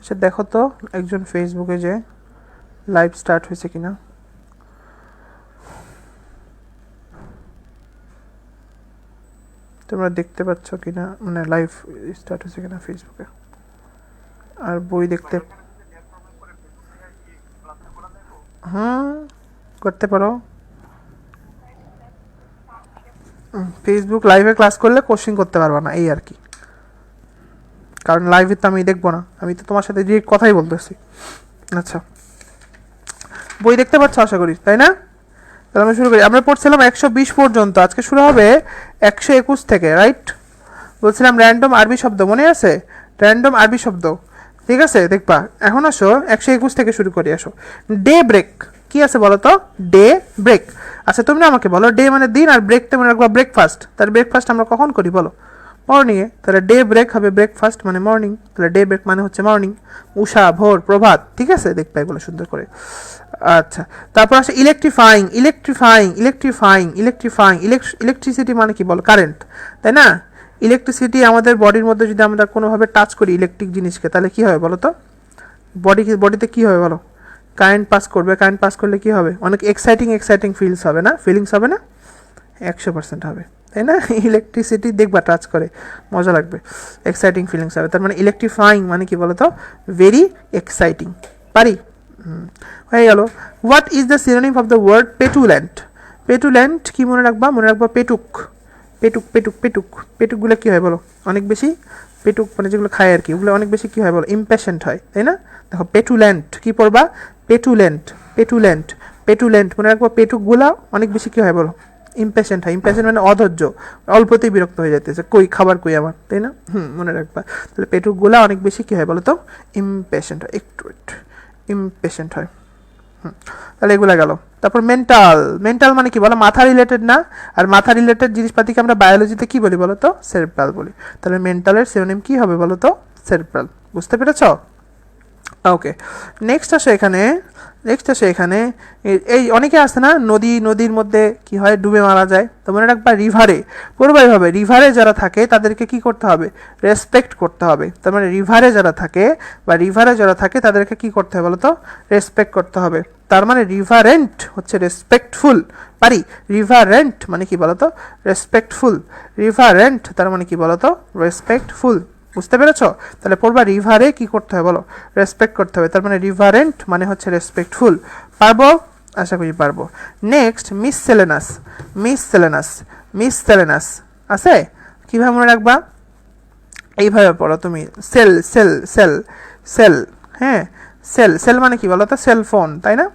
আচ্ছা দেখো তো একজন ফেসবুকে যে লাইভ স্টার্ট হয়েছে কিনা। তোমরা দেখতে পাচ্ছ কিনা, মানে লাইভ স্টার্ট হয়েছে কিনা ফেসবুকে। আর বই দেখতে করতে পারো। ফেসবুক লাইভে ক্লাস করলে কোশ্চিন করতে পারবা না, এই আর কি। কারণ লাইভে তো আমি দেখবো না, আমি তো তোমার সাথে ডিরেক্ট কথাই বলতেছি। আচ্ছা, বই দেখতে পাচ্ছ আশা করি, তাই না? তাহলে আমরা শুরু করি। আমরা পড়ছিলাম 120 পর্যন্ত, আজকে শুরু হবে 121 থেকে, রাইট? বলছিলাম র্যান্ডম আরবি শব্দ, মনে আছে? র্যান্ডম আরবি শব্দ, ঠিক আছে? দেখবা এখন আসো 121 থেকে শুরু করি। আসো, ডে ব্রেক কি আছে বলো তো? Daybreak. আচ্ছা তুমি না আমাকে বলো, ডে মানে দিন, আর ব্রেক তো মনে রাখবা ব্রেকফাস্ট। তাহলে ব্রেকফাস্ট আমরা কখন করি বলো? মর্নিংয়ে। তাহলে ডে ব্রেক হবে ব্রেকফাস্ট মানে মর্নিং। তাহলে ডে ব্রেক মানে হচ্ছে মর্নিং, উষা, ভোর, প্রভাত, ঠিক আছে? দেখবা এগুলো সুন্দর করে। আচ্ছা, তারপর আসে electrifying. Electrifying electrifying electrifying electricity মানে কি বলো? কারেন্ট, তাই না? ইলেকট্রিসিটি আমাদের বডির মধ্যে যদি আমরা কোনোভাবে টাচ করি ইলেকট্রিক জিনিসকে, তাহলে কি হবে বলো তো? বডিতে কি হবে বলো? কারেন্ট পাস করবে। কারেন্ট পাস করলে কি হবে? অনেক এক্সাইটিং ফিলস হবে না? ফিলিংস হবে না? 100% হবে, তাই না? ইলেকট্রিসিটি দেখবা টাচ করে, মজা লাগবে, এক্সাইটিং ফিলিংস হবে। তার মানে ইলেকট্রিফাইং মানে কি বলো তো? Very exciting. পারি? হয়ে গেল। What is the synonym of the word petulant? Petulant কি মনে রাখবা? মনে রাখবা পেটুক। পেটুক পেটুক পেটুক পেটুকগুলো কী হয় বলো? অনেক বেশি পেটুক মানে যেগুলো খায় আর কি, ওগুলো অনেক বেশি কী হয় বলো? ইম্প্যাশেন্ট হয়, তাই না? দেখো পেটুল্যান্ট কি পড়বা? পেটুল্যান্ট পেটুল্যান্ট পেটুল্যান্ট মনে রাখবো। পেটুকগুলা অনেক বেশি কী হয় বলো? ইম্প্যাশেন্ট হয়। ইম্প্যাশেন্ট মানে অধৈর্য, অল্পতেই বিরক্ত হয়ে যাইতেছে, কই খাবার কই আমার, তাই না? মনে রাখবা। তাহলে পেটুকগুলা অনেক বেশি কী হয় বলো তো? ইম্প্যাশেন্ট হয়, একটু ইম্পেশেন্ট হয়। তাহলে এগুলো গেল। তারপর মেন্টাল। মেন্টাল মানে কি বলো? মাথা রিলেটেড না? আর মাথা রিলেটেড জিনিসপাতিকে আমরা বায়োলজিতে কি বলি বলো তো? সেরেব্রাল বলি। তাহলে মেন্টালের সিনোনিম কি হবে বলো তো? সেরেব্রাল। বুঝতে পেরেছ? ওকে, নেক্সট আসে এখানে এই অনেকে আছে না, নদীর মধ্যে কি হয়? ডুবে মারা যায়। তো মনে রাখবা রিভারে পড়বা এইভাবে। রিভারে যারা থাকে তাদেরকে কি করতে হবে? রেসপেক্ট করতে হবে। তার মানে রিভারে যারা থাকে তাদেরকে কি করতে হবে বলো তো? রেসপেক্ট করতে হবে। তার মানে রিভারেন্ট হচ্ছে রেসপেক্টফুল। পারি? রিভারেন্ট মানে কি বলতো? রেসপেক্টফুল। রিভারেন্ট তার মানে কি বলতো? রেসপেক্টফুল। বুঝতে পেরেছ? তাহলে পড়বা রিভারে কি করতে হবে বলো? রেসপেক্ট করতে হবে। তার মানে রিভারেন্ট মানে হচ্ছে রেসপেক্টফুল। পারবো? আশা করি পারবো। নেক্সট মিসসেলেনাস। মিসসেলেনাস আছে? কীভাবে মনে রাখবা? এইভাবে পড়ো তুমি। সেল সেল সেল সেল হ্যাঁ, সেল মানে কি বলো তো? সেলফোন, তাই না?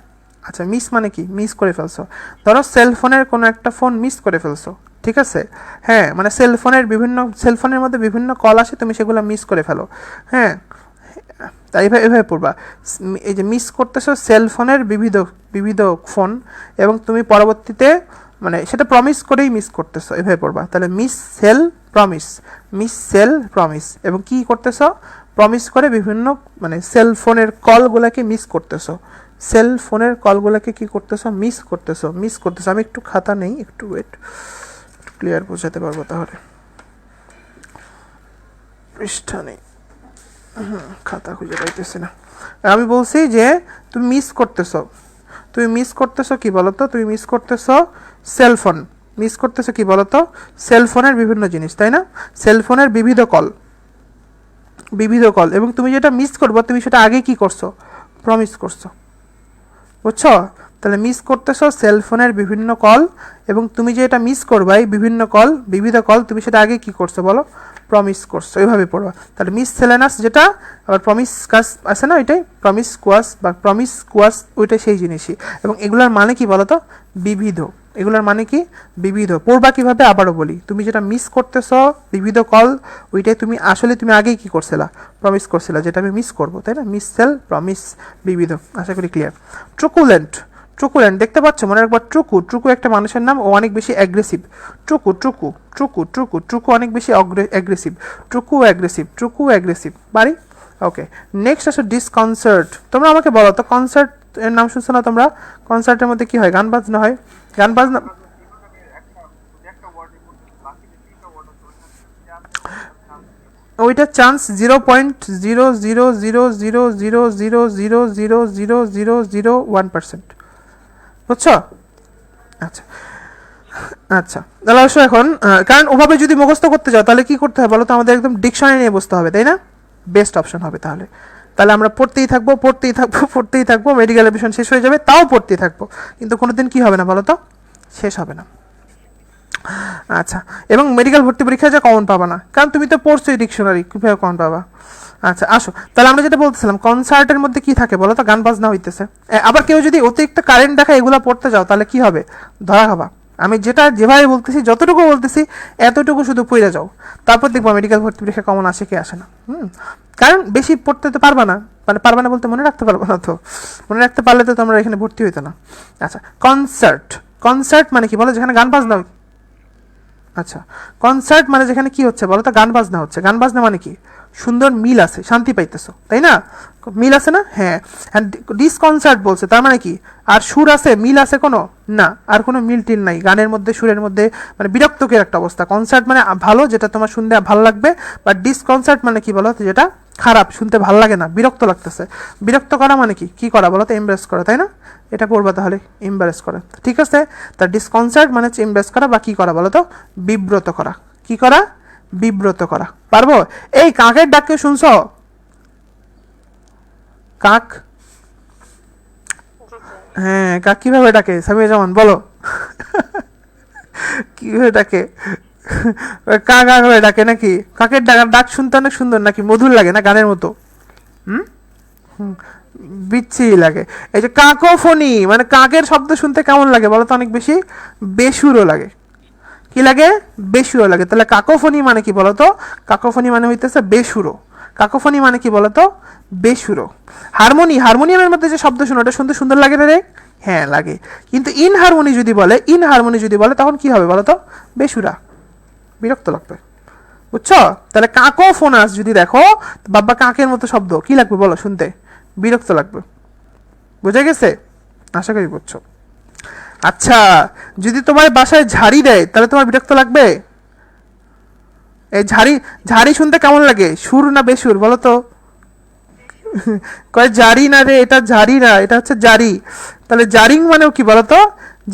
আচ্ছা, মিস মানে কি? মিস করে ফেলছো। ধরো সেলফোনের কোনো একটা ফোন মিস করে ফেলছো, ঠিক আছে? হ্যাঁ, মানে সেলফোনের মধ্যে বিভিন্ন কল আসে, তুমি সেগুলো মিস করে ফেলো। হ্যাঁ, তাই এভাবে পড়বা। এই যে মিস করতেছো সেলফোনের বিবিধ ফোন, এবং তুমি পরবর্তীতে মানে সেটা প্রমিস করেই মিস করতেছো, এভাবে পড়বা। তাহলে মিস সেল প্রমিস, এবং কি করতেছো? প্রমিস করে বিভিন্ন মানে সেলফোনের কলগুলোকে মিস করতেছো। কি করতেছো? মিস করতেছো। আমি একটু খাতা নেই, একটু ওয়েট, ক্লিয়ার বোঝাতে পারবো তাহলে। পৃষ্ঠা নেই, খাতা খুঁজে পাইতেছি না। আমি বলছি যে তুমি মিস করতেছো কি বলতো? তুমি মিস করতেছো সেলফোন। কি বলতো? সেলফোনের বিভিন্ন জিনিস, তাই না? সেলফোনের বিবিধ কল, এবং তুমি যেটা মিস করবো তুমি সেটা আগে কি করছো? প্রমিস করছো। বুঝছো? তাহলে মিস করতেছো সেলফোনের বিভিন্ন কল, এবং তুমি যে এটা মিস করবা এই বিবিধ কল, তুমি সেটা আগে কি করছো বলো? প্রমিস করছো। এইভাবে পড়বা। তাহলে মিস সেলেনাস যেটা, আবার প্রমিস কাস আছে না, ওইটাই প্রমিস কুয়াস, ওইটাই সেই জিনিসই। এবং এগুলার মানে কি বলো তো? বিবিধ। পড়বা কিভাবে? আবারও বলি, তুমি যেটা মিস করতেছ বিবিধ কল, ওইটাই তুমি আগেই কি করছিলা? প্রমিস করছিলা, যেটা আমি মিস করবো, তাই না? মিস সেল প্রমিস বিবিধ। আশা করি ক্লিয়ার। ট্রুকুলেন্ট দেখতে পাচ্ছ? মনে রাখবা, ট্রুকু একটা মানুষের নাম, ও অনেক বেশি অ্যাগ্রেসিভ। ট্রুকু অনেক বেশি অ্যাগ্রেসিভ। ট্রুকু অ্যাগ্রেসিভ। বাড়ি? ওকে, নেক্সট আসো ডিসকনসার্ট। তোমরা আমাকে বলো তো, কনসার্ট এর নাম শুনছো না তোমরা? কনসার্টের মধ্যে কি হয়? গান বাজনা হয়। গান বাজনা ওইটার চান্স 0.0000000000001%, বুঝছো? আচ্ছা আচ্ছা, তাহলে অবশ্য এখন কারণ ওভাবে যদি মুখস্থ করতে যাও তাহলে কি করতে হবে বলো তো, আমাদের একদম ডিকশনারি নিয়ে বসতে হবে, তাই না? বেস্ট অপশন হবে তাহলে। তাহলে আমরা পড়তেই থাকবো পড়তেই থাকবো পড়তেই থাকবো, মেডিকেল এডুকেশন শেষ হয়ে যাবে তাও পড়তেই থাকবো, কিন্তু কোনোদিন কি হবে না বলো তো, শেষ হবে না। আচ্ছা, এবং মেডিকেল ভর্তি পরীক্ষায় যা কমন পাবা না, কারণ তুমি তো পড়ছোই ডিকশনারি, কীভাবে কমন পাবা? আচ্ছা আসো, তাহলে আমরা যেটা বলতেছিলাম কনসার্টের মধ্যে কি থাকে বলো তো, গান বাজনা হইতেছে। আবার কেউ যদি অতিরিক্ত কারেন্ট দেখা এগুলো পড়তে যাও তাহলে কি হবে, ধরা খাবা। আমি যেটা যেভাবে বলতেছি, যতটুকু বলতেছি এতটুকু শুধু পড়ে যাও, তারপর দেখবো মেডিকেল ভর্তি পরীক্ষা কমন আসে কি আসে না। কারণ বেশি পড়তে তো পারবা না, মানে পারবা না বলতে মনে রাখতে পারবো না, তো মনে রাখতে পারলে তো তোমরা এখানে ভর্তি হইতো না। আচ্ছা, কনসার্ট, কনসার্ট মানে কি বলো, যেখানে গান বাজনা। আচ্ছা, কনসার্ট মানে যেখানে কি হচ্ছে বলো তো, গান বাজনা হচ্ছে। গান বাজনা মানে কি, সুন্দর মিল আছে, শান্তি পাইতেছো, তাই না? মিল আছে না? হ্যাঁ। ডিসকনসার্ট বলছে, তার মানে কি, আর সুর আছে, মিল আছে কোনো না, আর কোনো মিল টিল নাই গানের মধ্যে, সুরের মধ্যে, মানে বিরক্তকর একটা অবস্থা। কনসার্ট মানে ভালো, যেটা তোমার শুনতে ভালো লাগবে, বা ডিসকনসার্ট মানে কি বলো, যেটা খারাপ, শুনতে ভালো লাগে না, বিরক্ত লাগতেছে। বিরক্ত করা মানে কি, কি করা বলো তো, এমব্রেস করা, তাই না? এটা পড়বা তাহলে, এমব্রেস করা, ঠিক আছে? তার ডিসকনসার্ট মানে হচ্ছে এমব্রেস করা, বা কি করা বলো তো, বিব্রত করা। কি করা? বিব্রত করা। পারবো? এই কাকের ডাক কেউ শুনছ? কাক, হ্যাঁ, কাক কিভাবে ডাকে সামিয়া জামান বলো? কিভাবে ডাকে? কাক কাক হয়ে ডাকে নাকি? কাকের ডাক শুনতে অনেক সুন্দর নাকি, মধুর লাগে না গানের মতো? হুম, বিচ্ছিরি লাগে। এই যে কাকোফোনি, মানে কাকের শব্দ শুনতে কেমন লাগে বলো তো, অনেক বেশি বেসুরো লাগে। কি লাগে? বেসুরো লাগে। তাহলে কাকোফোনি মানে কি বলতো, কাকোফোনি মানে হইতেছে বেসুরো। কাকোফোনি মানে কি বলতো, বেসুরো। হারমোনি, হারমোনিয়ামের মধ্যে যে শব্দ শুনো ওটা শুনতে সুন্দর লাগে না রে? হ্যাঁ লাগে। কিন্তু ইন হারমোনি যদি বলে, ইন হারমোনি যদি বলে তখন কি হবে বলতো, বেসুরা, বিরক্ত লাগবে, বুঝছো? তাহলে কাকোফোনাস যদি দেখো, বাবা কাকের মতো শব্দ, কি লাগবে বলো শুনতে, বিরক্ত লাগবে। বুঝা গেছে? আশা করি বুঝছো। আচ্ছা, যদি তোমার বাসায় ঝাড়ি দেয় তাহলে তোমার বিরক্ত লাগবে? এই ঝাড়ি, ঝাড়ি শুনতে কেমন লাগে, সুর না বেসুর বলো তো? কয় জারি না রে, এটা ঝাড়ি না, এটা হচ্ছে জারি। তাহলে জারিং মানেও কি বলতো,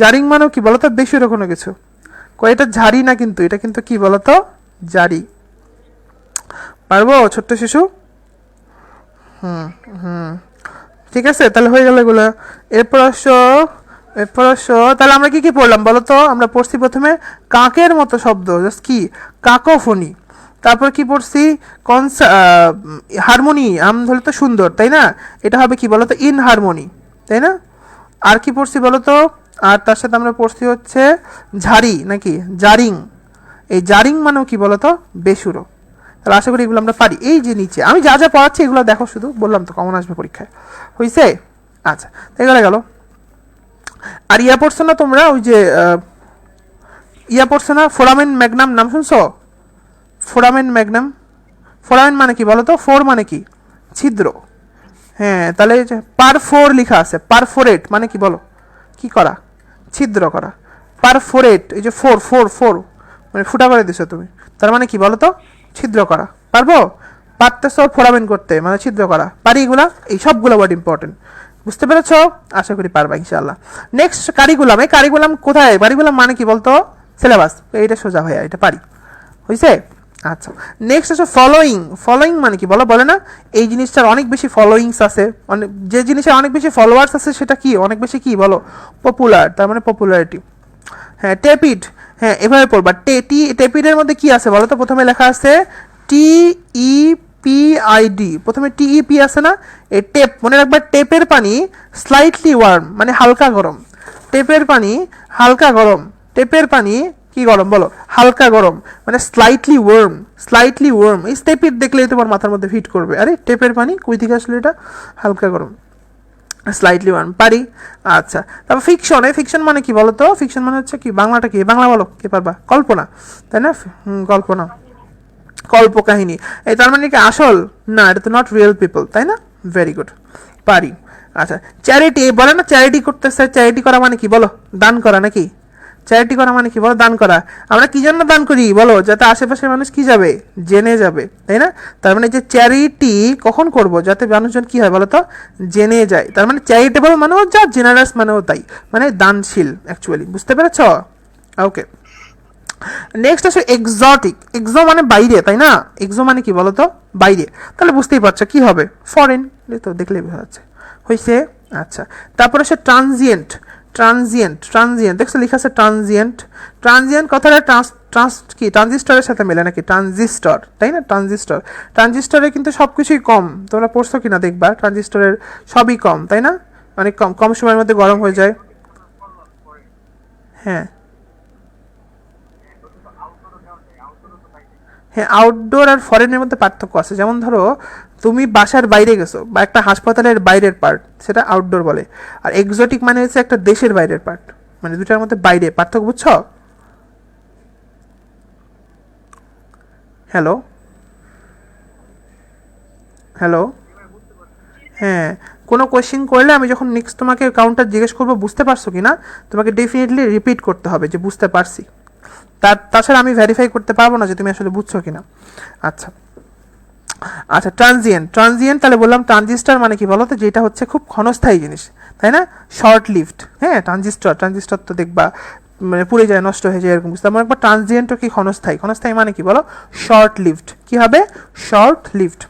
জারিং মানেও কি বলতো, বেসুরো কোনো কিছু। কয় এটা ঝাড়ি না, কিন্তু এটা কিন্তু কি বলতো, জারি। পারবো ছোট্ট শিশু? হুম হুম, ঠিক আছে, তাহলে হয়ে গেল এগুলো। এরপর আসো, এরপর আসো, তাহলে আমরা কি কি পড়লাম বলো তো? আমরা পড়ছি প্রথমে কাকের মতো শব্দ, জাস্ট কি, কাকোফোনি। তারপর কি পড়ছি, হারমোনি, আম ধরলে তো সুন্দর, তাই না? এটা হবে কি বলতো, ইন হারমোনি, তাই না? আর কি পড়ছি বলো তো? আর তার সাথে আমরা পড়ছি হচ্ছে ঝাড়ি নাকি, জারিং। এই জারিং মানেও কি বলতো, বেসুরো। তাহলে আশা করি এগুলো আমরা পারি। এই যে নিচে আমি যা যা পড়াচ্ছি এগুলো দেখো শুধু, বললাম তো কমন আসবে পরীক্ষায়, হয়েছে? আচ্ছা, এগুলো গেল। আর ইয়া পড়ছো না তোমরা, ওই যে ইয়া পড়ছো না, ফোরামেন ম্যাগনাম, নাম শুনছো? ফোরামেন ম্যাগনাম, ফোরামেন মানে কি বলো তো, ফোর মানে কি, ছিদ্র। হ্যাঁ, তাহলে পারফোর লেখা আছে, পারফোরেট মানে কি বলো, কি করা, ছিদ্র করা। পারফোরেট, এই যে ফোর ফোর ফোর, মানে ফুটা করে দিছো তুমি, তার মানে কি বলো তো, ছিদ্র করা। পারবো? পারতেছো ফোরামেন করতে, মানে ছিদ্র করা, পারি এগুলা? এই সবগুলো ওয়ার্ড ইম্পর্টেন্ট, বুঝতে পেরেছো? আশা করি পারবা ইনশাআল্লাহ। নেক্সট কারিকুলাম, এই কারিকুলাম কোথায়, কারিকুলাম মানে কি বলতো, সিলেবাস। এইটা সোজা ভাইয়া, এটা পারি, হয়েছে? আচ্ছা, নেক্সট আছে ফলোয়িং। ফলোয়িং মানে কি বলো, বলে না এই জিনিসটার অনেক বেশি ফলোয়িংস আছে, মানে যে জিনিসের অনেক বেশি ফলোয়ার্স আছে সেটা কি, অনেক বেশি কি বলো, পপুলার, তার মানে পপুলারিটি। হ্যাঁ, টেপিড, হ্যাঁ এভাবে পড়বা। টেপিডের মধ্যে কি আছে বলো তো, প্রথমে লেখা আছে TEPID, প্রথমে TEP আছে না, এই টেপ মনে রাখবা। টেপের পানি স্লাইটলি ওয়ার্ম, মানে হালকা গরম। টেপের পানি হালকা গরম, টেপের পানি কি গরম বলো, হালকা গরম, মানে স্লাইটলি ওয়ার্ম, স্লাইটলি ওয়ার্ম। এই টেপিড দেখলেই তোমার মাথার মধ্যে ফিট করবে, আরে টেপের পানি কই থেকে আসলে, এটা হালকা গরম, স্লাইটলি ওয়ার্ম, পারি। আচ্ছা, তারপর ফিকশন, এই ফিকশন মানে কি বলো তো, ফিকশন মানে হচ্ছে কি, বাংলাটা কি, বাংলা বলো, কে পারবা? কল্পনা, তাই না? কল্পনা, কল্পকাহিনী। এই তার মানে কি আসল না, এটা তো নট রিয়েল পিপল, তাই না? ভেরি গুড, পারি। আচ্ছা, চ্যারিটি, বলে না চ্যারিটি করতেছে, চ্যারিটি করা মানে কি বলো, দান করা নাকি? চ্যারিটি করা মানে কি বলো, দান করা। আমরা কি জন্য দান করি বলো, যাতে আশেপাশের মানুষ কি যাবে, জেনে যাবে, তাই না? তার মানে যে চ্যারিটি কখন করব, যাতে মানুষজন কি হয় বলো তো, জেনে যায়। তার মানে চ্যারিটেবল মানেও যা, জেনারাস মানেও তাই, মানে দানশীল অ্যাকচুয়ালি, বুঝতে পেরেছ? ওকে, নেক্সট আসে এক্সোটিক। এক্সো মানে বাইরে, তাই না? এক্সো মানে কি বলো তো, বাইরে। তাহলে বুঝতেই পারছো কি হবে, ফরেন, তো দেখলেই বোঝা যাচ্ছে, হয়েছে। আচ্ছা, তারপরে আসে ট্রানজিয়েন্ট। ট্রানজিয়েন্ট, ট্রানজিয়েন্ট দেখছো লেখা আছে ট্রানজিয়েন্ট। ট্রানজিয়েন্ট কথাটা কি ট্রানজিস্টরের সাথে মেলে নাকি, ট্রানজিস্টর, তাই না? ট্রানজিস্টর, ট্রানজিস্টরে কিন্তু সব কিছুই কম, তোমরা পড়ছো কিনা দেখবা, ট্রানজিস্টরের সবই কম, তাই না? অনেক কম, কম সময়ের মধ্যে গরম হয়ে যায়। হ্যাঁ হ্যাঁ, আউটডোর আর ফরেনের মধ্যে পার্থক্য আছে। যেমন ধরো তুমি বাসার বাইরে গেছো, বা একটা হাসপাতালের বাইরের পার্ট, সেটা আউটডোর বলে। আর এক্সোটিক মানে হচ্ছে একটা দেশের বাইরের পার্ট, মানে দুটার মধ্যে বাইরে পার্থক্য, বুঝছো? হ্যালো, হ্যালো, হ্যাঁ, কোনো কোয়েশ্চেন করলে আমি যখন নেক্সট তোমাকে কাউন্টার জিজ্ঞেস করবো বুঝতে পারছো কি না, তোমাকে ডেফিনেটলি রিপিট করতে হবে যে বুঝতে পারছি। তাছাড়া আমি ভেরিফাই করতে পারবো না যে তুমি আসলে বুঝছো কিনা। আচ্ছা আচ্ছা, ট্রানজিয়েন্ট। ট্রানজিয়েন্ট তাহলে বললাম ট্রানজিস্টার মানে কি বলো তো, যেটা হচ্ছে খুব ক্ষণস্থায়ী জিনিস, তাই না? শর্ট লিভড, হ্যাঁ, ট্রানজিস্টার, ট্রানজিস্টার তো দেখবা মানে পুড়ে যায়, নষ্ট হয়ে যায়, এরকম বুঝতে। আমার একবার ট্রানজিয়েন্টও কি ক্ষণস্থায়ী, ক্ষণস্থায়ী মানে কি বলো, শর্ট লিভড, কি হবে, শর্ট লিভড।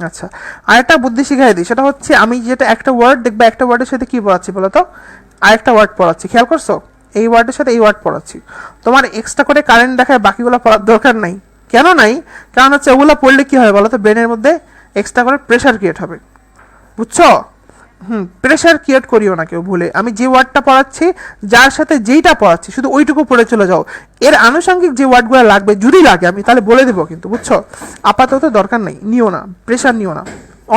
আচ্ছা, আরেকটা বুদ্ধি শিখাই দিই, সেটা হচ্ছে আমি যেটা একটা ওয়ার্ড দেখবা, একটা ওয়ার্ডের সাথে কি পড়াচ্ছি বলো তো, আরেকটা ওয়ার্ড পড়াচ্ছি, খেয়াল করছো? এই ওয়ার্ডের সাথে এই ওয়ার্ড পড়াচ্ছি। তোমার এক্সট্রা করে কারেন্ট দেখায় বাকিগুলো পড়ার দরকার নাই। কেন নাই? কারণ হচ্ছে ওগুলো পড়লে কি হয় বলো তো, ব্রেনের মধ্যে এক্সট্রা করে প্রেশার ক্রিয়েট হবে, বুঝছো? প্রেশার ক্রিয়েট করিও না কেউ ভুলে। আমি যে ওয়ার্ডটা পড়াচ্ছি, যার সাথে যেইটা পড়াচ্ছি, শুধু ওইটুকু পড়ে চলে যাও। এর আনুষঙ্গিক যে ওয়ার্ডগুলো লাগবে, যদি লাগে আমি তাহলে বলে দেবো, কিন্তু বুঝছো, আপাতত দরকার নেই, নিও না, প্রেশার নিও না।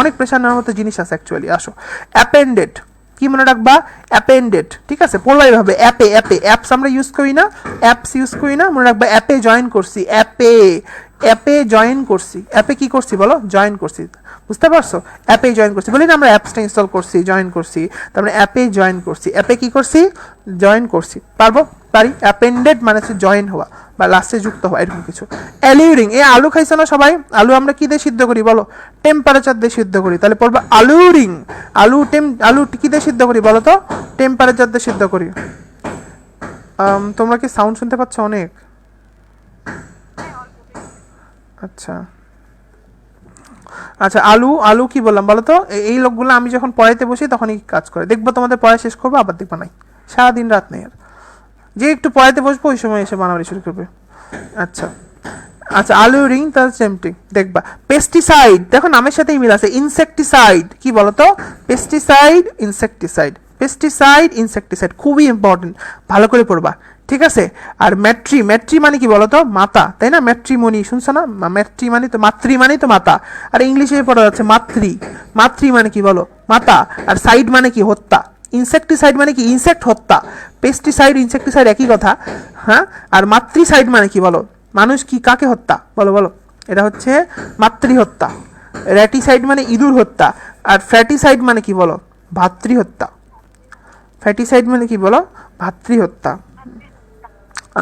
অনেক প্রেশার নেওয়ার মতো জিনিস আছে অ্যাকচুয়ালি। আসো, অ্যাপেন্ডেড, কি মনে রাখবা, অ্যাপেন্ডেড, ঠিক আছে? পড়বা এইভাবে, অ্যাপে, অ্যাপে, অ্যাপস আমরা ইউজ করি না, অ্যাপস ইউজ করি না, মনে রাখবা অ্যাপে জয়েন করছি, অ্যাপে, অ্যাপে জয়েন করছি, অ্যাপে কি করছি বলো, জয়েন করছি, বুঝতে পারছো? অ্যাপে জয়েন করছি, বলি না আমরা অ্যাপসটা ইনস্টল করছি, জয়েন করছি, তারপরে অ্যাপে জয়েন করছি, অ্যাপে কি করছি, জয়েন করছি, পারবো, পারি। অ্যাপেন্ডেড মানে হচ্ছে জয়েন হওয়া বা লাস্টে যুক্ত হওয়া, এরকম কিছু। অ্যালিউরিং, এই আলু খাইছো না সবাই, আলু আমরা কি দিয়ে সিদ্ধ করি বলো, টেম্পারেচার দিয়ে সিদ্ধ করি, তাহলে পড়বা আলুরিং। আলু কি দিয়ে সিদ্ধ করি বলো তো, টেম্পারেচার দিয়ে সিদ্ধ করি। তোমরা কি সাউন্ড শুনতে পাচ্ছ অনেক? আচ্ছা আচ্ছা, আলু কি বললাম বলো তো, এই লোকগুলো আমি যখন পড়াইতে বসি তখনই কাজ করে, দেখবো তোমাদের পড়া শেষ করবো আবার দেখবো নাই, সারাদিন রাত নেই আর, যে একটু পড়াইতে বসবো ওই সময় এসে বানাবাড়ি শুরু করবে। আচ্ছা আচ্ছা, আলুরিং তার সেমটিং, দেখবা। পেস্টিসাইড, দেখো নামের সাথেই মিল আছে। ইনসেকটিসাইড কি বলতো, পেস্টিসাইড, ইনসেকটিসাইড, পেস্টিসাইড, ইনসেকটিসাইড, খুবই ইম্পর্টেন্ট, ভালো করে পড়বা, ঠিক আছে? আর ম্যাট্রি, ম্যাট্রি মানে কি বলতো, মাতা, তাই না? ম্যাট্রিমনি শুনছো না, ম্যাট্রি মানে তো, মাতৃ মানে তো মাতা। আর ইংলিশে পড়া যাচ্ছে মাতৃ, মাতৃ মানে কি বলো, মাতা। আর সাইড মানে কি, হত্যা। ইনসেকটিসাইড মানে কি, ইনসেক্ট হত্যা। পেস্টিসাইড, ইনসেকটিসাইড একই কথা, হ্যাঁ। আর মাতৃসাইড মানে কি বলো, মানুষ কি কাকে হত্যা, বলো বলো, এটা হচ্ছে মাতৃ হত্যা। র্যাটিসাইড মানে ইঁদুর হত্যা। আর ফ্যাটিসাইড মানে কি বলো, ভাতৃ হত্যা। ফ্যাটিসাইড মানে কি বলো, ভাতৃ হত্যা।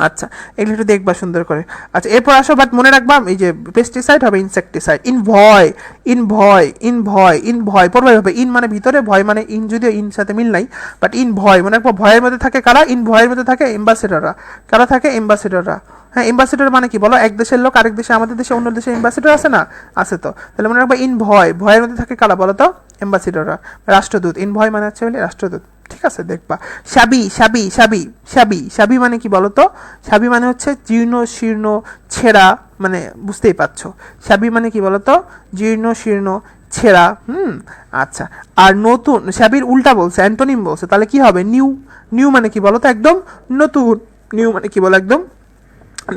আচ্ছা, এগুলো একটু দেখবা সুন্দর করে। আচ্ছা, এরপর আসো, বাট মনে রাখবা এই যে পেস্টিসাইড হবে insecticide. Envoy, envoy, envoy, envoy পড়বাই হবে। ইন মানে ভিতরে, ভয় মানে ইন, যদিও ইন সাথে মিল নাই, বাট ইনভয় মনে রাখবো। ভয়ের মধ্যে থাকে কারা, ইনভয়ের মধ্যে থাকে এম্বাসেডররা। কারা থাকে, এম্বাসেডররা। হ্যাঁ, এম্বাসেডর মানে কি বলো, এক দেশের লোক আরেক দেশে, আমাদের দেশে অন্য দেশে এম্বাসেডর আছে না, আছে তো। তাহলে মনে রাখবা ইনভয়, ভয়ের মধ্যে থাকে কারা বলো তো, এম্বাসেডররা, রাষ্ট্রদূত। ইনভয় মানে হচ্ছে রাষ্ট্রদূত, ঠিক আছে? দেখবা। সাবি, সাবি, সাবি, সাবি, সাবি মানে কি বলতো, সাবি মানে হচ্ছে জীর্ণ শীর্ণ ছেঁড়া, মানে বুঝতেই পারছো। সাবি মানে কি বলতো, জীর্ণ শীর্ণ ছেঁড়া। আচ্ছা, আর নতুন, সাবির উল্টা বলছে, অ্যান্টোনিম বলছে, তাহলে কি হবে, নিউ। নিউ মানে কি বলতো, একদম নতুন। নিউ মানে কি বলো, একদম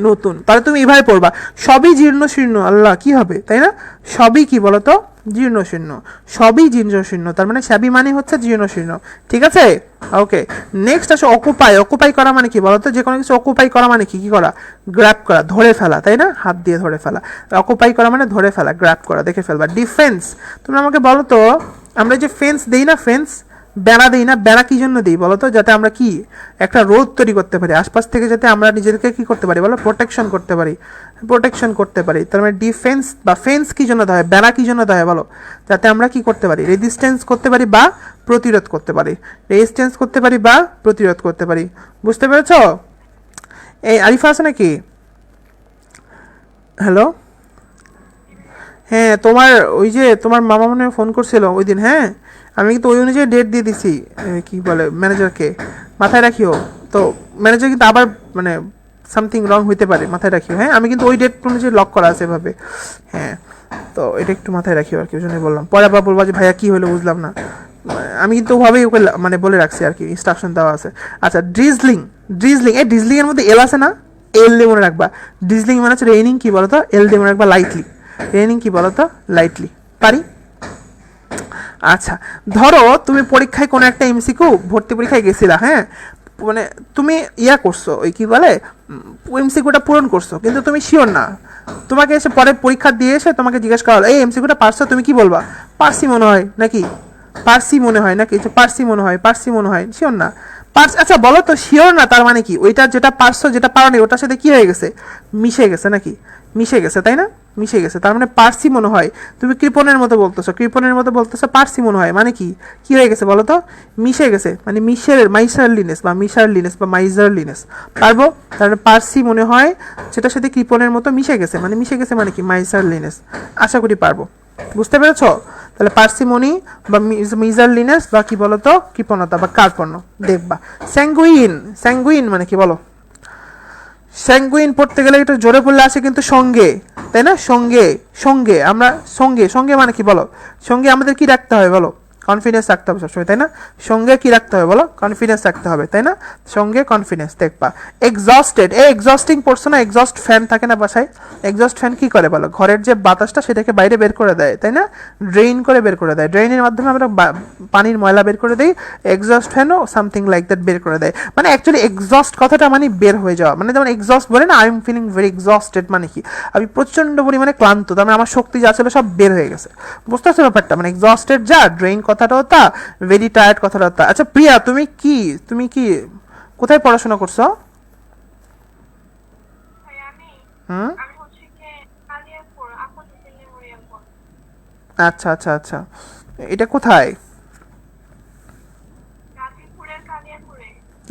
নতুন। তাহলে তুমি এইভাবে পড়বা, সবই জীর্ণ শীর্ণ, আল্লাহ কি হবে, তাই না? সবই কি বলতো, জীর্ণ শীর্ণ, সবই জীর্ণ শীর্ণ, তার মানে সাবি মানে হচ্ছে জীর্ণ শীর্ণ, ঠিক আছে? ওকে, নেক্সট আসো অকুপাই। অকুপাই করা মানে কি বলতো, যে কোনো কিছু অকুপাই করা মানে কি, কি করা, গ্র্যাব করা, ধরে ফেলা, তাই না? হাত দিয়ে ধরে ফেলা। অকুপাই করা মানে ধরে ফেলা, গ্র্যাব করা, দেখে ফেলবা। ডিফেন্স, তুমি আমাকে বলো তো, আমরা যে ফেন্স দেই না, ফেন্স, বেড়া দিই না, বেড়া কি জন্য দিই বলো তো? যাতে আমরা কি একটা রোদ তৈরি করতে পারি আশপাশ থেকে, যাতে আমরা নিজেদেরকে কি করতে পারি বলো, প্রোটেকশন করতে পারি, তার মানে ডিফেন্স বা ফেন্স কি জন্য দেওয়া হয়, বেড়া কি জন্য দেওয়া হয় বলো? যাতে আমরা কি করতে পারি, রেজিস্ট্যান্স করতে পারি বা প্রতিরোধ করতে পারি, বুঝতে পেরেছো? এই আরিফা আছে নাকি? হ্যালো, হ্যাঁ তোমার ওই যে তোমার মামা মনে হয় ফোন করছিল ওই দিন, হ্যাঁ আমি কিন্তু ওই অনুযায়ী ডেট দিয়ে দিছি, কি বলে ম্যানেজারকে, মাথায় রাখিও। তো ম্যানেজার কিন্তু আবার মানে সামথিং রং হইতে পারে, মাথায় রাখিও। হ্যাঁ আমি কিন্তু ওই ডেট অনুযায়ী লক করা আছে এভাবে, হ্যাঁ তো এটা একটু মাথায় রাখিও আর কি, ওই জন্যই বললাম। পরে আবার বলবা যে ভাইয়া কী হলো বুঝলাম না, আমি কিন্তু ওভাবেই ওকে মানে বলে রাখছি আর কি, ইনস্ট্রাকশন দেওয়া আছে। আচ্ছা ড্রিজলিং, এই ড্রিজলিং এর মধ্যে এল আছে না, এল দিয়ে মনে রাখবা। ড্রিজলিং মানে হচ্ছে রেইনিং, কি বলো তো, এল দিয়ে মনে রাখবা লাইটলি, রেইনিং কি বলো তো, লাইটলি, পারি? আচ্ছা ধরো তুমি পরীক্ষায় কোনো একটা এমসিকিউ, ভর্তি পরীক্ষায় গেছিলা, হ্যাঁ মানে তুমি ইয়া করছো, ওই কি বলে এমসিকিউটা পূরণ করছো, কিন্তু তুমি শিওর না, তোমাকে এসে পরে পরীক্ষা দিয়ে এসে তোমাকে জিজ্ঞেস করা হলো এই এমসিকিউটা পারছো, তুমি কি বলবা? পারসি মনে হয় নাকি, পারসি মনে হয়, শিওর না পারস। আচ্ছা বলো তো, শিওর না তার মানে কি, ওইটা যেটা পারছো যেটা পারো নি ওটার সাথে কি হয়ে গেছে, মিশে গেছে নাকি, মিশে গেছে তাই না, মিশে গেছে, তার মানে পারসি মনে হয়। তুমি কৃপণের মতো বলতেছো পারসি মনে হয়, মানে কি, কি হয়ে গেছে বলো তো, মিশে গেছে, মানে মাইসারলিনেস বা মাইজারলিনেস, পারবো? তার মানে পারসি মনে হয় সেটার সাথে কৃপণের মতো মিশে গেছে মানে কি, মাইসারলিনেস। আশা করি পারবো, বুঝতে পেরেছো? তাহলে পার্সিমনি বা মিজারলিনেস বা কি বলতো, কৃপণতা বা কার্পণ্য। দেখবা স্যাঙ্গুইন মানে কি বলো? স্যাঙ্গুইন পড়তে গেলে একটু জোরে পড়লে আসে কিন্তু সঙ্গে, তাই না? সঙ্গে আমরা সঙ্গে মানে কি বলো? সঙ্গে আমাদের কি রাখতে হবে বলো? কনফিডেন্স রাখতে হবে সবসময়, তাই না? সঙ্গে কি রাখতে হবে বলো? কনফিডেন্স রাখতে হবে, তাই না? সঙ্গে কনফিডেন্স। দেখবা এক্সস্টিং পড়ছো না, এক্সস্ট ফ্যান থাকে না বাসায়, এক্সস্ট ফ্যান কি করে বলো? ঘরের যে বাতাসটা সেটাকে বাইরে বের করে দেয়, তাই না? ড্রেইন করে বের করে দেয়, ড্রেইনের মাধ্যমে আমরা পানির ময়লা বের করে দিই, এক্সস্ট ফ্যানও সামথিং লাইক দ্যাট বের করে দেয়। মানে অ্যাকচুয়ালি এক্সস্ট কথাটা মানে বের হয়ে যাওয়া, মানে যেমন এক্সস্ট বলে না, I am feeling very exhausted, মানে কি আমি প্রচন্ড পরিমাণে ক্লান্ত, তার মানে আমার শক্তি যা ছিল সব বের হয়ে গেছে, বুঝতে পারছো ব্যাপারটা? মানে এক্সস্টেড যা, ড্রেইন কথাটাও তা, ভেরি টায়ার্ড কথাটাও তা। আচ্ছা প্রিয়া তুমি কি কোথায় পড়াশোনা করছো? হুম, আচ্ছা আচ্ছা আচ্ছা, এটা কোথায়?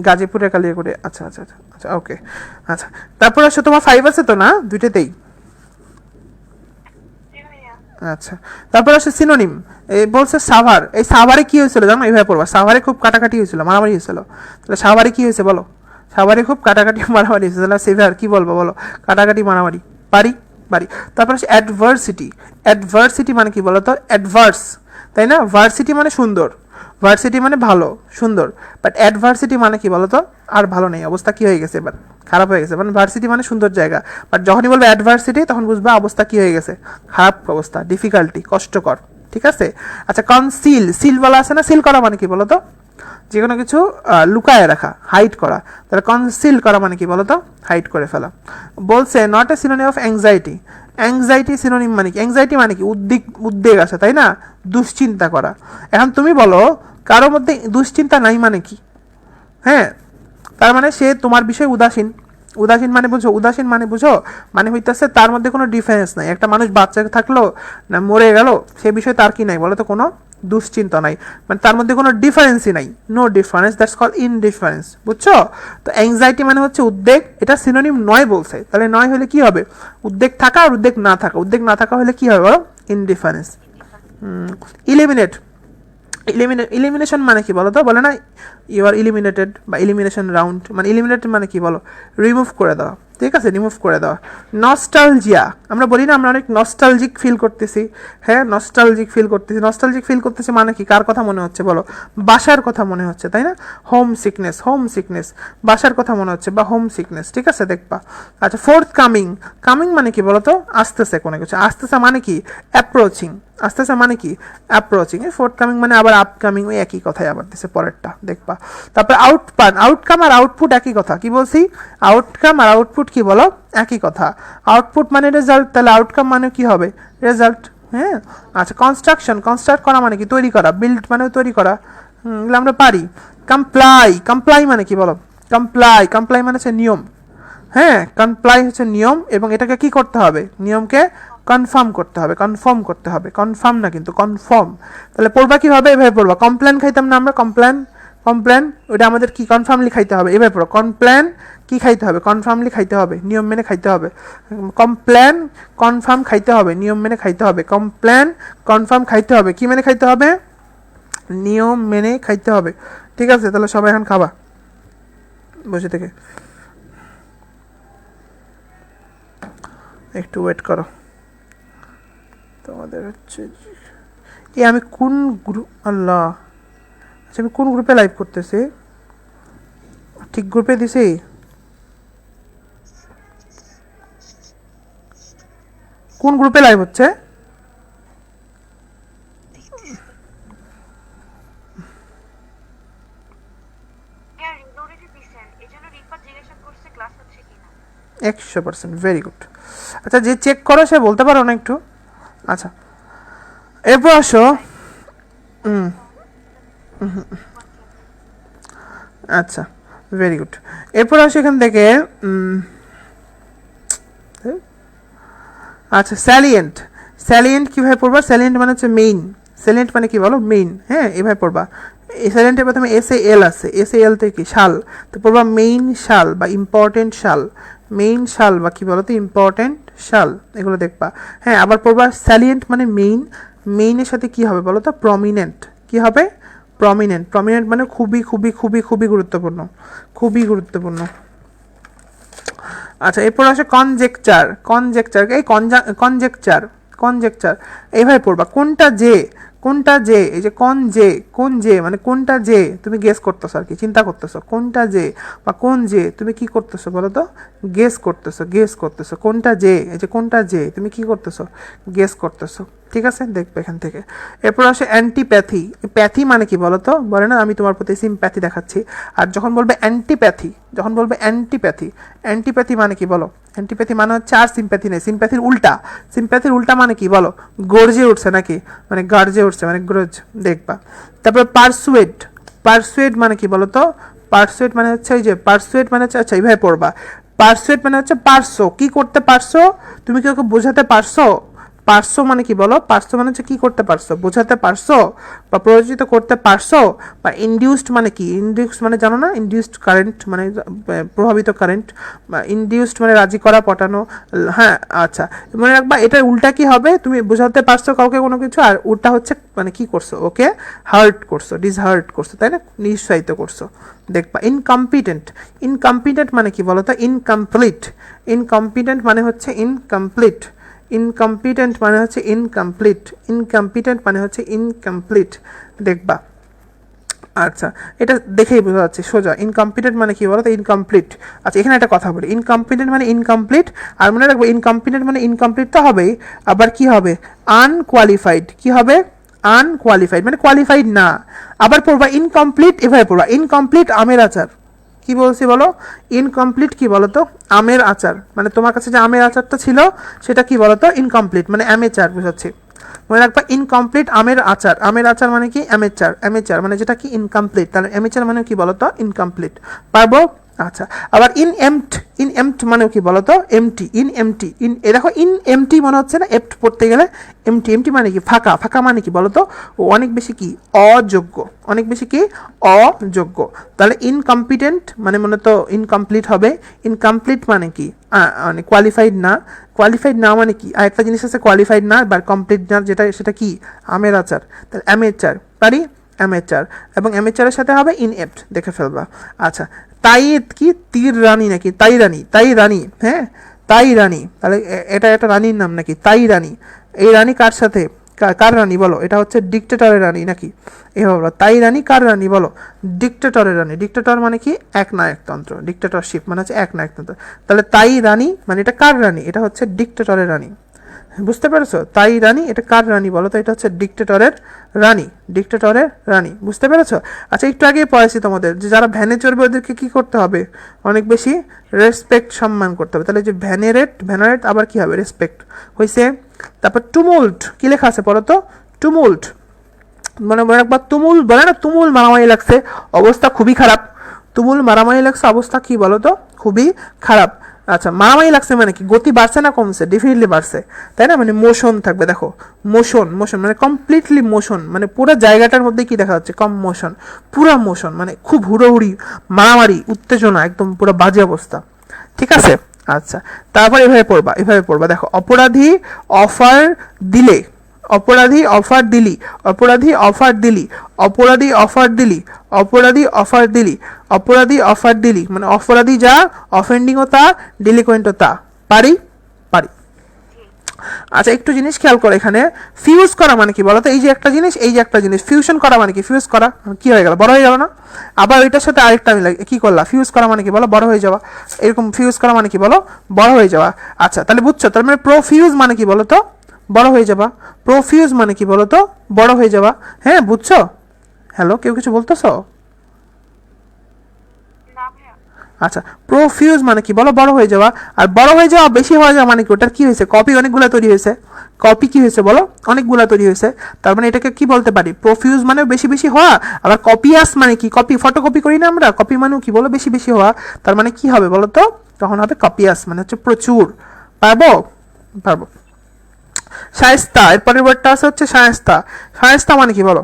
গাজীপুরের কালিয়াকুড়ে, আচ্ছা আচ্ছা আচ্ছা আচ্ছা, ওকে। আচ্ছা তারপর আসো, তোমার 5 আছে তো না দুইটাতেই? আচ্ছা তারপর আসে সিনোনিম, এই বলছে সাভার, এই সাভারে কি হয়েছিল জানো, এইভাবে পড়বা, সাভারে খুব কাটাকাটি হয়েছিল, মারামারি হয়েছিল। তাহলে সাভারে কি হয়েছে বলো? সাভারে খুব কাটাকাটি মারামারি হয়েছে, তাহলে সেভার কি বলবো বলো? কাটাকাটি মারামারি, পারি? পারি। তারপর আসে অ্যাডভার্সিটি মানে কি বলো তো? অ্যাডভার্স, তাই না? ভার্সিটি মানে সুন্দর, ভার্সিটি মানে ভালো সুন্দর, বাট অ্যাডভার্সিটি মানে কি বলো তো? আর ভালো নেই, অবস্থা কি হয়ে গেছে এবার, খারাপ হয়ে গেছে। মানে ভার্সিটি মানে সুন্দর জায়গা, বাট যখনই বলবো অ্যাডভার্সিটি তখন বুঝবা অবস্থা কি হয়ে গেছে, খারাপ অবস্থা, ডিফিকাল্টি, কষ্টকর, ঠিক আছে? আচ্ছা সিল বলা আছে না, সিল করা মানে কি বলো তো? যে কোনো কিছু লুকায় রাখা, হাইড করা, তাহলে কনসিল করা মানে কি বলো তো? হাইড করে ফেলা। বলছে not a synonym of anxiety synonym মানে কি? অ্যাংজাইটি মানে কি? উদ্বেগ আছে, তাই না? দুশ্চিন্তা করা। এখন তুমি বলো কারোর মধ্যে দুশ্চিন্তা নাই মানে কি? হ্যাঁ, তার মানে সে তোমার বিষয়ে উদাসীন মানে বুঝো, মানে হইতেছে তার মধ্যে কোনো ডিফারেন্স নাই। একটা মানুষ বাচ্চা থাকলো না মরে গেল, সে বিষয়ে তার কি নাই বলো তো? কোনো দুশ্চিন্তা নাই, মানে তার মধ্যে কোনো ডিফারেন্সই নাই, no difference, that's call indifference, বুঝছো? তো অ্যাংজাইটি মানে হচ্ছে উদ্বেগ, এটা সিনোনিম নয় বলছে, তাহলে নয় হলে কি হবে? উদ্বেগ থাকা আর উদ্বেগ না থাকা হলে কি হবে বলো? ইনডিফারেন্স। ইলিমিনেট, ইলিমিনেশন মানে কি বলো তো? বলে না ইউ আর ইলিমিনেটেড বা ইলিমিনেশন রাউন্ড, মানে ইলিমিনেটেড মানে কি বলো? রিমুভ করে দেওয়া, ঠিক আছে? রিমুভ করে দেওয়া। নস্টালজিয়া, আমরা বলি না আমরা অনেক নস্টালজিক ফিল করতেছি, হ্যাঁ নস্টালজিক ফিল করতেছি মানে কি? কার কথা মনে হচ্ছে বলো? বাসার কথা মনে হচ্ছে, তাই না? হোম সিকনেস, বাসার কথা মনে হচ্ছে বা হোম সিকনেস, ঠিক আছে? দেখবা। আচ্ছা কামিং মানে কি বলো তো? আসতেছে কোনো কিছু, আসতেছে মানে কি? অ্যাপ্রোচিং, আসতেছে মানে কি? অ্যাপ্রোচিং। কামিং মানে আবার আপকামিং, ওই একই কথাই আবার দিছে পরেরটা, দেখবা। তারপরে আউটকাম আর আউটপুট একই কথা, কি বলছি? আউটকাম আর আউটপুট কি বলো? একই কথা। আউটপুট মানে রেজাল্ট, তাহলে আউটকাম মানে কি হবে? রেজাল্ট, হ্যাঁ। আচ্ছা কনস্ট্রাক্ট করা মানে কি? তৈরি করা, বিল্ড মানে তৈরি করা, এগুলো আমরা পারি। কমপ্লাই, কমপ্লাই মানে কি বলো? কমপ্লাই, কমপ্লাই মানে হচ্ছে নিয়ম। হ্যাঁ, কমপ্লাই হচ্ছে নিয়ম, এবং এটাকে কি করতে হবে? নিয়মকে কনফার্ম করতে হবে, কনফার্ম করতে হবে, কনফার্ম না কিন্তু কনফার্ম। তাহলে পড়বা কীভাবে? এভাবে পড়বা। কমপ্লেন খাইতাম না আমরা? কমপ্লেন, কমপ্লেন ওইটা আমাদের কি কনফার্মলি খাইতে হবে। এভাবে পড়ো, কমপ্লেন কি খাইতে হবে? কনফার্মলি খাইতে হবে, নিয়ম মেনে খাইতে হবে। কমপ্লেন কনফার্ম খাইতে হবে, নিয়ম মেনে খাইতে হবে। কমপ্লেন কনফার্ম খাইতে হবে, কি মেনে খাইতে হবে? নিয়ম মেনে খাইতে হবে। ঠিক আছে, তাহলে সবাই এখন খাবা বসে থেকে, একটু ওয়েট করো। তোমাদের হচ্ছে এই আমি কোন গ্রুপ, আল্লাহ, আচ্ছা আমি কোন গ্রুপে লাইভ করতেছি? ঠিক গ্রুপে দিছি? কোন গ্রুপে লাইভ হচ্ছে? একশো পার্সেন্ট, ভেরি গুড। আচ্ছা যে চেক করো সে বলতে পারো না একটু? আচ্ছা এরপর আসো। আচ্ছা ভেরি গুড। এরপর আসো এখান থেকে, আচ্ছা স্যালিয়েন্ট, স্যালিয়েন্ট কীভাবে পড়বা? স্যালিয়েন্ট মানে হচ্ছে মেইন, স্যালিয়েন্ট মানে কি বলো? মেইন। হ্যাঁ, এভাবে পড়বা। এই স্যালিয়েন্টের প্রথমে এল আছে, এল থেকে কি? শাল। তো পড়বা মেইন শাল বা ইম্পর্টেন্ট শাল, মেইন শাল বা কি বলো তো? ইম্পর্টেন্ট শাল, এগুলো দেখবা। হ্যাঁ, আবার পড়বা স্যালিয়েন্ট মানে মেইন, মেইনের সাথে কি হবে বলো তো? প্রমিনেন্ট। কি হবে? প্রমিনেন্ট। প্রমিনেন্ট মানে খুবই খুবই খুবই খুবই গুরুত্বপূর্ণ, খুবই গুরুত্বপূর্ণ। আচ্ছা এরপর আসে কনজেকচার, কনজেকচার এই কনজেকচার, কনজেকচার এইভাবে পড়বা। কোনটা যে, কোনটা যে, এই যে কোন যে, কোন যে মানে কোনটা যে, তুমি গেস করতেছো আর কি, চিন্তা করতেছো কোনটা যে বা কোন যে, তুমি কি করতেছো বলো তো? গেস করতেছো, গেস করতেছো। কোনটা যে, এই যে কোনটা যে, তুমি কি করতেছো? গেস করতেছো। ঠিক আছে, দেখবে এখান থেকে। এরপর আসে অ্যান্টিপ্যাথি। প্যাথি মানে কি বলো তো? বলে না আমি তোমার প্রতি সিম্প্যাথি দেখাচ্ছি। আর যখন বলবে অ্যান্টিপ্যাথি, যখন বলবে অ্যান্টিপ্যাথি, অ্যান্টিপ্যাথি মানে কি বলো? অ্যান্টিপ্যাথি মানে হচ্ছে আর সিম্প্যাথি নেই, সিম্প্যাথির উল্টা। সিম্প্যাথির উল্টা মানে কি বলো? গর্জে উঠছে নাকি, মানে গার্জে উঠছে, মানে গ্রজ, দেখবা। তারপরে পারসুয়েড, পারসুয়েড মানে কি বলো তো? পারসুয়েড মানে হচ্ছে ওই যে, পারসুয়েড মানে হচ্ছে, আচ্ছা এইভাবে পড়বা। পারসুয়েড মানে হচ্ছে পারছো, কি করতে পারছো, তুমি কি ওকে বোঝাতে পারছো। পারছো মানে কি বলো? পারছো মানে হচ্ছে কি করতে পারছো, বোঝাতে পারছো বা প্ররোচিত করতে পারছো। বা ইনডিউসড মানে কি? ইনডিউসড মানে জানো না? ইনডিউসড কারেন্ট মানে প্রভাবিত কারেন্ট, বা ইনডিউসড মানে রাজি করা, পটানো। হ্যাঁ আচ্ছা, মনে রাখবা এটার উল্টা কি হবে? তুমি বোঝাতে পারছো কাউকে কোনো কিছু, আর উল্টা হচ্ছে মানে কি করছো? ওকে হার্ট করছো, ডিসহার্ট করছো, তাই না? নিরুৎসাহিত করছো, দেখবা। ইনকম্পিটেন্ট, ইনকম্পিটেন্ট মানে কি বলো তো? ইনকমপ্লিট, ইনকম্পিটেন্ট মানে হচ্ছে ইনকমপ্লিট, ইনকম্পিটেন্ট মানে হচ্ছে ইনকমপ্লিট, ইনকম্পিটেন্ট মানে হচ্ছে ইনকমপ্লিট, দেখবা। আচ্ছা এটা দেখেই বোঝা যাচ্ছে সোজা। ইনকম্পিটেন্ট মানে কি বলো তো? ইনকমপ্লিট। আচ্ছা এখানে একটা কথা বলি, ইনকম্পিটেন্ট মানে ইনকমপ্লিট, আর মনে রাখবো ইনকম্পিটেন্ট মানে ইনকমপ্লিট তো হবেই, আবার কি হবে? আনকোয়ালিফাইড, কি হবে? আনকোয়ালিফাইড মানে কোয়ালিফাইড না। আবার পড়বা ইনকমপ্লিট, এভাবে পড়বা ইনকমপ্লিট আমের আচার। কি বলছি বলো? ইনকমপ্লিট কি বলো তো? আমের আচার, মানে তোমার কাছে যে আমের আচারটা ছিল সেটা কি বলো তো? ইনকমপ্লিট মানে অ্যামেচার বুঝাচ্ছে। মনে রাখবা ইনকমপ্লিট আমের আচার, আমের আচার মানে কি? অ্যামেচার, অ্যামেচার মানে যেটা কি? ইনকমপ্লিট। তাহলে অ্যামেচার মানে কি বলো তো? ইনকমপ্লিট। পারবো? আচ্ছা আবার ইন এমট, ইন এমট মানে কি বলো তো? Empty, in empty, in a দেখো ইন এমটি মনে হচ্ছে না? এপ্ট পড়তে গেলে এমটি, এমটি মানে কি? ফাঁকা, ফাঁকা মানে কি বলো তো? অনেক বেশি কি? অযোগ্য, অনেক বেশি কি? অযোগ্য। তাহলে ইনকম্পিটেন্ট মানে মূলত ইনকমপ্লিট হবে। ইনকমপ্লিট মানে কি? মানে কোয়ালিফাইড না। কোয়ালিফাইড না মানে কি? আর একটা জিনিস আছে কোয়ালিফাইড না বা কমপ্লিট না, যেটা সেটা কি? আমের আচার। তাহলে অ্যামেচার, পারি? অ্যামেচার। এবং অ্যামেচারের সাথে হবে ইনএপ্ট, দেখে ফেলবা। আচ্ছা তাই কি? তীর রানী নাকি? তাই রানী, তাই রানী, হ্যাঁ তাই রানী। তাহলে এটা একটা রানীর নাম নাকি? তাই রানী। এই রানী কার সাথে? কার রানী বলো? এটা হচ্ছে ডিক্টেটরের রানী নাকি? এভাবে বলো, তাই রানী কার রানী বলো? ডিক্টেটরের রানী। ডিক্টেটর মানে কি? একনায়কতন্ত্র, ডিক্টেটরশিপ মানে হচ্ছে একনায়কতন্ত্র। তাহলে তাই রানী মানে এটা কার রানী? এটা হচ্ছে ডিক্টেটরের রানী। বুঝতে পেরেছো? তাই রানী এটা কার রানী বলো তো? এটা হচ্ছে ডিক্টেটরের রানী, ডিক্টেটরের রানী। বুঝতে পেরেছো? আচ্ছা একটু আগে পড়াইছি তোমাদের যে যারা ভ্যানে চড়বে ওদেরকে কি করতে হবে? অনেক বেশি রেসপেক্ট, সম্মান করতে হবে। তাহলে যে ভ্যানেরেট, ভ্যানারেট আবার কি হবে? রেসপেক্ট হয়েছে। তারপর টুমুল্ট, কি লেখা আছে পড়ো তো? টুমুল্ট, মানে মনে একবার তুমুল বলে না, তুমুল মারামারি লাগছে, অবস্থা খুবই খারাপ। তুমুল মারামারি লাগছে, অবস্থা কি বলো তো, খুবই খারাপ। আচ্ছা, মারামারি লাগছে মানে কি, গতি বাড়ছে না কমছে? ডেফিনেটলি বাড়ছে, তাই না? মানে মোশন থাকবে, দেখো মোশন, মোশন মানে কমপ্লিটলি মোশন, মানে পুরো জায়গাটার মধ্যে কি দেখা যাচ্ছে, কম মোশন, পুরো মোশন, মানে খুব হুড়োহুড়ি, মারামারি, উত্তেজনা, একদম পুরো বাজে অবস্থা। ঠিক আছে, আচ্ছা। তারপর এভাবে পড়বা, এভাবে পড়বা, দেখো অপরাধী অফার দিলে, অপরাধী অফার দিলি, অপরাধী অফার দিলি, অপরাধী অফার দিলি, অপরাধী অফার দিলি, অপরাধী অফার দিলি, মানে অপরাধী যা, অফেন্ডিংও তা, ডিলিকুয়েন্টও তা। পারি, পারি। আচ্ছা, একটু জিনিস খেয়াল করো, এখানে ফিউজ করা মানে কি বলতো, এই যে একটা জিনিস, এই যে একটা জিনিস, ফিউশন করা মানে কি, ফিউজ করা কি হয়ে গেল, বড় হয়ে গেল না? আবার ওইটার সাথে আরেকটা আমি কি করলাম, ফিউজ করা মানে কি বলো, বড় হয়ে যাওয়া। এরকম ফিউজ করা মানে কি বলো, বড় হয়ে যাওয়া। আচ্ছা, তাহলে বুঝছো, তার মানে প্রোফিউজ মানে কি বলো তো, বড় হয়ে যাবা। প্রোফিউজ মানে কি বলো তো, বড় হয়ে যাবা। হ্যাঁ, বুঝছো? হ্যালো, কেউ কিছু বলতেছো? আচ্ছা, প্রোফিউজ মানে কি বলো, বড় হয়ে যাওয়া। আর বড় হয়ে যাওয়া, বেশি হয়ে যাওয়া মানে কি, ওটার কি হয়েছে, কপি অনেকগুলো তৈরি হয়েছে। কপি কি হয়েছে বলো, অনেকগুলো তৈরি হয়েছে। তার মানে এটাকে কি বলতে পারি, প্রোফিউজ মানে বেশি বেশি হওয়া। আবার কপিয়াস মানে কি, কপি ফটোকপি করি না আমরা, কপি মানেও কি বলো, বেশি বেশি হওয়া। তার মানে কি হবে বলো তো, তখন হবে কপিয়াস, মানে হচ্ছে প্রচুর। পারবো, পারবো। শায়েস্তা, এর পরের ওয়ার্ডটা আছে হচ্ছে শায়েস্তা। শায়েস্তা মানে কি বলো,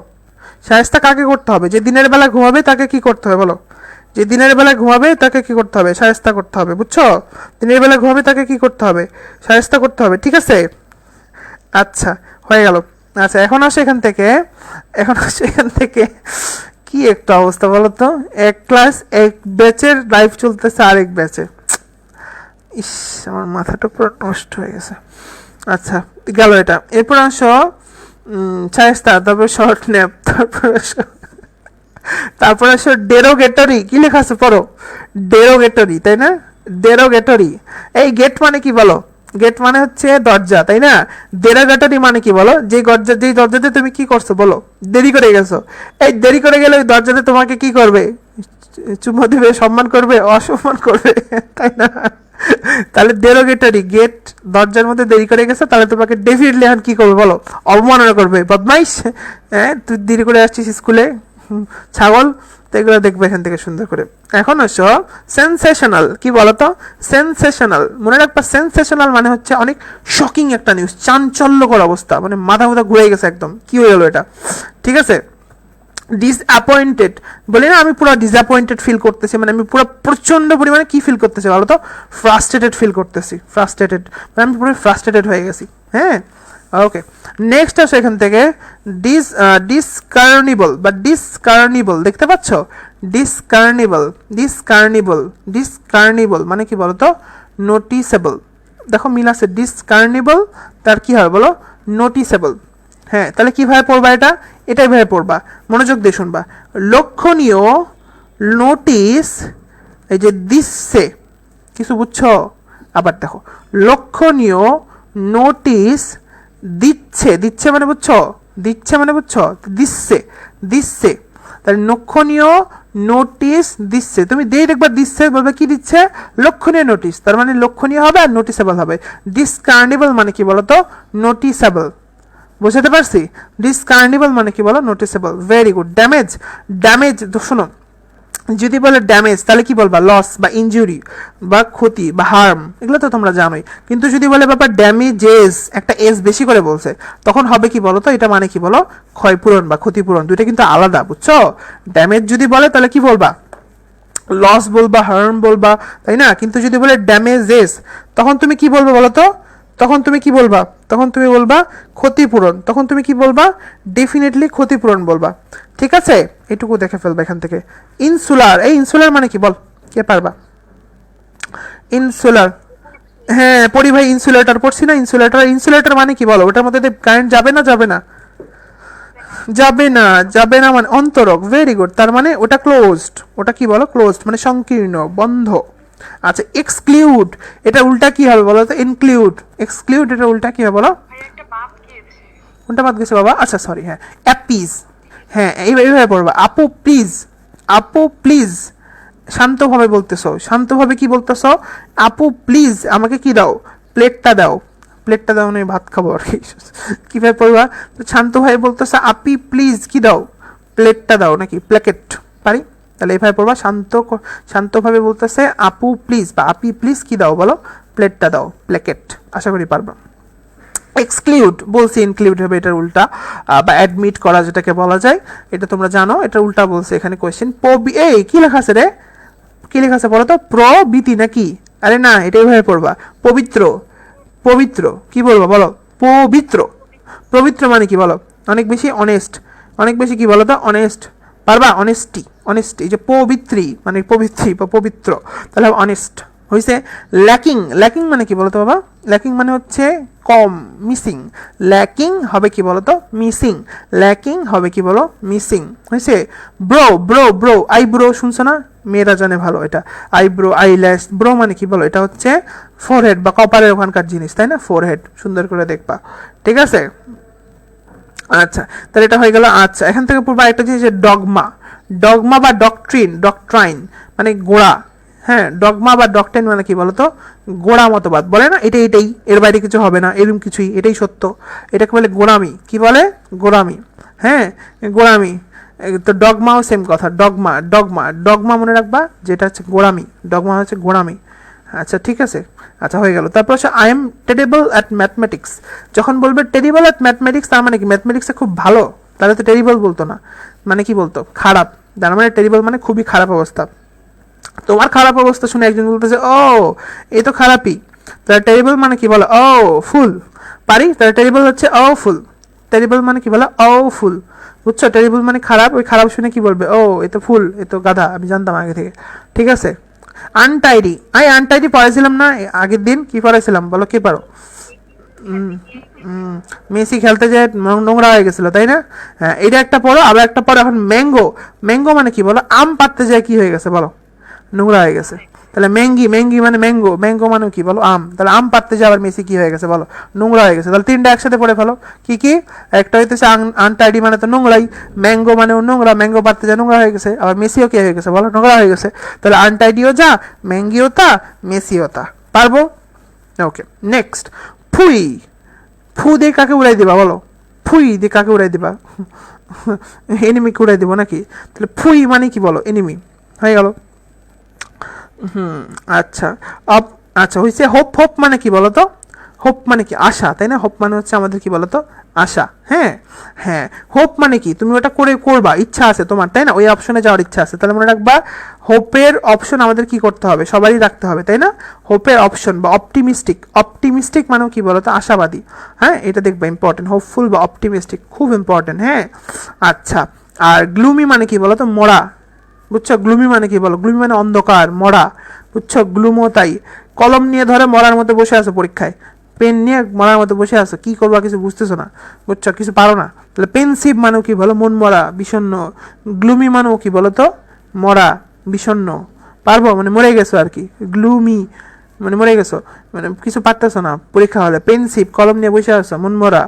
শায়েস্তা কাকে করতে হবে, যে দিনের বেলা ঘুমাবে তাকে কি করতে হবে বলো, যে দিনের বেলা ঘুমাবে তাকে কি করতে হবে, শায়েস্তা করতে হবে। বুঝছো? দিনের বেলা ঘুমাবে তাকে কি করতে হবে, শায়েস্তা করতে হবে। ঠিক আছে, আচ্ছা, হয়ে গেল। আচ্ছা, এখন আসে এখান থেকে, এখন আসে এখান থেকে, কি একটা অবস্থা বলো তো, এক ক্লাস এক ব্যাচের লাইফ চলতেছে আরেক ব্যাচে। ইস, আমার মাথাটা পুরো নষ্ট হয়ে গেছে। আচ্ছা, গেল এটা। এরপর আসো শায়েস্তা, তারপর শর্ট ন্যাপ, তারপর আসো ডেরোগেটরি। কি লেখা আছে পড়ো, ডেরোগেটরি, তাই না? ডেরোগেটরি, এই গেট মানে কি বলো, গেট মানে হচ্ছে দরজা, তাই না? ডেরোগেটরি মানে কি বলো, যে দরজা, যেই দরজাতে তুমি কি করছো বলো, দেরি করে গেছো। এই দেরি করে গেলে ওই দরজাতে তোমাকে কি করবে, চুম্বো দিবে, সম্মান করবে, অসম্মান করবে, তাই না? তাহলে ডেরোগেটরি, গেট, দরজার মধ্যে দেরি করে গেছে, তাহলে তোমাকে ডেফিনেটলি এখন কি করবে বলো, অবমাননা করবে, বদমাইশ, হ্যাঁ তুই দেরি করে আসছিস স্কুলে, ছাগল। তো এগুলো দেখবে এখান থেকে সুন্দর করে। এখন আসো সেন্সেশনাল। কি বলতো, সেন্সেশনাল, মনে রাখবা, সেন্সেশনাল মানে হচ্ছে অনেক শকিং একটা নিউজ, চাঞ্চল্যকর অবস্থা, মানে মাথা মাথা ঘুরে গেছে একদম, কি হয়ে গেলো এটা। ঠিক আছে, ডিসঅ্যাপয়েন্টেড, বলি না আমি পুরো ডিসঅ্যাপয়েন্টেড ফিল করতেছি, মানে আমি পুরো প্রচন্ড পরিমাণে কি ফিল করতেছি বলো তো, ফ্রাস্ট্রেটেড ফিল করতেছি, ফ্রাস্ট্রেটেড, মানে আমি পুরো ফ্রাস্ট্রেটেড হয়ে গেছি। হ্যাঁ, ওকে। নেক্সট আসো এখান থেকে, ডিসকার্নিবল বা ডিসকার্নিবল, দেখতে পাচ্ছ, ডিসকার্নিবল, ডিসকার্নিবল, ডিসকার্নিবল মানে কি বলো তো, নোটিসেবল। দেখো মিল আছে, ডিসকার্নিবল, তার কি হবে বলো, নোটিসেবল। হ্যাঁ, তাহলে কিভাবে পড়বা এটা, এটাই ভাবে পড়বা, মনোযোগ দিয়ে শুনবা। লক্ষণীয়, নোটিস, এই যে দিচ্ছে, কিছু বুঝছো? আবার দেখো, লক্ষণীয় নোটিস দিচ্ছে, দিচ্ছে মানে বুঝছো, দিচ্ছে মানে বুঝছো, দিচ্ছে, দিচ্ছে, তাহলে লক্ষণীয় নোটিস দিচ্ছে, তুমি দিয়ে দেখবা দিচ্ছে, বলবে কি দিচ্ছে, লক্ষণীয় নোটিস, তার মানে লক্ষণীয় হবে আর নোটিসেবল হবে। ডিসকার্নিবল মানে কি বলতো, নোটিসেবল। বুঝতে পারছি, ডিসকার্নিবল মানে কি বলো, noticeable. Very good. Damage, damage শোনো, যদি বলে ড্যামেজ তাহলে কি বলবা, লস বা ইনজুরি বা ক্ষতি বা হার্ম, এগুলো তো তোমরা জানোই। কিন্তু যদি বলে ব্যাপার ড্যামেজেস, একটা এস বেশি করে বলছে, তখন হবে কি বলো তো, এটা মানে কি বলো, ক্ষয়পূরণ বা ক্ষতিপূরণ, দুইটা কিন্তু আলাদা, বুঝছো? ড্যামেজ যদি বলে তাহলে কি বলবা, লস বলবা, হার্ম বলবা, তাই না? কিন্তু যদি বলে ড্যামেজেস, তখন তুমি কি বলবে বলো তো, তখন তুমি কি বলবা, তখন তুমি বলবা ক্ষতিপূরণ, তখন তুমি কি বলবা, ডেফিনেটলি ক্ষতিপূরণ বলবা। ঠিক আছে, এটুকু দেখে ফেলবে এখান থেকে। ইনসুলার, এই ইনসুলার মানে কি বল, কে পারবা? ইনসুলার, হ্যাঁ পড়ি ভাই, ইনসুলেটর পড়ছি না, ইনসুলেটর। ইনসুলেটর মানে কি বলো, ওটার মধ্যে কারেন্ট যাবে না, যাবে না, যাবে না, যাবে না মানে অন্তরক। ভেরি গুড, তার মানে ওটা ক্লোজড, ওটা কি বলো, ক্লোজড মানে সংকীর্ণ, বন্ধ। আচ্ছা, এক্সক্লুড, এটা উল্টা কি হবে বলো তো, ইনক্লুড, এক্সক্লুড, এটা উল্টা কি হবে বলো, কোনটা বাদ গেছে বাবা, আচ্ছা সরি, হ্যাঁ অ্যাপিজ, হ্যাঁ এইভাবে পড়বা, আপু প্লিজ, আপু প্লিজ, শান্তভাবে বলতেছো, শান্তভাবে কি বলতেছো, আপু প্লিজ আমাকে কি দাও, প্লেটটা দাও, প্লেটটা দাও না, ভাত খাবো আর কি। কীভাবে পড়বা? তো শান্ত ভাই বলতেছে আপি প্লিজ কি দাও, প্লেটটা দাও নাকি প্ল্যাকেট, পারি? তাহলে এভাবে পড়বা, শান্তভাবে বলতেছে আপু প্লিজ বা আপি প্লিজ কি দাও বলো, প্লেটটা দাও, প্ল্যাকেট। আশা করি পারবা। এক্সক্লুড বলছি, ইনক্লুড হবে এটার উল্টা, বা অ্যাডমিট করা যেটাকে বলা যায়, এটা তোমরা জানো, এটার উল্টা বলছে এখানে কোয়েশ্চেন। এই কি লেখা আছে রে, কি লেখা আছে বলো তো, প্রবৃতি নাকি? আরে না, এটা এইভাবে পড়বা, পবিত্র, পবিত্র কি বলবো বলো, পবিত্র। পবিত্র মানে কি বলো, অনেক বেশি অনেস্ট, অনেক বেশি কি বলো তো, অনেস্ট, পারবা? অনেস্টি, অনেস্টি, এই যে পবিত্রী মানে পবিত্রী বা পবিত্র, তাহলে অনেস্ট হয়েছে। ল্যাকিং, ল্যাকিং মানে কি বলতো বাবা, ল্যাকিং মানে হচ্ছে কম, মিসিং, ল্যাকিং হবে কি বলতো, মিসিং, ল্যাকিং হবে কি বলো, মিসিং হয়েছে। ব্রো, ব্রো, ব্রো, আইব্রো শুনছো না, মেয়েরা জানে ভালো এটা, আইব্রো, আইল্যাশ, ব্রো মানে কি বলো, এটা হচ্ছে ফোরহেড বা কপারের ওখানকার জিনিস, তাই না, ফোরহেড, সুন্দর করে দেখবা, ঠিক আছে। আচ্ছা, তাহলে এটা হয়ে গেল। আচ্ছা, এখান থেকে পূর্ব আরেকটা জিনিস, ডগমা, ডগমা বা ডকট্রিন, ডকট্রাইন মানে গোড়া, হ্যাঁ, ডগমা বা ডকট্রাইন মানে কি বলতো, গোড়া মতবাদ বলে না, এটাই এটাই, এর বাইরে কিছু হবে না, এরকম কিছুই, এটাই সত্য, এটাকে বলে গোড়ামি, কি বলে, গোড়ামি, হ্যাঁ, গোড়ামি। তো ডগমাও সেম কথা, ডগমা, ডগমা, ডগমা মনে রাখবা, যেটা হচ্ছে গোড়ামি, ডগমা হচ্ছে গোড়ামি। আচ্ছা ঠিক আছে, আচ্ছা হয়ে গেল। তারপর হচ্ছে I am terrible at mathematics, যখন বলবে টেরিবল অ্যাট ম্যাথমেটিক্স তার মানে কি, ম্যাথমেটিক্সে খুব ভালো, তাহলে তো টেরিবল বলতো না, মানে কি বলতো, খারাপ, তার মানে টেরিবল মানে খুবই খারাপ অবস্থা। তোমার খারাপ অবস্থা শুনে একজন বলতেছে ও এ তো খারাপই, তাহলে টেরিবল মানে কি বলো, ও ফুল, পারি? তাহলে টেরিবল হচ্ছে ও ফুল, টেরিবল মানে কি বলো, ও ফুল, বুঝছো, টেরিবল মানে খারাপ, ওই খারাপ শুনে কি বলবে, ও এ তো ফুল, এ তো গাধা, আমি জানতাম আগে থেকে, ঠিক আছে। আনটাইডি, আনটাইডি পড়াইছিলাম না আগের দিন, কি পড়াইছিলাম বলো, কি পারো? মেসি খেলতে যায় নোংরা হয়ে গেছিল, তাই না? হ্যাঁ, এটা একটা পড়ো, আবার একটা পড়ো এখন ম্যাঙ্গো, ম্যাঙ্গো মানে কি বলো, আম পাড়তে যায় কি হয়ে গেছে বলো, নোংরা হয়ে গেছে। তাহলে ম্যাঙ্গি, ম্যাঙ্গি মানে ম্যাঙ্গো, ম্যাঙ্গো মানে কি বলো, আম, তাহলে আম পাড়তে যায় আবার মেসি কি হয়ে গেছে বলো, নোংরা হয়ে গেছে। তাহলে তিনটা একসাথে পড়ে ফেলো, কি কি, একটা হইতেছে আনটাইডি মানে তো নোংরাই, ম্যাঙ্গো মানে নোংরা, ম্যাঙ্গো পাড়তে যায় নোংরা হয়ে গেছে, আবার মেসিও কি হয়ে গেছে বলো, নোংরা হয়ে গেছে। তাহলে আনটাইডিও যা, ম্যাঙ্গিও তা, মেসিও তা, পারবো? ওকে, নেক্সট, ফুই, ফু দিয়ে কাকে উড়াই দিবা বলো, ফুই দিয়ে কাকে উড়াই দিবা, এনিমিকে উড়াই দিব নাকি? তাহলে ফুই মানে কি বলো, এনিমি, হয়ে গেল। আচ্ছা, আচ্ছা হয়েছে। হোপ, হোপ মানে কি বলতো, হোপ মানে কি, আশা, তাই না, হোপ মানে হচ্ছে আমাদের কি বলতো, আশা, হ্যাঁ, হ্যাঁ, হোপ মানে কি, তুমি ওটা করে করবা, ইচ্ছা আছে তোমার, তাই না, ওই অপশনে যাওয়ার ইচ্ছা আছে, তাহলে মনে রাখবা হোপের অপশন আমাদের কি করতে হবে, সবারই রাখতে হবে, তাই না, হোপের অপশন বা অপটিমিস্টিক, অপটিমিস্টিক মানেও কি বলতো, আশাবাদী, হ্যাঁ, এটা দেখবা ইম্পর্টেন্ট, হোপফুল বা অপটিমিস্টিক খুব ইম্পর্টেন্ট, হ্যাঁ। আচ্ছা, আর গ্লুমি মানে কি বলতো, মরা, বুঝছো, গ্লুমি মানে কি বলো, গ্লুমি মানে অন্ধকার, মরা, বুঝছো, গ্লুমও তাই, কলম নিয়ে ধরে মরার মধ্যে বসে আছো পরীক্ষায়, পেন নিয়ে মরার মধ্যে বসে আছো, কি করবা কিছু বুঝতেছো না, বুঝছো, কিছু পারো না, তাহলে পেনসিভ মানেও কি বলো, মন মরা, বিষণ্ণ, গ্লুমি মানেও কি বলো তো, মরা, বিষণ্ণ, পারবো মানে মরে গেছো আর কি, গ্লুমি মানে মরে গেছো, মানে কিছু পারতেছো না পরীক্ষা হলে, পেনসিভ কলম নিয়ে বসে আছো, মন মরা।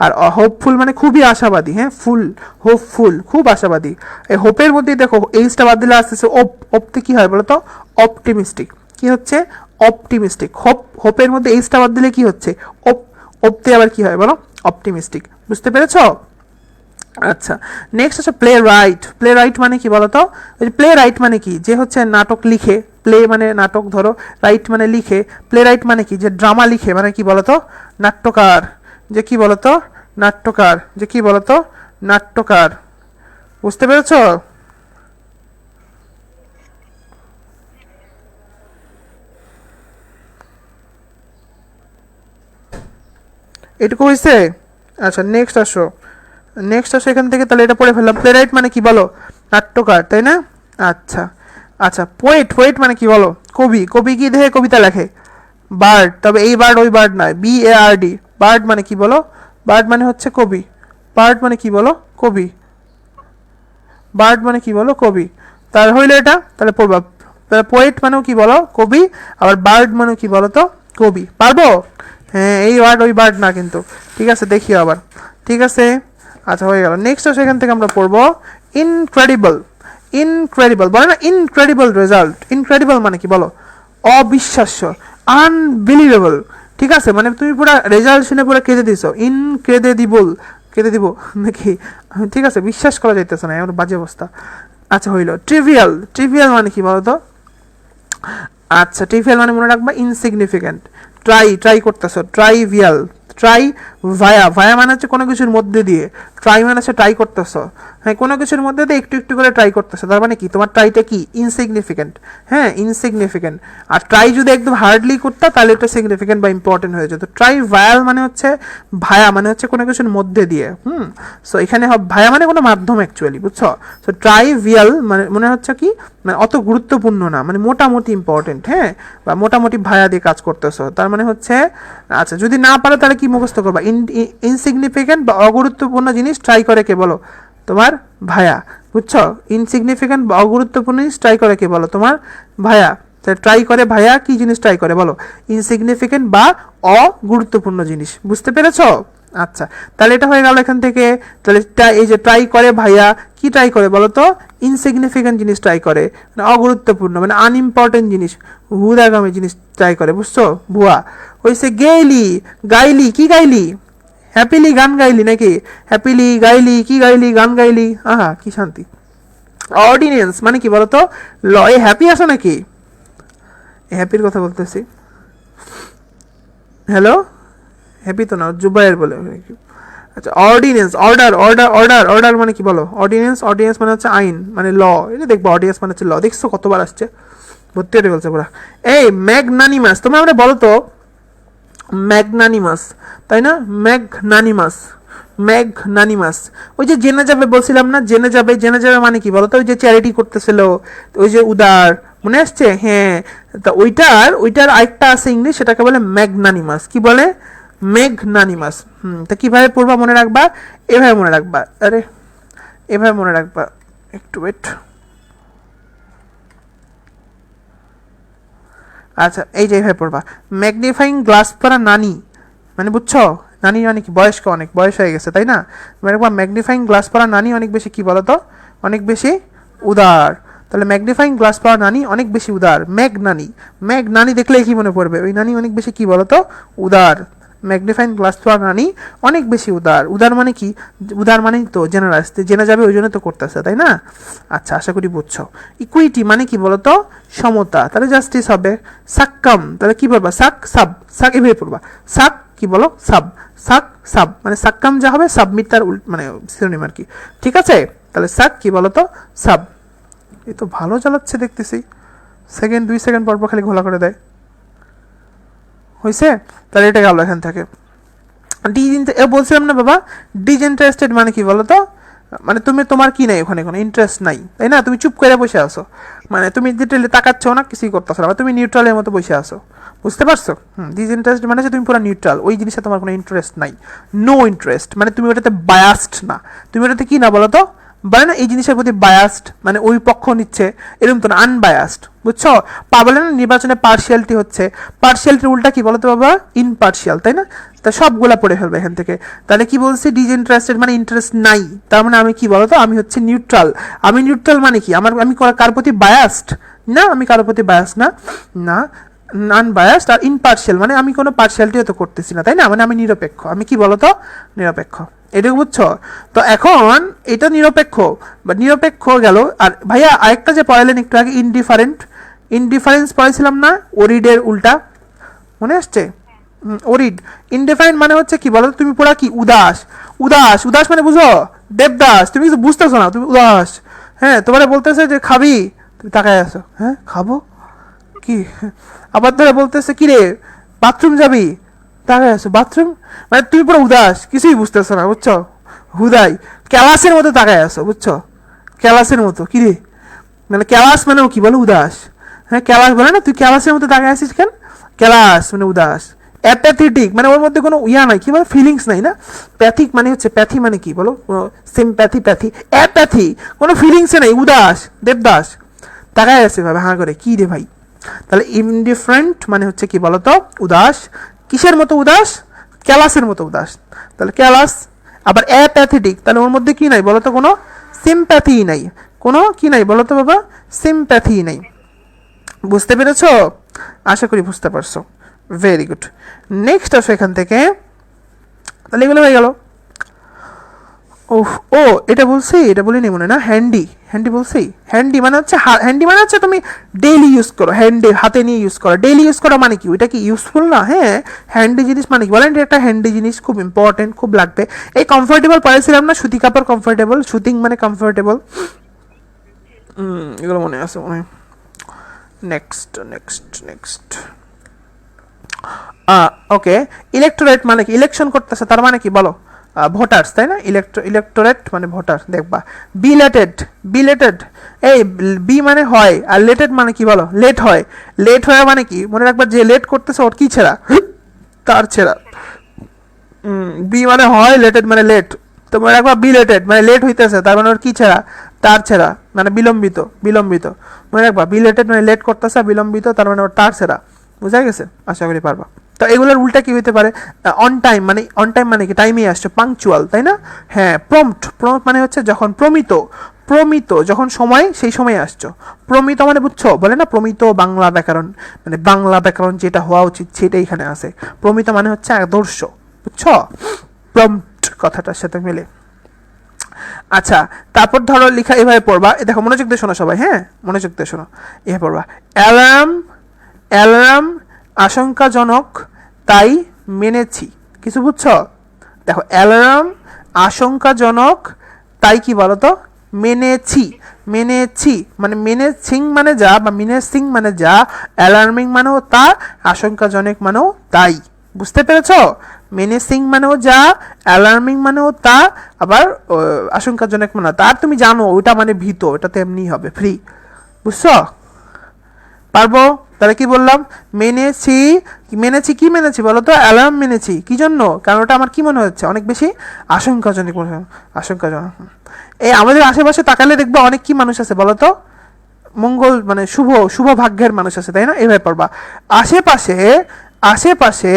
আর হোপফুল মানে খুবই আশাবাদী, হ্যাঁ, ফুল, হোপফুল খুব আশাবাদী। এই হোপের মধ্যে দেখো এইচটা বাদ দিলে আসতেছে ওপ, ওপতে কি হয় বলো তো, অপটিমিস্টিক, কি হচ্ছে, অপটিমিস্টিক, হোপ, হোপের মধ্যে এইচটা বাদ দিলে কি হচ্ছে, ওপ, ওপতে আবার কি হয় বলো, অপটিমিস্টিক, বুঝতে পেরেছো? আচ্ছা, নেক্সট হচ্ছে প্লে রাইট, প্লে রাইট মানে কি বলতো, ওই প্লে রাইট মানে কি, যে হচ্ছে নাটক লিখে, প্লে মানে নাটক ধরো, রাইট মানে লিখে, প্লে রাইট মানে কি, যে ড্রামা লিখে, মানে কি বলতো, নাট্যকার, যে কি বলতো, নাট্যকার, যে কি বলতো, নাট্যকার, বুঝতে পেরেছো? এটুকু হয়েছে? আচ্ছা নেক্সট আসো, নেক্সট আসো এখান থেকে, তাহলে এটা পড়ে ফেললাম, প্লে রাইট মানে কি বলো, নাট্যকার, তাই না? আচ্ছা, আচ্ছা পোয়েট, পোয়েট মানে কি বলো, কবি, কবি কি দেখে কবিতা লেখে, বার্ড, তবে এই বার্ড ওই বার্ড নয়, BARD, বার্ড মানে কি বলো, বার্ড মানে হচ্ছে কবি, বার্ড মানে কি বলো, কবি, বার্ড মানে কি বলো, কবি, তার হইলো এটা, তাহলে পড়বা, তাহলে পোয়েট মানেও কি বলো, কবি, আবার বার্ড মানেও কি বলো তো, কবি, পারবো? হ্যাঁ, এই বার্ড ওই বার্ড না কিন্তু, ঠিক আছে, দেখি আবার, ঠিক আছে। আচ্ছা হয়ে গেল। নেক্সট আছে এখান থেকে আমরা পড়বো ইনক্রেডিবল, ইনক্রেডিবল বলে না, ইনক্রেডিবল রেজাল্ট, ইনক্রেডিবল মানে কি বলো, অবিশ্বাস্য, আনবিলিভেবল, ঠিক আছে, মানে তুমি পুরো রেজাল্ট শুনে পুরো কেঁদে দিছো, ইনক্রেডিবল, কেঁদে দিব নাকি? ঠিক আছে, বিশ্বাস করা যাইতেছে না, এমন বাজে অবস্থা। আচ্ছা হইলো ট্রিভিয়াল। ট্রিভিয়াল মানে কি বলতো? আচ্ছা ট্রিভিয়াল মানে মনে রাখবা ইনসিগনিফিক্যান্ট। ট্রাই করতেছো, ট্রাইভিয়াল। ট্রাই ভায়া, ভায়া মানে হচ্ছে কোনো কিছুর মধ্যে দিয়ে, ট্রাই মানে হচ্ছে ট্রাই করতেছো, হ্যাঁ কোনো কিছুর মধ্যে দিয়ে একটু একটু করে ট্রাই করতেছো, তার মানে কি তোমার ট্রাইটা কি ইনসিগনিফিক্যান্ট, হ্যাঁ ইনসিগনিফিক্যান্ট। আর ট্রাই যদি একদম হার্ডলি করতে তাহলে এটা সিগনিফিক্যান্ট বা ইম্পর্টেন্ট হয়ে যেত। ট্রাই ভায়াল মানে হচ্ছে ভায়া মানে হচ্ছে কোনো কিছুর মধ্যে দিয়ে, সো এখানে ভায়া মানে কোনো মাধ্যম অ্যাকচুয়ালি, বুঝছো? সো ট্রাইভিয়াল মানে মনে হচ্ছে কি, মানে অত গুরুত্বপূর্ণ না, মানে মোটামুটি ইম্পর্টেন্ট, হ্যাঁ বা মোটামুটি ভায়া দিয়ে কাজ করতেছো, তার মানে হচ্ছে আচ্ছা যদি না পারো তাহলে কি মুখস্থ করবা? ইনসিগনিফিক্যান্ট বা অগুরুত্বপূর্ণ জিনিস ট্রাই করে কে বলো? তোমার ভায়া, বুঝছো? ইনসিগনিফিক্যান্ট বা অগুরুত্বপূর্ণ জিনিস ট্রাই করে কে বলো? তোমার ভায়া। ট্রাই করে ভাইয়া কি জিনিস ট্রাই করে বলো? ইনসিগনিফিক্যান্ট বা অগুরুত্বপূর্ণ জিনিস, বুঝতে পেরেছো? আচ্ছা তাহলে এটা হয়ে গেল এখান থেকে। তাহলে এই যে ট্রাই করে ভাইয়া কি ট্রাই করে বলো তো? ইনসিগনিফিক্যান্ট জিনিস ট্রাই করে, মানে অগুরুত্বপূর্ণ মানে আনইম্পর্টেন্ট জিনিস, ভুদাগামী জিনিস ট্রাই করে, বুঝছো? ভুয়া হয়েছে। গেইলি, গাইলি, কি গাইলি? হ্যাপিলি গান গাইলি নাকি? হ্যাপিলি গাইলি, কি গাইলি? গান গাইলি, আহা কি শান্তি। অর্ডিনেন্স মানে কি বলতো? ল। এ হ্যাপি আছো নাকি? হ্যাপির কথা বলতেছি। হ্যালো, হ্যাপি তো না, জুবাইর বলে। আচ্ছা ordinance, order order order order মানে কি বলো? অর্ডিনেন্স, অর্ডিনেন্স মানে হচ্ছে আইন, মানে ল। এটা দেখবো অর্ডিনেন্স মানে হচ্ছে ল, দেখছো কতবার আসছে, ভর্তি হয়ে বলছে পুরা। এই ম্যাগনানিমাস, তোমরা আমরা বলো তো ম্যাগনানিমাস, তাই না? Magnanimous, magnanimous. ওই যে জেনে যাবে বলছিলাম না, জেনে যাবে, জেনে যাবে মানে কি বলো তো? ওই যে চ্যারিটি করতেছিল, ওই যে উদার, মনে আসছে? হ্যাঁ, তা ওইটার আরেকটা আছে ইংলিশ, সেটাকে বলে ম্যাগনানিমাস। কি বলে? ম্যাগনানিমাস। তা কিভাবে পড়বা মনে রাখবা? এভাবে মনে রাখবা, আরে এভাবে মনে রাখবা, একটু ওয়েট। আচ্ছা এই যে এভাবে পড়বা, ম্যাগনিফাইং গ্লাস পরা নানি, মানে বুঝছো? নানি মানে কি? বয়স্ক, অনেক বয়স হয়ে গেছে, তাই না? মানে ম্যাগনিফাইং গ্লাস পরা নানি অনেক বেশি কি বলতো? অনেক বেশি উদার। তাহলে ম্যাগনিফাইং গ্লাস পরা নানি অনেক বেশি উদার। ম্যাগ নানি, ম্যাগ নানি দেখলে কি মনে পড়বে? ওই নানি অনেক বেশি কি বলতো? উদার। ম্যাগনিফাইং গ্লাস পরা নানি অনেক বেশি উদার। উদার মানে কি? উদার মানে তো জেনারেস, জেনে যাবে ওই জন্য তো করতেছে, তাই না? আচ্ছা আশা করি বুঝছো। ইকুইটি মানে কি বলতো? সমতা, তাহলে জাস্টিস হবে। সাক্কাম, তাহলে কি বলবা? সাক সাব, সাক এভাবে পড়বা। সাক কি বলো? সাব, সাক সাব মানে সাক্কাম যা হবে সাবমিট তার মানে সিনোনিম আর কি, ঠিক আছে? তাহলে সাক কি বলতো? সাব। এই তো ভালো চালাচ্ছে দেখতেছি, সেকেন্ড 2 সেকেন্ড পর পর খালি ঘোলা করে দেয়। হয়েছে? তাহলে এটা গেল এখান থেকে। বলছিলাম না বাবা, ডিসইন্টারেস্টেড মানে কি বলতো? মানে তুমি তোমার কি নাই ওখানে, কোনো ইন্টারেস্ট নাই, তাই না? তুমি চুপ করে বসে আছো, মানে তুমি ডিটেলে তাকাচ্ছ না, কিছুই করতেছো না, তুমি নিউট্রালের মতো বসে আছো, বুঝতে পারছো? ডিসইন্টারেস্টেড মানে তুমি পুরো নিউট্রাল, ওই জিনিসে তোমার কোনো ইন্টারেস্ট নাই। নো ইন্টারেস্ট মানে তুমি ওটাতে বায়াসড না, তুমি ওটাতে কি না বলো তো? বলে না এই জিনিসের প্রতি বায়াসড, মানে ওই পক্ষ নিচ্ছে, এরকম তো না, আনবায়াসড, বুঝছো? বলে না নির্বাচনে পার্সিয়ালিটি হচ্ছে, পার্সিয়ালিটির উল্টা কি বলতো বাবা? ইনপার্সিয়াল, তাই না? তা সবগুলা পড়ে ফেলবে এখান থেকে। তাহলে কি বলছি? ডিসইন্টারেস্টেড মানে ইন্টারেস্ট নাই, তার মানে আমি কি বলতো? আমি হচ্ছে নিউট্রাল। আমি নিউট্রাল মানে কি? আমি কার প্রতি বায়াসড না, আমি কারোর প্রতি বায়াস না, না আনবায়াসড। আর ইনপার্সিয়াল মানে আমি কোনো পার্সিয়ালিটিও তো করতেছি না, তাই না? মানে আমি নিরপেক্ষ, আমি কি বলতো? নিরপেক্ষ, এটুকু বুঝছো? তো এখন এটা নিরপেক্ষ বা নিরপেক্ষ গেল। আর ভাইয়া আরেকটা যে পড়ালেন একটু আগে, ইনডিফারেন্ট, ইনডিফারেন্স পড়াইছিলাম না? ওরিডের উল্টা, মনে আসছে? ওরিড। ইনডিফারেন্ট মানে হচ্ছে কি বলো? তুমি পুরা কি উদাস, উদাস, উদাস মানে বুঝো? দেবদাস, তুমি কিছু বুঝতেছো না, তুমি উদাস। হ্যাঁ তোমার বলতেছে যে খাবি, তুমি তাকায় আছো, হ্যাঁ খাবো কি? আবার ধরে বলতেছে কি রে বাথরুম যাবি, তাকায় আছো, বাথরুম, মানে তুমি পুরো উদাস, কিছুই বুঝতেছো না, বুঝছো? হুদাই ক্যালাসের মতো তাকায় আছো, বুঝছো? ক্যালাসের মতো, কি রে? মানে ক্যালাস মানেও কি বলো? উদাস। হ্যাঁ ক্যালাস বলে না, তুই ক্যালাসের মতো তাকায় আছিস কেন? ক্যালাস মানে উদাস। অ্যাপ্যাথেটিক মানে ওর মধ্যে কোনো ইয়া নাই, কি বলো? ফিলিংস নাই না? প্যাথিক মানে হচ্ছে, প্যাথি মানে কি বলো? সিম্প্যাথি, প্যাথি, অ্যাপ্যাথি, কোনো ফিলিংসে নাই, উদাস, দেবদাস, তাকায় আছে ভাবে হাঁ করে, কি রে ভাই? তাহলে ইনডিফারেন্ট মানে হচ্ছে কি বলতো? উদাস। কিসের মতো উদাস? ক্যালাসের মতো উদাস। তাহলে ক্যালাস। আবার অ্যাপ্যাথেটিক, তাহলে ওর মধ্যে কি নাই বলতো? কোনো সিম্প্যাথি নাই, কোনো কি নাই বলতো বাবা? সিম্প্যাথি নাই। বুঝতে পেরেছো? আশা করি বুঝতে পারছো। Very good. নেক্সট আসো এখান থেকে, তাহলে এগুলো হয়ে গেল। ও ও এটা বলছি, এটা বলিনি মনে না, হ্যান্ডি, হ্যান্ডি বলছি। হ্যান্ডি মানে হচ্ছে হ্যান্ডি মানে হচ্ছে তুমি ডেইলি ইউজ করো, হ্যান্ডি হাতে নিয়ে ইউজ করো, ডেইলি ইউজ করো মানে কি, ওইটা কি ইউজফুল না? হ্যাঁ, হ্যান্ডি জিনিস মানে কি বলেন, এটা একটা হ্যান্ডি জিনিস, খুব ইম্পর্টেন্ট, খুব লাগবে। এই কমফোর্টেবল পড়েছিলাম না, সুতি কাপড় কমফোর্টেবল, সুতিং মানে কমফোর্টেবল, এগুলো মনে আছে মনে হয়। Next next next okay, electorate মানে কি, ইলেকশন করতেছে তার মানে কি বলো, ভোটার্স, তাই না? ইলেকটোরেট মানে ভোটার। দেখবা বিলেটেড, বিলেটেড, এই বি মানে হয়, আর লেটেড মানে কি বলো, লেট হয়। লেট হয় মানে কি মনে রাখবা, যে লেট করতেছে ওর কি ছেঁড়া, তার ছেঁড়া। বি মানে হয়, লেটেড মানে লেট, তো মনে রাখবা বিলেটেড মানে লেট হইতেছে, তার মানে ওর কি ছেঁড়া, তার ছেঁড়া, মানে বিলম্বিত, বিলম্বিত। মনে রাখবা বিলেটেড মানে লেট করতেছে, বিলম্বিত তার মানে ওর তার ছেঁড়া। বুঝা গেছে? আশা করি পারবা। তো এগুলোর উল্টা কি হইতে পারে, অন টাইম মানে, অন টাইম মানে কি টাইমে আসছে, পাংচুয়াল, তাই না? হ্যাঁ, প্রম্পট, প্রম্পট মানে হচ্ছে যখন প্রমিত, প্রমিত যখন সময়, সেই সময় আসছো। প্রমিত মানে বুঝছো, বলে না প্রমিত বাংলা ব্যাকরণ, মানে বাংলা ব্যাকরণ যেটা হওয়া উচিত সেটা এখানে আছে। প্রমিত মানে হচ্ছে আদর্শ, বুঝছো? প্রম্পট কথাটার সাথে মিলে। আচ্ছা, তারপর ধরো লেখা এভাবে পড়বা, দেখো মনোযোগ দিয়ে শোনো সবাই, হ্যাঁ মনোযোগ দিয়ে শোনো, এভাবে পড়বা, অ্যালার্ম, অ্যালার্ম আশঙ্কাজনক তাই মেনেছি। কিছু বুঝছো? দেখো অ্যালার্ম আশঙ্কাজনক তাই কি বলতো, মেনেছি, মেনেছি মানে মেনেছিং মানে যা, বা মেনেছিং মানে যা, অ্যালার্মিং মানেও তা, আশঙ্কাজনক মানেও তাই। বুঝতে পেরেছো? মেনেসিং মানেও যা, অ্যালার্মিং মানেও তা, আবার আশঙ্কাজনক মানে তা। আর তুমি জানো ওইটা মানে ভীত, ওটা তো এমনি হবে, ফ্রি। বুঝছো? পারবো? তাহলে কি বললাম, মেনেছি, মেনেছি কি মেনেছি বলো তো, অ্যালার্ম মেনেছি। কি জন্য? কারণ ওটা আমার কি মনে হচ্ছে, অনেক বেশি আশঙ্কাজনক মনে হয়, আশঙ্কাজনক। এই আমাদের আশেপাশে তাকালে দেখবো অনেক কি মানুষ আছে বলো তো, মঙ্গল মানে শুভ, শুভ ভাগ্যের মানুষ আছে, তাই না? এইভাবে পড়বা, আশেপাশে, আশেপাশে,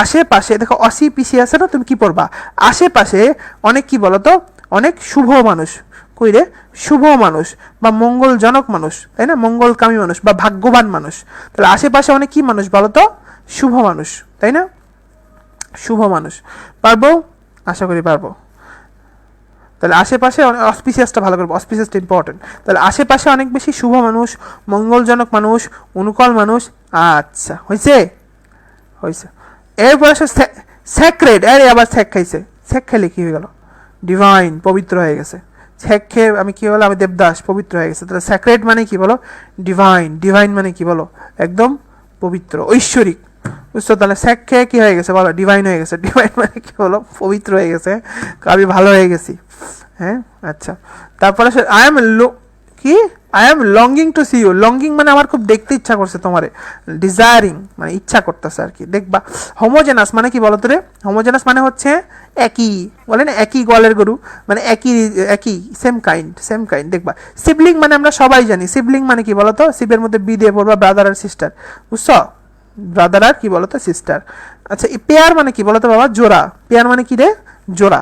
আশেপাশে, দেখো অসি পিসি আছে না, তুমি কি পড়বা, আশেপাশে অনেক কি বলতো, অনেক শুভ মানুষ। কই রে, শুভ মানুষ বা মঙ্গলজনক মানুষ, তাই না? মঙ্গলকামী মানুষ বা ভাগ্যবান মানুষ। তাহলে আশেপাশে অনেক কি মানুষ বলতো, শুভ মানুষ, তাই না? শুভ মানুষ। পারবো? আশা করি পারবো। তাহলে আশেপাশে অসপিসিয়াসটা ভালো করবো, অসপিসিয়াসটা ইম্পর্টেন্ট। তাহলে আশেপাশে অনেক বেশি শুভ মানুষ, মঙ্গলজনক মানুষ, অনুকূল মানুষ। আচ্ছা, হয়েছে, হয়েছে। এরপরে আসে স্যাক্রেড, আরে আবার স্যাক খাইছে, স্যাক খেলে কি হয়ে গেল, ডিভাইন, পবিত্র হয়ে গেছে। স্যাক খেয়ে আমি কি বলো, আমি দেবদাস, পবিত্র হয়ে গেছে। তাহলে স্যাক্রেড মানে কি বলো, ডিভাইন, ডিভাইন মানে কি বলো, একদম পবিত্র, ঐশ্বরিক। বুঝছো? তাহলে স্যাক খেয়ে কি হয়ে গেছে বলো, ডিভাইন হয়ে গেছে। ডিভাইন মানে কি বলো, পবিত্র হয়ে গেছে, আমি ভালো হয়ে গেছি। হ্যাঁ, আচ্ছা। তারপরে আই এম কি, I am longing to see you, longing মানে আমার খুব দেখতে ইচ্ছা করছে তোমারে, ডিজায়ারিং মানে ইচ্ছা করতেছে আর কি, দেখবা। হোমোজেনাস মানে কি বলো তো রে, হোমোজেনাস মানে হচ্ছে একই, বলে না একই গোয়ালের গরু, মানে একই, একই, সেম কাইন্ড, সেম কাইন্ড। দেখবা সিবলিং মানে আমরা সবাই জানি, সিবলিং মানে কি বলতো, শিবের মধ্যে বি দিয়ে পড়বা, ব্রাদার আর সিস্টার। বুঝছো? ব্রাদার আর কি বলতো, সিস্টার। আচ্ছা, পেয়ার মানে কি বলতো বাবা, জোড়া। পেয়ার মানে কি রে, জোড়া।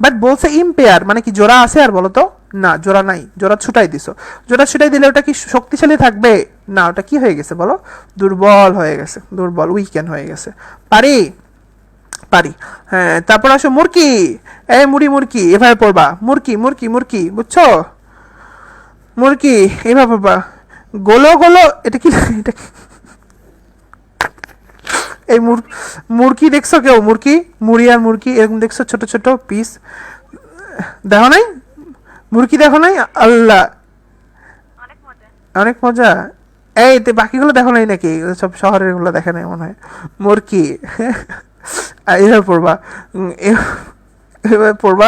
বাট বলছে ইমপেয়ার মানে কি, জোড়া আছে আর বলতো, না জোড়া নাই, জোড়া ছুটাই দিছো। জোড়া ছুটাই দিলে ওটা কি শক্তিশালী থাকবে? না, ওটা কি হয়ে গেছে বলো, দুর্বল হয়ে গেছে, দুর্বল, উইকেন হয়ে গেছে। পারি, পারি। হ্যাঁ, তারপর আসো মুরকি, এই মুড়ি মুরকি, এভাবে পড়বা, মুরকি মুরকি মুরকি, বুঝছো? মুরকি এভাবে পড়বা, গোলো গোলো, এটা কি, এটা কি, এই মুরকি দেখছো কেউ, মুরকি, মুড়ি আর মুরকি এরকম দেখছো, ছোট ছোট পিস, দেখো নাই? মুরকি দেখো নাই? আল্লাহ, অনেক মজা। এই বাকিগুলো দেখো নাই নাকি, সব শহরের গুলো দেখে নাই মনে হয়। মুরকি এভাবে পড়বা, এভাবে পড়বা,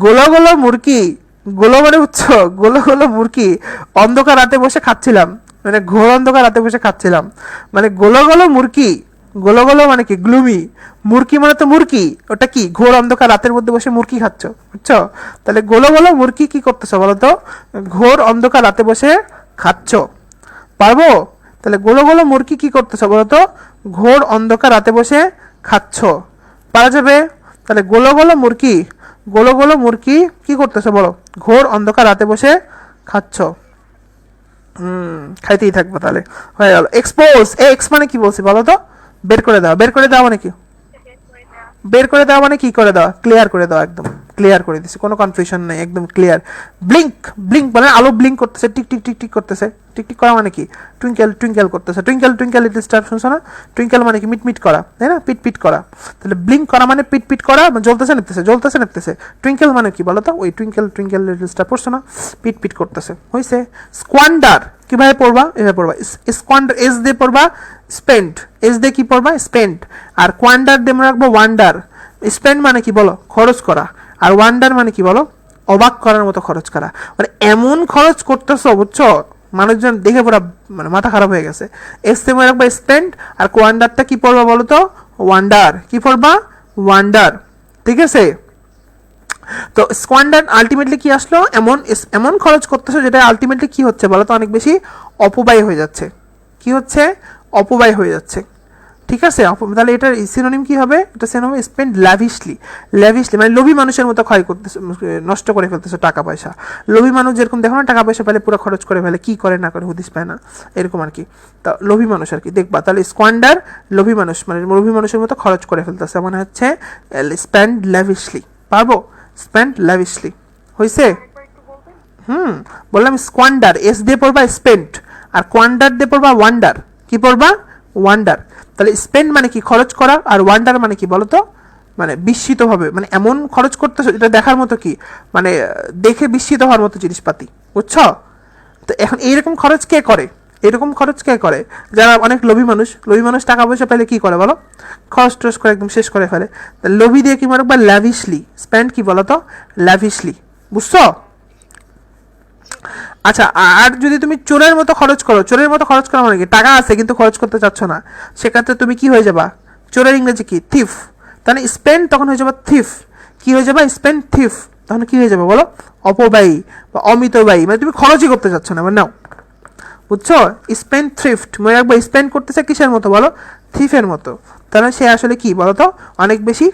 গোলো গোলো মুরকি, গোলো মানে বুঝছো, গোলো গোলো মুরকি, অন্ধকার রাতে বসে খাচ্ছিলাম, মানে ঘোর অন্ধকার রাতে বসে খাচ্ছিলাম, মানে গোলো গোলো মুরকি। গোলো গোলো মানে কি, গ্লুমি। মুরকি মানে তো মুরকি, ওটা কি, ঘোর অন্ধকার রাতের মধ্যে বসে মুরকি খাচ্ছ, বুঝছো? তাহলে গোলো গোলো মুরকি কি করতেছো বলো তো, ঘোর অন্ধকার রাতে বসে খাচ্ছ। পারবো? তাহলে গোলো গোলো মুরকি কি করতেছো বলো তো, ঘোর অন্ধকার রাতে বসে খাচ্ছ। পারা যাবে? তাহলে গোলো গোলো মুরকি, গোলো গোলো মুরকি কি করতেছো বলো, ঘোর অন্ধকার রাতে বসে খাচ্ছ। খাইতেই থাকবো তাহলে, হয়ে গেল। এক্সপোজ, এক্স মানে কি বলছি বলো তো? বের করে দাও। বের করে দাও মানে কি? বের করে দেওয়া মানে কি করে দেওয়া? ক্লিয়ার করে দেওয়া, একদম ক্লিয়ার করে দিছি, কোনো কনফিউশন নেই, একদম ক্লিয়ার। ব্লিঙ্ক, ব্লিঙ্ক মানে আলো ব্লিঙ্ক করতেছে, টিক টিক টিক টিক করতেছে। টিক টিক করা মানে কি? টুইঙ্কেল টুইঙ্কেল করতেছে, টুইঙ্কেল টুইঙ্কেল লিটল স্টার, শুনছো না? টুইঙ্কেল মানে কি? মিট মিট করা, তাই না? পিট পিট করা। তাহলে ব্লিঙ্ক করা মানে পিট পিট করা, মানে জ্বলতেছে নিপতেছে, জ্বলতেছে নিপতেছে। টুইঙ্কেল মানে কি বলো তো? ওই টুইঙ্কেল টুইঙ্কেল লিটল স্টার, পড়ছো না? পিট পিট করতেছে, হয়েছে। স্কোয়ান্ডার কিভাবে পড়বা? এভাবে পড়বা, স্কোয়ান্ডার এস দিয়ে পড়বা, স্পেন্ড এস দিয়ে কি পড়বা? স্পেন্ড। আর কোয়ান্ডার দিয়ে মনে রাখবো ওয়ান্ডার। স্পেন্ড মানে কি বলো? খরচ করা। আর ওয়ান্ডার মানে কি বলো? অবাক করার মতো খরচ করা। মানে এমন খরচ করতেছো, বুঝছো, মানুষজন দেখে পুরো মানে মাথা খারাপ হয়ে গেছে। এস দিয়ে মনে রাখবা স্পেন্ড, আর কোয়ান্ডারটা কি পড়বা বলো তো? ওয়ান্ডার। কি পড়বা? ওয়ান্ডার, ঠিক আছে? তো স্কোয়ান্ডার আলটিমেটলি কি আসলো? এমন এমন খরচ করতেছো যেটা আলটিমেটলি কি হচ্ছে বলো তো? অনেক বেশি অপব্যয় হয়ে যাচ্ছে। কি হচ্ছে? অপব্যয় হয়ে যাচ্ছে, ঠিক আছে? তাহলে এটার সিনোনিম কি হবে? এটা সিনোনিম হবে স্পেন্ড ল্যাভিশলি। ল্যাভিশলি মানে লোভী মানুষের মতো ক্ষয় করতেছে, নষ্ট করে ফেলতেছে টাকা পয়সা। লোভী মানুষ যেরকম দেখো না, টাকা পয়সা পেলে পুরো খরচ করে ফেলে, কি করে না করে হুদিস পায় না, এরকম আর কি। তা লোভী মানুষ আর কি, দেখবা তাহলে স্কোয়ান্ডার, লোভী মানুষ মানে লোভী মানুষের মতো খরচ করে ফেলতেছে, মানে হচ্ছে স্পেন্ড ল্যাভিশলি। পারবো? স্পেন্ড ল্যাভিশলি, হয়েছে? বললাম স্কোয়ান্ডার, এস দিয়ে পড়বা স্পেন্ড, আর কোয়ান্ডার দিয়ে পড়বা ওয়ান্ডার। কি পড়বা? ওয়ান্ডার। তাহলে স্পেন্ড মানে কি? খরচ করা। আর ওয়ান্ডার মানে কি বলো তো? মানে বিস্মিতভাবে, মানে এমন খরচ করতেছো এটা দেখার মতো, কি মানে দেখে বিস্মিত হওয়ার মতো জিনিসপাতি, বুঝছো? তো এখন এইরকম খরচ কে করে? এরকম খরচ কে করে? যারা অনেক লোভী মানুষ। লোভী মানুষ টাকা পয়সা পেলে কি করে বলো? খরচ টরচ করে একদম শেষ করে ফেলে। লোভী দিয়ে কি মানে বা ল্যাভিশলি, স্পেন্ড কি বলো তো? ল্যাভিশলি, বুঝছো? আচ্ছা, আর যদি তুমি চোরের মতো খরচ করো, চোরের মতো খরচ করা মানে কি? টাকা আছে কিন্তু খরচ করতে চাচ্ছ না, সেক্ষেত্রে তুমি কি হয়ে যাবা? চোরের ইংরেজি কি? থিফ। তাহলে স্পেন্ড তখন হয়ে যাবে থিফ। কি হয়ে যাবে? Spend thief. তখন কি হয়ে যাবে বলো? অপব্যয়ী বা অমিতব্যয়ী, মানে তুমি খরচই করতে চাচ্ছ না, মানে নাও, বুঝছো? স্পেন্ড থ্রিফট মনে রাখবো, স্পেন্ড করতেছে কিসের মতো বলো? থিফের মতো। তাহলে সে আসলে কি বলো তো? অনেক বেশি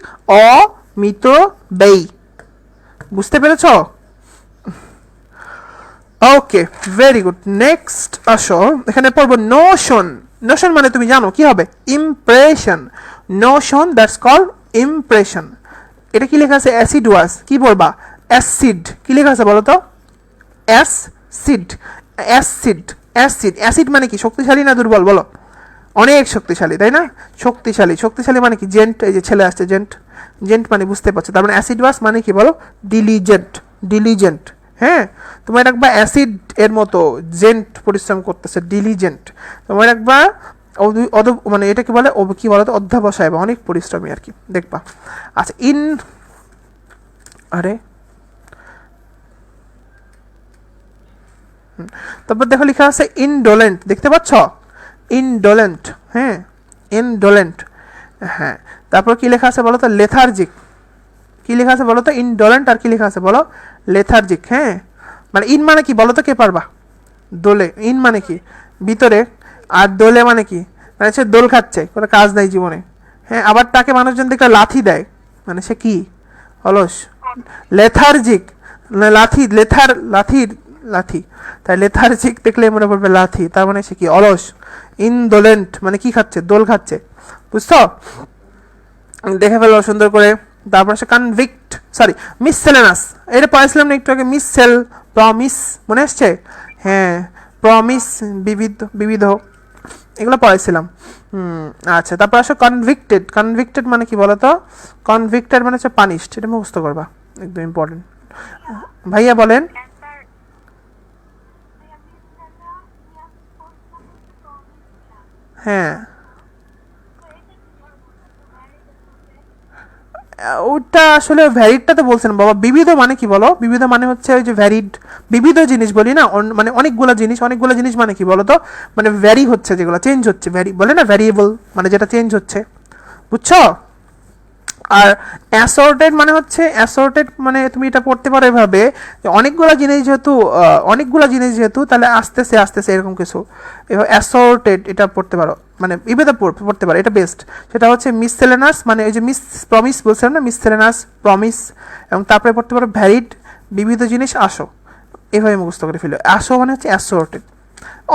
অমিতব্যয়ী। বুঝতে পেরেছো? ওকে, ভেরি গুড। নেক্সট আসো, এখানে পড়বো নোশন। নোশন মানে তুমি জানো কি হবে? Impression. Notion, that's called impression. এটা কি লেখা আছে? Acid wash. কি পড়বা? অ্যাসিড। কি লেখা আছে বলো তো? Acid, acid, acid. অ্যাসিড মানে কি? শক্তিশালী না দুর্বল বলো? অনেক শক্তিশালী, তাই না? শক্তিশালী। শক্তিশালী মানে কি? জেন্ট, এই যে ছেলে আসছে জেন্ট, জেন্ট মানে বুঝতে পারছো। তার মানে অ্যাসিড ওয়াস মানে কি বলো? Diligent, diligent. হ্যাঁ, তোমার রাখবা অ্যাসিড এর মতো জেন্ট পরিশ্রম করতেছে, ডিলিজেন্ট। তোমার রাখবা মানে এটা কি বলে? কি বলো তো? অধ্যাবসায় বা অনেক পরিশ্রমী আর কি, দেখবা। আচ্ছা, আরে তারপর দেখো লেখা আছে ইনডোলেন্ট, দেখতে পাচ্ছ? ইনডোলেন্ট, হ্যাঁ, ইনডোলেন্ট। হ্যাঁ, তারপর কি লেখা আছে বলো তো? লেথার্জিক। কি লেখা আছে বলো তো? ইনডোলেন্ট, আর কি লেখা আছে বলো? লেথার্জিক। হ্যাঁ, মানে ইন মানে কি বলো তো? কে পারবা? দোলে। ইন মানে কি? ভিতরে। আর দোলে মানে কি? মানে সে দোল খাচ্ছে, কোনো কাজ নাই জীবনে। হ্যাঁ, আবার তাকে মানুষজন দেখে লাথি দেয়, মানে সে কি? অলস। লেথার্জিক, লাথি, লেথার, লাথির, লাথি। তাই লেথার্জিক দেখলে মনে পড়বে লাথি, তার মানে সে কি? অলস। ইনডোলেন্ট মানে কি খাচ্ছে? দোল খাচ্ছে, বুঝছো? দেখে ফেলো সুন্দর করে। তারপর সে কনভিক্ট, সরি, মিসসেলেনাস। এটা পড়াইছিলাম না একটু আগে? মিসসেল, প্রমিস, মনে আসছে? হ্যাঁ, প্রমিস, বিবিধ, বিবিধ, এগুলো পড়াইছিলাম। আচ্ছা, তারপর আসো কনভিক্টেড। কনভিক্টেড মানে কি বলো তো? কনভিক্টেড মানে হচ্ছে পানিশড। এটা মুখস্থ করবা, একদম ইম্পর্টেন্ট। ভাইয়া বলেন। হ্যাঁ, ওটা আসলে ভ্যারিডটা তো বলছেন বাবা। বিবিধ মানে কি বলো? বিবিধ মানে হচ্ছে ওই যে ভ্যারিড, বিবিধ জিনিস বলি না, মানে অনেকগুলো জিনিস। অনেকগুলো জিনিস মানে কি বলো তো? মানে ভ্যারি হচ্ছে, যেগুলো চেঞ্জ হচ্ছে, ভ্যারি বলে না, ভ্যারিয়েবল মানে যেটা চেঞ্জ হচ্ছে, বুঝছো? আর অ্যাসর্টেড মানে হচ্ছে, অ্যাসর্টেড মানে তুমি এটা পড়তে পারো এভাবে, যে অনেকগুলো জিনিস যেহেতু তাহলে আস্তেছে আস্তেছে এরকম কিছু, এভাবে অ্যাসর্টেড এটা পড়তে পারো, মানে বিভেদে পড়তে পারো, এটা বেস্ট। সেটা হচ্ছে মিসসেলেনাস, মানে ওই যে মিস প্রমিস বলছিলাম না, মিসসেলেনাস, প্রমিস। এবং তারপরে পড়তে পারো ভ্যারিড, বিবিধ জিনিস, আসো। এভাবে মুখস্থ করে ফেলো। আসো মানে হচ্ছে অ্যাসর্টেড,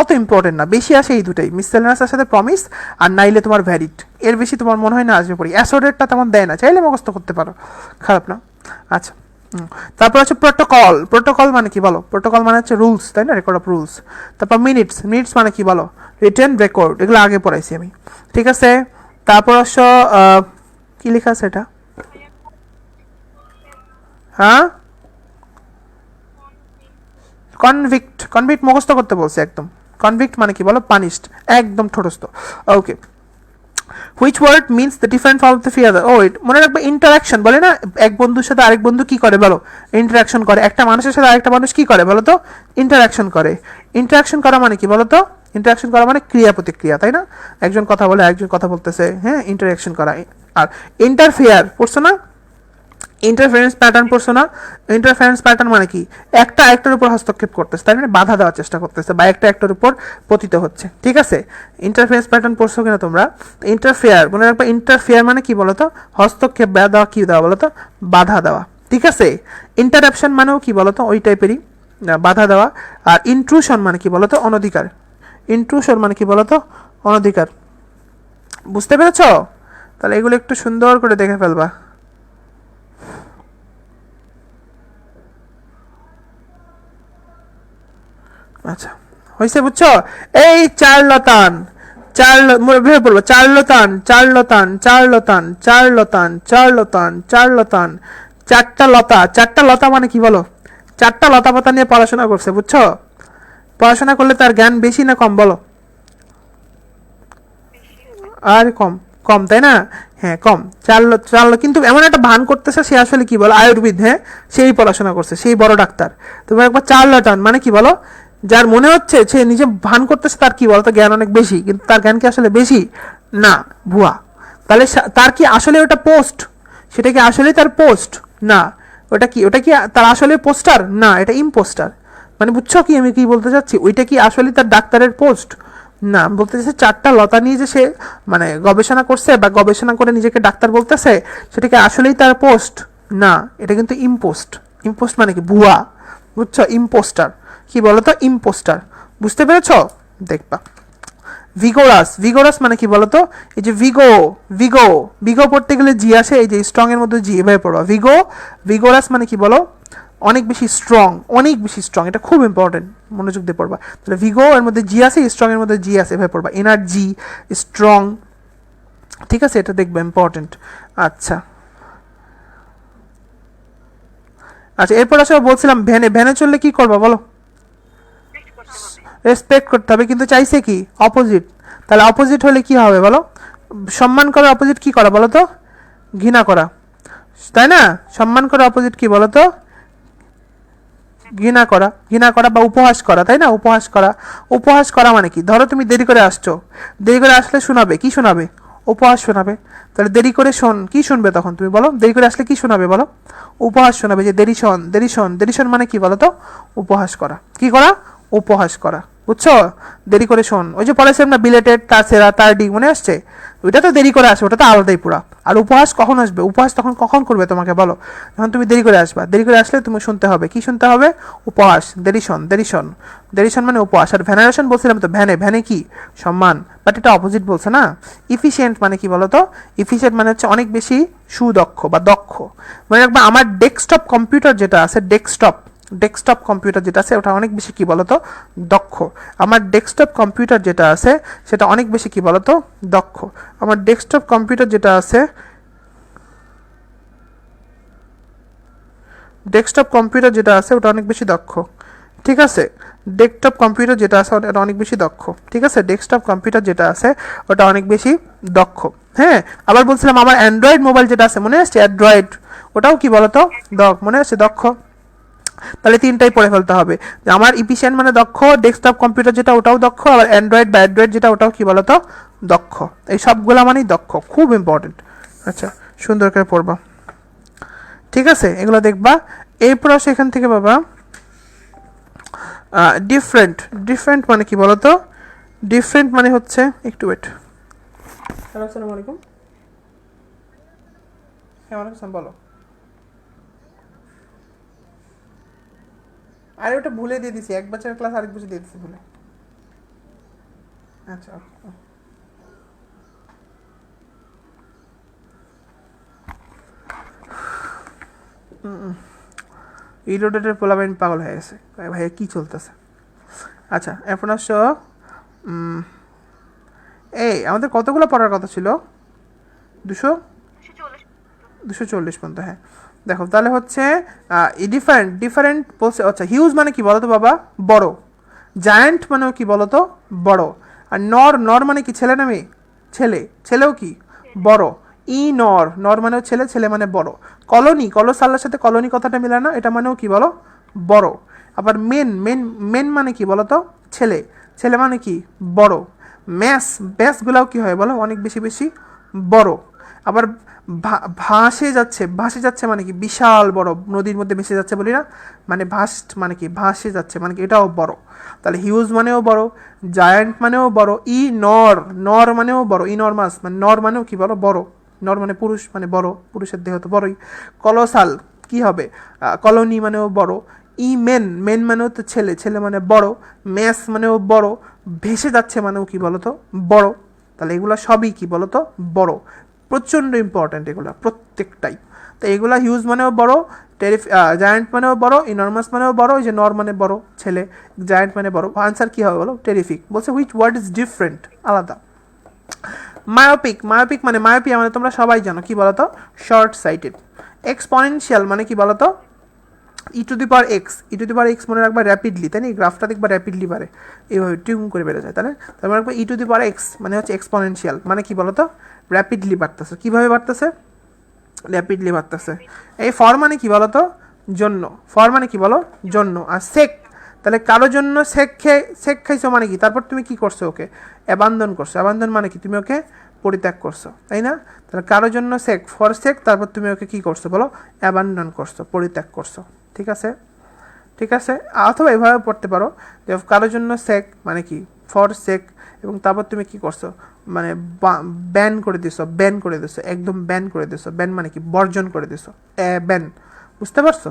অত ইম্পর্টেন্ট না, বেশি আসে এই দুটাই, মিসসেলেনাসের সাথে প্রমিস আর নাইলে তোমার ভ্যারিড, এর বেশি তোমার মনে হয় না আসবে পড়ি। অ্যাসোর্টেডটা তেমন দেয় না, চাইলে মুখস্থ করতে পারো, খারাপ না। আচ্ছা, তারপর হচ্ছে প্রোটোকল। প্রোটোকল মানে কি বলো? প্রোটোকল মানে হচ্ছে রুলস, তাই না, রেকর্ড অফ রুলস। তারপর মিনিটস, মিনিটস মানে কি বলো? রিটেন রেকর্ড, এগুলো আগে পড়াইছি আমি, ঠিক আছে। তারপর হচ্ছে কি লেখা আছে এটা, হ্যাঁ কনভিক্ট, কনভিক্ট মুখস্থ করতে বলছে একদম। কনভিক্ট মানে কি বলো? পানিশড, একদম ঠোঁটস্থ। Okay, which word means the different form of the fear. ও মনে রাখবে, ইন্টারাকশন বলে না, এক বন্ধুর সাথে আরেক বন্ধু কি করে বলো? ইন্টারাকশন করে। একটা মানুষের সাথে আরেকটা মানুষ কি করে বলো তো? ইন্টারাকশন করে। ইন্টারাকশন করা মানে কি বলো তো? ইন্টারাকশন করা মানে ক্রিয়া প্রতিক্রিয়া, তাই না? একজন কথা বলে একজন কথা বলতেছে, হ্যাঁ, ইন্টারাকশন করা। আর ইন্টারফেয়ার পড়ছো না? ইন্টারফারেন্স প্যাটার্ন পড়ছো না? ইন্টারফারেন্স প্যাটার্ন মানে কি? একটা একটার উপর হস্তক্ষেপ করতেছে, তাই মানে বাধা দেওয়ার চেষ্টা করতেছে, বা একটা একটার উপর পতিত হচ্ছে, ঠিক আছে। ইন্টারফারেন্স প্যাটার্ন পড়ছো কিনা তোমরা? ইন্টারফেয়ার মনে রাখবে, ইন্টারফেয়ার মানে কি বলতো? হস্তক্ষেপ দেওয়া, কি দেওয়া বলতো? বাধা দেওয়া, ঠিক আছে। ইন্টারাপশন মানেও কি বলতো? ওই টাইপেরই, বাধা দেওয়া। আর ইন্ট্রুশন মানে কি বলতো? অনধিকার। ইন্ট্রুশন মানে কি বলতো? অনধিকার। বুঝতে পেরেছ? তাহলে এগুলো একটু সুন্দর করে দেখে ফেলবা। আচ্ছা, হয়েছে, বুঝছো? এই চার্লতান, ভেবে পড়বো, চার্লতান, চার্লতান, চার্লতান, চার্লতান, চার্লতান, চার্লতান, চারটা লতা। চারটা লতা মানে কি বলো? চারটা লতা পাতা নিয়ে পড়াশোনা করছে, বুঝছো? পড়াশোনা করলে তার জ্ঞান বেশি না কম বলো? আর কম, কম তাই না? হ্যাঁ কম। চারলো চারলো, কিন্তু এমন একটা ভান করতেছে সে আসলে কি বলো? আয়ুর্বেদ, হ্যাঁ, সেই পড়াশোনা করছে, সেই বড় ডাক্তার। তুমি একবার চার্লাটান মানে কি বলো? যার মনে হচ্ছে সে নিজে ভান করতেছে তার কি বলতো জ্ঞান অনেক বেশি, কিন্তু তার জ্ঞান কি আসলে বেশি? না, ভুয়া। তাহলে তার কি আসলে ওটা পোস্ট? সেটা কি আসলে তার পোস্ট? না। ওটা কি, ওটা কি তার আসলে পোস্টার? না, এটা ইম্পোস্টার। মানে বুঝছো কি আমি কি বলতে চাচ্ছি? ওইটা কি আসলে তার ডাক্তারের পোস্ট? না, বলতে চাইছে চারটা লতা নিয়ে যে সে মানে গবেষণা করছে বা গবেষণা করে নিজেকে ডাক্তার বলতেছে, সেটা কি আসলেই তার পোস্ট? না, এটা কিন্তু ইম্পোস্ট। ইম্পোস্ট মানে কি? ভুয়া, বুঝছো? ইম্পোস্টার, কি বলতো? ইম্পোস্টার। বুঝতে পেরেছ? দেখবা। ভিগোরাস, ভিগোরাস মানে কি বলতো? এই যে ভিগো, ভিগো, ভিগো পড়তে গেলে জি আসে, এই যে স্ট্রং এর মধ্যে জি, এভাবে পড়বা ভিগো। ভিগোরাস মানে কি বলো? অনেক বেশি স্ট্রং, অনেক বেশি স্ট্রং, এটা খুব ইম্পর্টেন্ট, মনোযোগ দিয়ে পড়বা। তাহলে ভিগো এর মধ্যে জি আছে, স্ট্রং এর মধ্যে জি আছে, এভাবে পড়বা। এনার্জি, স্ট্রং, ঠিক আছে, এটা দেখবে ইম্পর্টেন্ট। আচ্ছা, আচ্ছা, এরপর আসলে বলছিলাম ভ্যানে, ভ্যানে চললে কি করবা বলো? রেসপেক্ট করতে হবে, কিন্তু চাইছে কি? অপোজিট। তাহলে অপোজিট হলে কি হবে বলো? সম্মান করার অপোজিট কি করা বলো তো? ঘৃণা করা, তাই না? সম্মান করার অপোজিট কি বলো তো? ঘৃণা করা, ঘৃণা করা বা উপহাস করা, তাই না? উপহাস করা। উপহাস করা মানে কি? ধরো তুমি দেরি করে আসছো, দেরি করে আসলে শোনাবে কি? শোনাবে? উপহাস শোনাবে। তাহলে দেরি করে শোন, কি শুনবে তখন তুমি বলো? দেরি করে আসলে কি শোনাবে বলো? উপহাস শোনাবে, যে দেরি শোন, দেরি শোন। দেরি শোন মানে কি বলো তো? উপহাস করা। কি করা? উপহাস করা, বুঝছো? দেরি করে শোন, ওই যে পড়াইছিলাম না, বিলেটেড, তাছাড়া তার ডি, মনে আসছে? ওইটা তো দেরি করে আসে, ওটা তো আলাদাই পুরা। আর উপহাস কখন আসবে? উপহাস তখন কখন করবে তোমাকে বলো? যখন তুমি দেরি করে আসবা। দেরি করে আসলে তুমি শুনতে হবে, কি শুনতে হবে? উপহাস, দেরি শোন, দেরি শোন। দেরি শোন মানে উপহাস। আর ভ্যানারেশন বলছিলাম তো, ভ্যানে, ভ্যানে কি? সম্মান, বাট এটা অপোজিট বলছে না। ইফিসিয়েন্ট মানে কি বলো তো? ইফিসিয়েন্ট মানে হচ্ছে অনেক বেশি সুদক্ষ বা দক্ষ। মানে রাখবা, আমার ডেস্কটপ কম্পিউটার যেটা আছে, ডেস্কটপ, ডেস্কটপ কম্পিউটার যেটা আছে ওটা অনেক বেশি কি বলতো? দক্ষ। আমার ডেস্কটপ কম্পিউটার যেটা আছে সেটা অনেক বেশি কি বলতো? দক্ষ। আমার ডেস্কটপ কম্পিউটার যেটা আছে, ডেস্কটপ কম্পিউটার যেটা আছে ওটা অনেক বেশি দক্ষ, ঠিক আছে। ডেস্কটপ কম্পিউটার যেটা আছে ওটা অনেক বেশি দক্ষ, ঠিক আছে। ডেস্কটপ কম্পিউটার যেটা আছে ওটা অনেক বেশি দক্ষ। হ্যাঁ, আবার বলছিলাম আমার অ্যান্ড্রয়েড মোবাইল যেটা আছে, মনে আসছে? অ্যান্ড্রয়েড, ওটাও কি বলতো? মনে আছে? দক্ষ। তাহলে তিনটাই পড়ে ফেলতে হবে, যে আমার ইফিশিয়েন্ট মানে দক্ষ, ডেস্কটপ কম্পিউটার যেটা ওটাও দক্ষ, আবার অ্যান্ড্রয়েড বা অ্যান্ড্রয়েড যেটা ওটাও কি বলতো? দক্ষ। এই সবগুলা মানেই দক্ষ, খুব ইম্পর্টেন্ট। আচ্ছা, সুন্দর করে পড়বা, ঠিক আছে, এগুলো দেখবা। এরপর আসো এখান থেকে বাবা, ডিফারেন্ট। ডিফারেন্ট মানে কি বলতো? ডিফারেন্ট মানে হচ্ছে, একটু ওয়েট। হ্যালো, আসসালামু আলাইকুম। হ্যাঁ, ওয়ালাইকুম আসসালাম, বলো। আরে ওটা ভুলে দিয়ে দিছি, এক বছরের ক্লাস আরেক বছর দিয়ে দিছি ভুলে। আচ্ছা, ইরোডেটের পোলাবেন পাগল হয়ে গেছে, ভাই কি চলতেছে। আচ্ছা, এখন আসো, এই আমাদের কতগুলো পড়ার কথা ছিল? 240 পর্যন্ত, হ্যাঁ। দেখো তাহলে হচ্ছে ডিফারেন্ট বলছে। আচ্ছা, হিউজ মানে কি বলো তো বাবা? বড়। জায়ান্ট মানেও কি বলো তো? বড়। আর নর, নর মানে কি ছেলে না মেয়ে? ছেলে, ছেলেও কি বড়। ই নর, নর মানেও ছেলে, ছেলে মানে বড়। কলোনি, কলোসাল্লার সাথে কলোনি কথাটা মিলে না, এটা মানেও কি বলো? বড়। আবার মেন, মেন মেন মানে কি বলো তো? ছেলে, ছেলে মানে কি বড়। ম্যাস, ব্যাসগুলাও কি হয় বলো? অনেক বেশি বেশি বড়। আবার ভাসে যাচ্ছে, ভাসে যাচ্ছে মানে কি বিশাল বড়, নদীর মধ্যে ভেসে যাচ্ছে বলি না, মানে ভাস্ট মানে কি ভাসে যাচ্ছে মানে কি এটাও বড়। তাহলে হিউজ মানেও বড়, জায়ান্ট মানেও বড়, ই নর, নর মানেও বড়, ইনরমাস মানে নর মানেও কি বড়? বড়। নর মানে পুরুষ, মানে বড়, পুরুষের দেহ তো বড়ই। কলোসাল কি হবে? কলোনি মানেও বড়। ই মেন, মেন মানেও তো ছেলে, ছেলে মানে বড়। ম্যাস মানেও বড়। ভেসে যাচ্ছে মানেও কি বলতো? বড়। তাহলে এগুলো সবই কি বলতো? বড়। প্রচণ্ড ইম্পর্ট্যান্ট এগুলো প্রত্যেকটাই। তো এগুলো হিউজ মানেও বড়, জায়ান্ট মানেও বড়, ইনরমাস মানেও বড়, ওই যে নর মানে বড় ছেলে, জায়ান্ট মানে বড়। আনসার কি হবে বলো? টেরিফিক। বলছে হুইচ ওয়ার্ড ইজ ডিফারেন্ট, আলাদা। মায়োপিক, মায়োপিক মানে মায়োপিয়া মানে তোমরা সবাই জানো কি বলতো? Short sighted. এক্সপনেনশিয়াল মানে কি বলতো? E to the power x, e to the power x মনে রাখবা র্যাপিডলি, তাই না? এই গ্রাফটা দেখবা র্যাপিডলি বাড়ে, এইভাবে টিউন করে বেড়ে যায়, তাই না? তারপর রাখবো ই টু দি পাওয়ার এক্স মানে হচ্ছে এক্সপনেনশিয়াল, মানে কি বলতো? র্যাপিডলি বাড়তেছে। কীভাবে বাড়তেছে? র্যাপিডলি বাড়তেছে। এই ফর মানে কি বলতো? জন্য। ফর মানে কি বলো? জন্য। আর সেক, তাহলে কারো জন্য সেক খাইছো মানে কি? তারপর তুমি কি করছো? ওকে অ্যাবান্ডন করছো। অ্যাবান্ডন মানে কি? তুমি ওকে পরিত্যাগ করছো, তাই না? তাহলে কারোর জন্য সেক, ফর সেক, তারপর তুমি ওকে কি করছো বলো? অ্যাবান্ডন করছো, পরিত্যাগ করছো। ঠিক আছে, ঠিক আছে। অথবা এভাবে পড়তে পারো যে কারোর জন্য সেক মানে কি? ফর সেক, এবং তারপর তুমি কি করছো? মানে ব্যান করে দিছো, ব্যান করে দিছো, একদম ব্যান করে দিছো। ব্যান মানে কি? বর্জন করে দিছো। ব্যান, বুঝতে পারছো?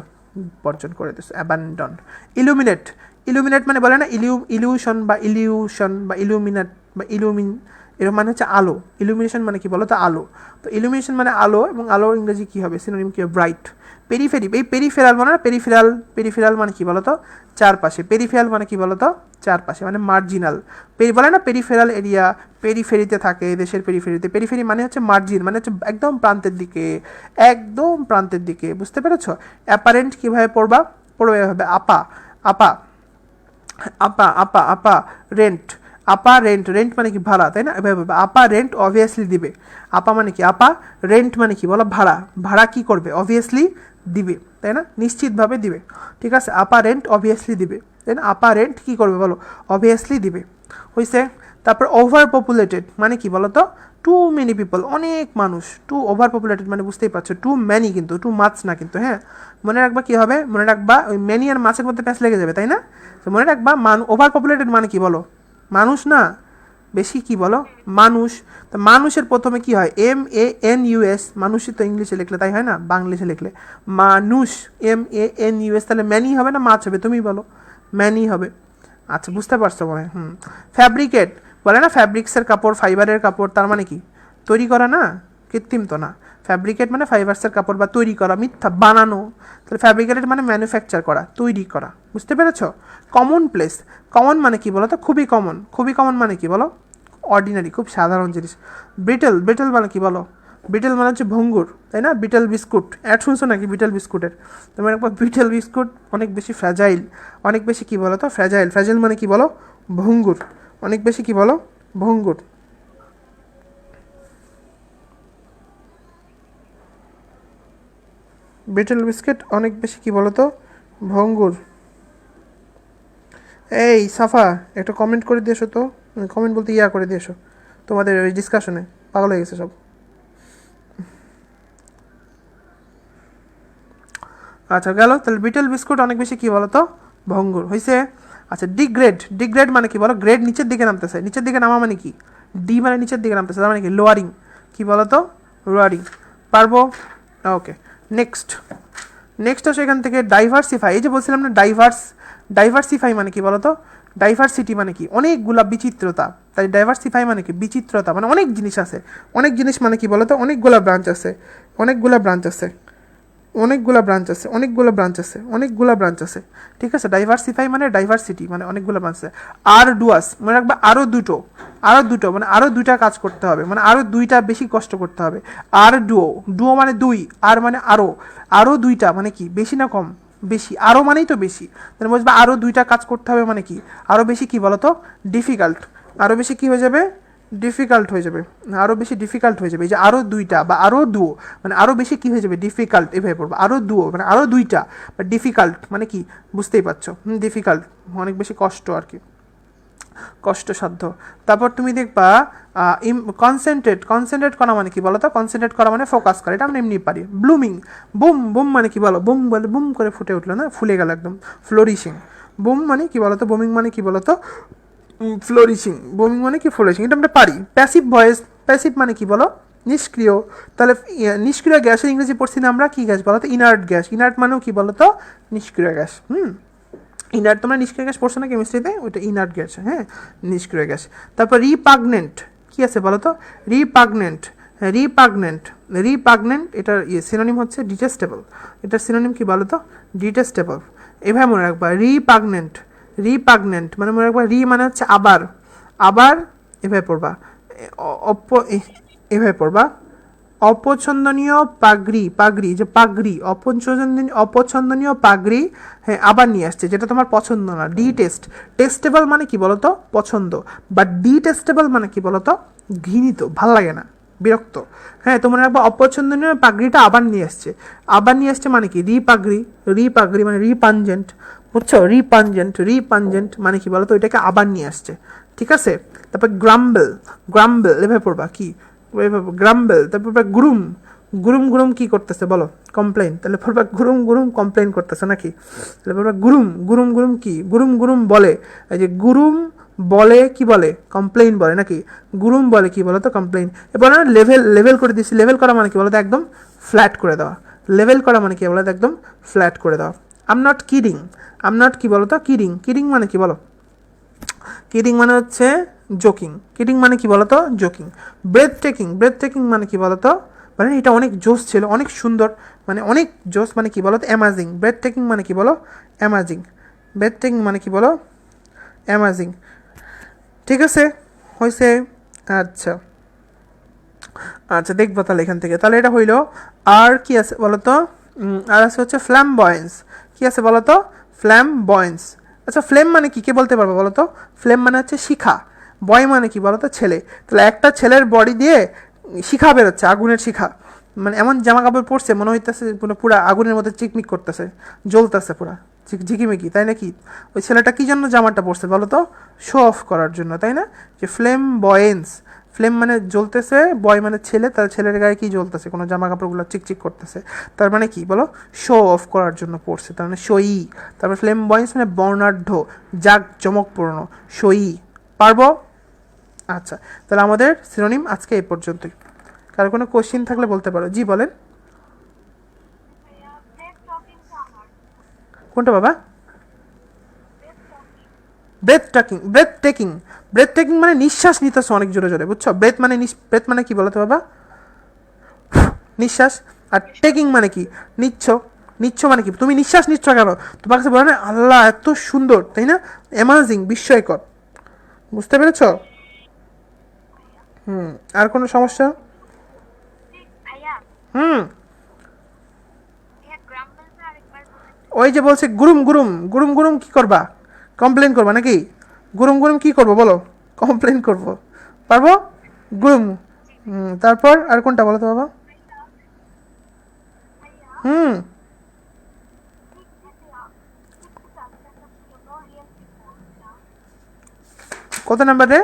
বর্জন করে দিছো, অ্যাবান্ডন। ইলুমিনেট, ইলুমিনেট মানে বলে না ইলিউশন বা ইলিউশন বা ইলুমিনেট বা ইলুমিন, এর মানে হচ্ছে আলো। ইলুমিনেশন মানে কি বলো তো? আলো। তো ইলুমিনেশন মানে আলো, এবং আলোর ইংরেজি কি হবে? সিনোনিম কি হবে? ব্রাইট। পেরিফেরি, এই পেরিফেরাল মানে না, পেরিফেরাল, পেরিফেরাল মানে কি বলতো? চারপাশে। পেরিফেরাল মানে কি বলতো? চারপাশে, মানে মার্জিনাল। বলে না পেরিফেরাল এরিয়া, পেরিফেরিতে থাকে, দেশের পেরিফেরিতে। পেরিফেরি মানে হচ্ছে মার্জিন, মানে হচ্ছে একদম প্রান্তের দিকে, একদম প্রান্তের দিকে, বুঝতে পেরেছো? অ্যাপারেন্ট কীভাবে পড়বা? পড়বে এভাবে, আপা, আপা, আপা, আপা, আপা রেন্ট, আপা রেন্ট, রেন্ট মানে কি ভাড়া, তাই না? এভাবে আপা রেন্ট অবভিয়াসলি দিবে। আপা মানে কি? আপা রেন্ট মানে কি বলো? ভাড়া। ভাড়া কি করবে? অবভিয়াসলি দিবে, তাই না? নিশ্চিতভাবে দিবে। ঠিক আছে, আপা রেন্ট অবভিয়াসলি দিবে, তাই না? আপা রেন্ট কী করবে বলো? অবভিয়াসলি দিবে। হয়েছে। তারপর ওভার পপুলেটেড মানে কি বলো তো? টু মেনি পিপল, অনেক মানুষ। টু ওভার পপুলেটেড মানে বুঝতেই পারছো, টু ম্যানি, কিন্তু টু মাছ না কিন্তু, হ্যাঁ। মনে রাখবা কী হবে? মনে রাখবা ওই ম্যানি আর মাছের মধ্যে প্যাঁচ লেগে যাবে, তাই না? তো মনে রাখবা ওভার পপুলেটেড মানে কি বলো? মানুষ না, বেশি কি বলো? মানুষ। তো মানুষের প্রথমে কি হয়? MANUS, মানুষই তো ইংলিশে লিখলে তাই হয় না, বাংলিশে লিখলে মানুষ, MANUS। তাহলে ম্যানি হবে না মাছ হবে? তুমি বলো, ম্যানি হবে। আচ্ছা, বুঝতে পারছো মনে হয়? ফ্যাব্রিকেট বলে না, ফ্যাব্রিক্সের কাপড়, ফাইবারের কাপড়, তার মানে কি? তৈরি করা না, কৃত্রিম তো না। ফ্যাব্রিকেট মানে ফাইবার্সের কাপড় বা তৈরি করা, মিথ্যা, বানানো। তাহলে ফ্যাব্রিকেটেড মানে ম্যানুফ্যাকচার করা, তৈরি করা, বুঝতে পেরেছ? কমন প্লেস, কমন মানে কি বলো তো? খুবই কমন। খুবই কমন মানে কি বলো? অর্ডিনারি, খুব সাধারণ জিনিস। ব্রিটেল, ব্রিটেল মানে কি বলো? ব্রিটেল মানে হচ্ছে ভঙ্গুর, তাই না? বিটেল বিস্কুট অ্যাড শুনছো নাকি বিটেল বিস্কুটের? তোমার একবার বিটেল বিস্কুট অনেক বেশি ফ্র্যাজাইল, অনেক বেশি কি বলো তো? ফ্র্যাজাইল। ফ্র্যাজাইল মানে কি বলো? ভঙ্গুর, অনেক বেশি কি বলো? ভঙ্গুর। বিটেল বিস্কিট অনেক বেশি কি বলো তো? ভঙ্গুর। এই সাফা, একটা কমেন্ট করে দিয়েছো তো, কমেন্ট বলতে ইয়া করে দিয়েছো তোমাদের ওই ডিসকাশনে, পাগল হয়ে গেছে সব। আচ্ছা গেল। তাহলে বিটেল বিস্কুট অনেক বেশি কি বলো তো? ভঙ্গুর। হয়েছে। আচ্ছা, ডিগ্রেড, ডিগ্রেড মানে কি বলো? গ্রেড নিচের দিকে নামতেছে। নিচের দিকে নামা মানে কি? ডি মানে নিচের দিকে নামতেছে, তার মানে কি? লোয়ারিং। কি বলো তো? লোয়ারিং। পারবো? Okay, next. নেক্সট আসে এখান থেকে ডাইভার্সিফাই। এই যে বলছিলাম না, ডাইভার্সিফাই মানে কি বলো তো? ডাইভার্সিটি মানে কি অনেকগুলা বিচিত্রতা, তাই ডাইভার্সিফাই মানে কি বিচিত্রতা, মানে অনেক জিনিস আছে। অনেক জিনিস মানে কি বলতো, অনেকগুলা ব্রাঞ্চ আছে, অনেকগুলা ব্রাঞ্চ আছে, অনেকগুলা ব্রাঞ্চ আছে, অনেকগুলো ব্রাঞ্চ আছে, অনেকগুলা ব্রাঞ্চ আছে। ঠিক আছে, ডাইভার্সিফাই মানে ডাইভার্সিটি মানে অনেকগুলো ব্রাঞ্চ আছে। আর ডুয়াস মনে রাখবা, আরও দুটো, আরও দুটো মানে আরও দুইটা কাজ করতে হবে, মানে আরও দুইটা বেশি কষ্ট করতে হবে। আর ডুও, ডুও মানে দুই, আর মানে আরও, আরও দুইটা মানে কি বেশি না কম, বেশি, আরও মানেই তো বেশি, তাহলে বুঝবা আরও দুইটা কাজ করতে হবে মানে কি আরও বেশি কি বলতো ডিফিকাল্ট, আরও বেশি কি হয়ে যাবে ডিফিকাল্ট হয়ে যাবে, আরও বেশি ডিফিকাল্ট হয়ে যাবে। এই যে আরও দুইটা বা আরও দুও মানে আরও বেশি কী হয়ে যাবে ডিফিকাল্ট, এভাবে পড়বো। আরও দুও মানে আরও দুইটা, বা ডিফিকাল্ট মানে কি বুঝতেই পারছো, ডিফিকাল্ট অনেক বেশি কষ্ট আর কি, কষ্টসাধ্য। তারপর তুমি দেখবা কনসেন্ট্রেট, কনসেন্ট্রেট করা মানে কি বলো তো, কনসেন্ট্রেট করা মানে ফোকাস করা, এটা আমরা এমনি পারি। ব্লুমিং, বুম, বুম মানে কি বলো, বুম বলে বুম করে ফুটে উঠলো না, ফুলে গেল একদম, ফ্লোরিশিং। বুম মানে কি বলো তো, বুমিং মানে কি বলো তো ফ্লোরিশিং, বুমিং মানে কি ফ্লোরিশিং, এটা আমরা পারি। প্যাসিভ ভয়েস, প্যাসিভ মানে কি বলো নিষ্ক্রিয়, তাহলে নিষ্ক্রিয় গ্যাসের ইংরেজি পড়ছি না আমরা কি গ্যাস বলো তো, ইনার্ট গ্যাস। ইনার্ট মানেও কি বলো তো নিষ্ক্রিয় গ্যাস। ইনার্ট তোমরা নিষ্ক্রিয় গ্যাস পড়ছো না কেমিস্ট্রিতে, ওইটা ইনার্ট গ্যাস, হ্যাঁ নিষ্ক্রিয় গ্যাস। তারপর রিপাগনেন্ট কি আছে বলো তো, রিপাগনেন্ট, রিপাগনেন্ট, রিপাগনেন্ট এটার সিনোনিম হচ্ছে ডিটেস্টেবল, এটার সিনোনিম কি বলো তো ডিটেস্টেবল। এভাবে মনে রাখবা রিপাগনেন্ট, রিপাগনেন্ট মানে মনে রাখবা, রি মানে হচ্ছে আবার, আবার এভাবে পড়বা, এভাবে পড়বা। অপছন্দনীয় পাগড়ি, পাগড়ি যে পাগড়ি, অপছন্দনীয়, অপছন্দনীয় পাগড়ি, হ্যাঁ আবার নিয়ে আসছে যেটা তোমার পছন্দ না। ডিটেস্ট, টেস্টেবল মানে কি বলতো পছন্দ, বা ডিটেস্টেবল মানে কি বলতো ঘৃণিত, ভাল লাগে না, বিরক্ত। হ্যাঁ তোমরা রাখবো অপছন্দনীয় পাগড়িটা আবার নিয়ে আসছে, আবার নিয়ে আসছে মানে কি রিপাগড়ি, রিপাগড়ি মানে রিপাঞ্জেন্ট, বুঝছো রিপাঞ্জেন্ট, রিপাঞ্জেন্ট মানে কি বলতো ওইটাকে আবার নিয়ে আসছে। ঠিক আছে, তারপর গ্রাম্বেল, গ্রাম্বেল এভাবে পড়বা কি গ্রাম্বেল। তারপর গ্রুম, গুরুম গুরুম কি করতেছে বলো কমপ্লেন, তাহলে পড়বা গুরুম গুরুম কমপ্লেন করতেছে নাকি, তাহলে পড়বা গুরুম, গুরুম গুরুম কি গুরুম গুরুম বলে, এই যে গুরুম বলে কি বলে কমপ্লেন বলে নাকি, গুরুম বলে কি বলো তো কমপ্লেন। এবার না লেভেল, লেভেল করে দিচ্ছি, লেভেল করা মানে কি বলো তো একদম ফ্ল্যাট করে দেওয়া, লেভেল করা মানে কি বলো তো একদম ফ্ল্যাট করে দেওয়া। আম নট কিডিং, আম নট কি বলো তো কিডিং, কিডিং মানে কি বলো, কিডিং মানে হচ্ছে জোকিং, কিডিং মানে কি বলতো joking. Breath taking, breath taking মানে কি বলতো মানে এটা অনেক জোস ছিল, অনেক সুন্দর, মানে অনেক জোস মানে কি বলতো অ্যামাজিং। ব্রেথ টেকিং মানে কি বলো অ্যামাজিং, ব্রেথ টেকিং মানে কি বলো অ্যামাজিং। ঠিক আছে হয়েছে, আচ্ছা আচ্ছা দেখবো তাহলে এখান থেকে, তাহলে এটা হইলো। আর কি আছে বলতো, আর আছে হচ্ছে ফ্ল্যামবয়েন্স, কি আছে বলতো ফ্ল্যামবয়েন্স। আচ্ছা ফ্লেম মানে কি কে বলতে পারবো বলো তো, ফ্লেম মানে হচ্ছে শিখা, বয় মানে কি বলো তো ছেলে, তাহলে একটা ছেলের বডি দিয়ে শিখা বেরোচ্ছে, আগুনের শিখা, মানে এমন জামা কাপড় পরছে মনে হইতেছে পুরো আগুনের মধ্যে চিকমিক করতেছে, জ্বলতেছে পুরা ঝিকিমিকি, তাই নাকি? ওই ছেলেটা কি জন্য জামাটা পরছে বলো তো, শো অফ করার জন্য, তাই না? যে ফ্লেম বয়েন্স, ফ্লেম মানে জ্বলতেছে, বয় মানে ছেলে, তার ছেলের গায়ে কি জ্বলতেছে, কোনো জামা কাপড়গুলো চিকচিক করতেছে, তার মানে কি বলো শো অফ করার জন্য পড়ছে, তার মানে সই। তারপর ফ্লেম বয়েন্স মানে বর্ণাঢ্য, জাক চমকপূর্ণ, সই। পারবো? আচ্ছা তাহলে আমাদের সিনোনিম আজকে এই পর্যন্তই। কারো কোনো কোশ্চিন থাকলে বলতে পারো। জি বলেন। কোনটা বাবা? Breath taking, breath taking, breath taking মানে নিঃশ্বাস নিতেছো অনেক জোরে জোরে, বুঝছো? ব্রেথ মানে ব্রেথ মানে কি বলো তো বাবা, নিঃশ্বাস। আর টেকিং মানে কি নিচ্ছ, নিচ্ছ মানে কি তুমি নিঃশ্বাস নিচ্ছ কেন, তোমার কাছে বলে না আল্লাহ এত সুন্দর, তাই না? অ্যামাজিং, বিস্ময়কর, বুঝতে পেরেছ? আর কোনো সমস্যা? হুম ওই যে বলছে গুরুম গুরুম, গুরুম গুরুম কি করবা, কমপ্লেন করবা নাকি? গুরুম গুরুম কি করবো বলো, কমপ্লেন করবো, পারবো? গুরুম। তারপর আর কোনটা বলো তো বাবা? হুম কত নাম্বারে